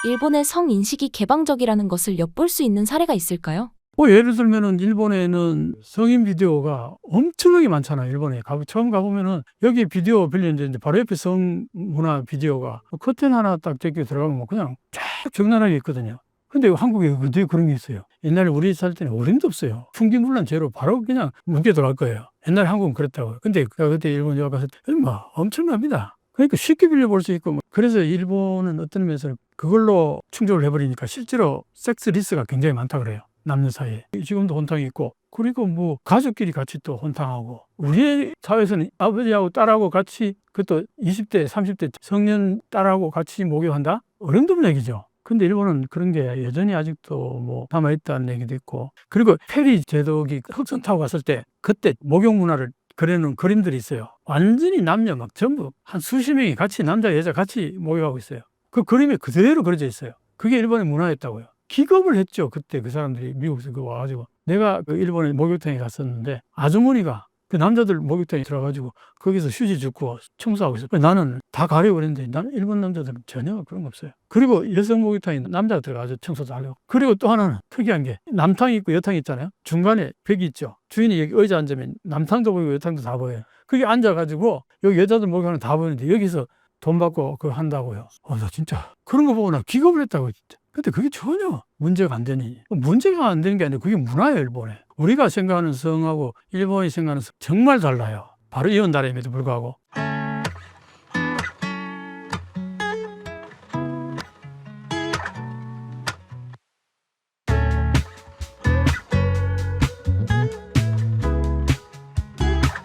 B: 일본의 성인식이 개방적이라는 것을 엿볼 수 있는 사례가 있을까요?
D: 뭐 예를 들면은 일본에는 성인 비디오가 엄청나게 많잖아요. 일본에 처음 가보면은 여기 비디오 빌렸는데 바로 옆에 성문화 비디오가 커튼 하나 딱 제껴 들어가면 뭐 그냥 쫙 적나라하게 있거든요. 근데 한국에 어디 그런 게 있어요? 옛날에 우리 살 때는 어림도 없어요. 풍기물란 죄로 바로 그냥 묵게 들어갈 거예요. 옛날에 한국은 그랬다고요. 근데 그때 일본 유학 갔을 때 뭐 엄청납니다. 그러니까 쉽게 빌려볼 수 있고 그래서 일본은 어떤 면에서 그걸로 충족을 해버리니까 실제로 섹스 리스가 굉장히 많다 그래요. 남녀 사이에. 지금도 혼탕이 있고 그리고 뭐 가족끼리 같이 또 혼탕하고 우리 사회에서는 아버지하고 딸하고 같이 그것도 20대 30대 성년 딸하고 같이 목욕한다? 어림없는 얘기죠. 근데 일본은 그런 게 여전히 아직도 뭐 남아있다는 얘기도 있고 그리고 페리 제독이 흑선 타고 갔을 때 그때 목욕 문화를 그려놓은 그림들이 있어요. 완전히 남녀 막 전부 한 수십 명이 같이 남자 여자 같이 목욕하고 있어요. 그 그림이 그대로 그려져 있어요. 그게 일본의 문화였다고요. 기겁을 했죠. 그때 그 사람들이 미국에서 그 와가지고 내가 그 일본에 목욕탕에 갔었는데 아주머니가 그 남자들 목욕탕에 들어가지고 거기서 휴지 줍고 청소하고 있어요. 나는 다 가려고 그랬는데 나는 일본 남자들은 전혀 그런 거 없어요. 그리고 여성 목욕탕에 남자가 들어가서 청소도 하려고. 그리고 또 하나는 특이한 게 남탕이 있고 여탕이 있잖아요. 중간에 벽이 있죠. 주인이 여기 의자 앉으면 남탕도 보이고 여탕도 다 보여요. 거기 앉아가지고 여기 여자들 목욕하는 다 보이는데 여기서 돈 받고 그거 한다고요. 나 진짜 그런 거 보고 나 기겁을 했다고 진짜. 근데 그게 전혀 문제가 안 되니. 문제가 안 되는 게 아니라 그게 문화예요, 일본에. 우리가 생각하는 성하고 일본이 생각하는 성 정말 달라요. 바로 이혼 나라임에도 불구하고.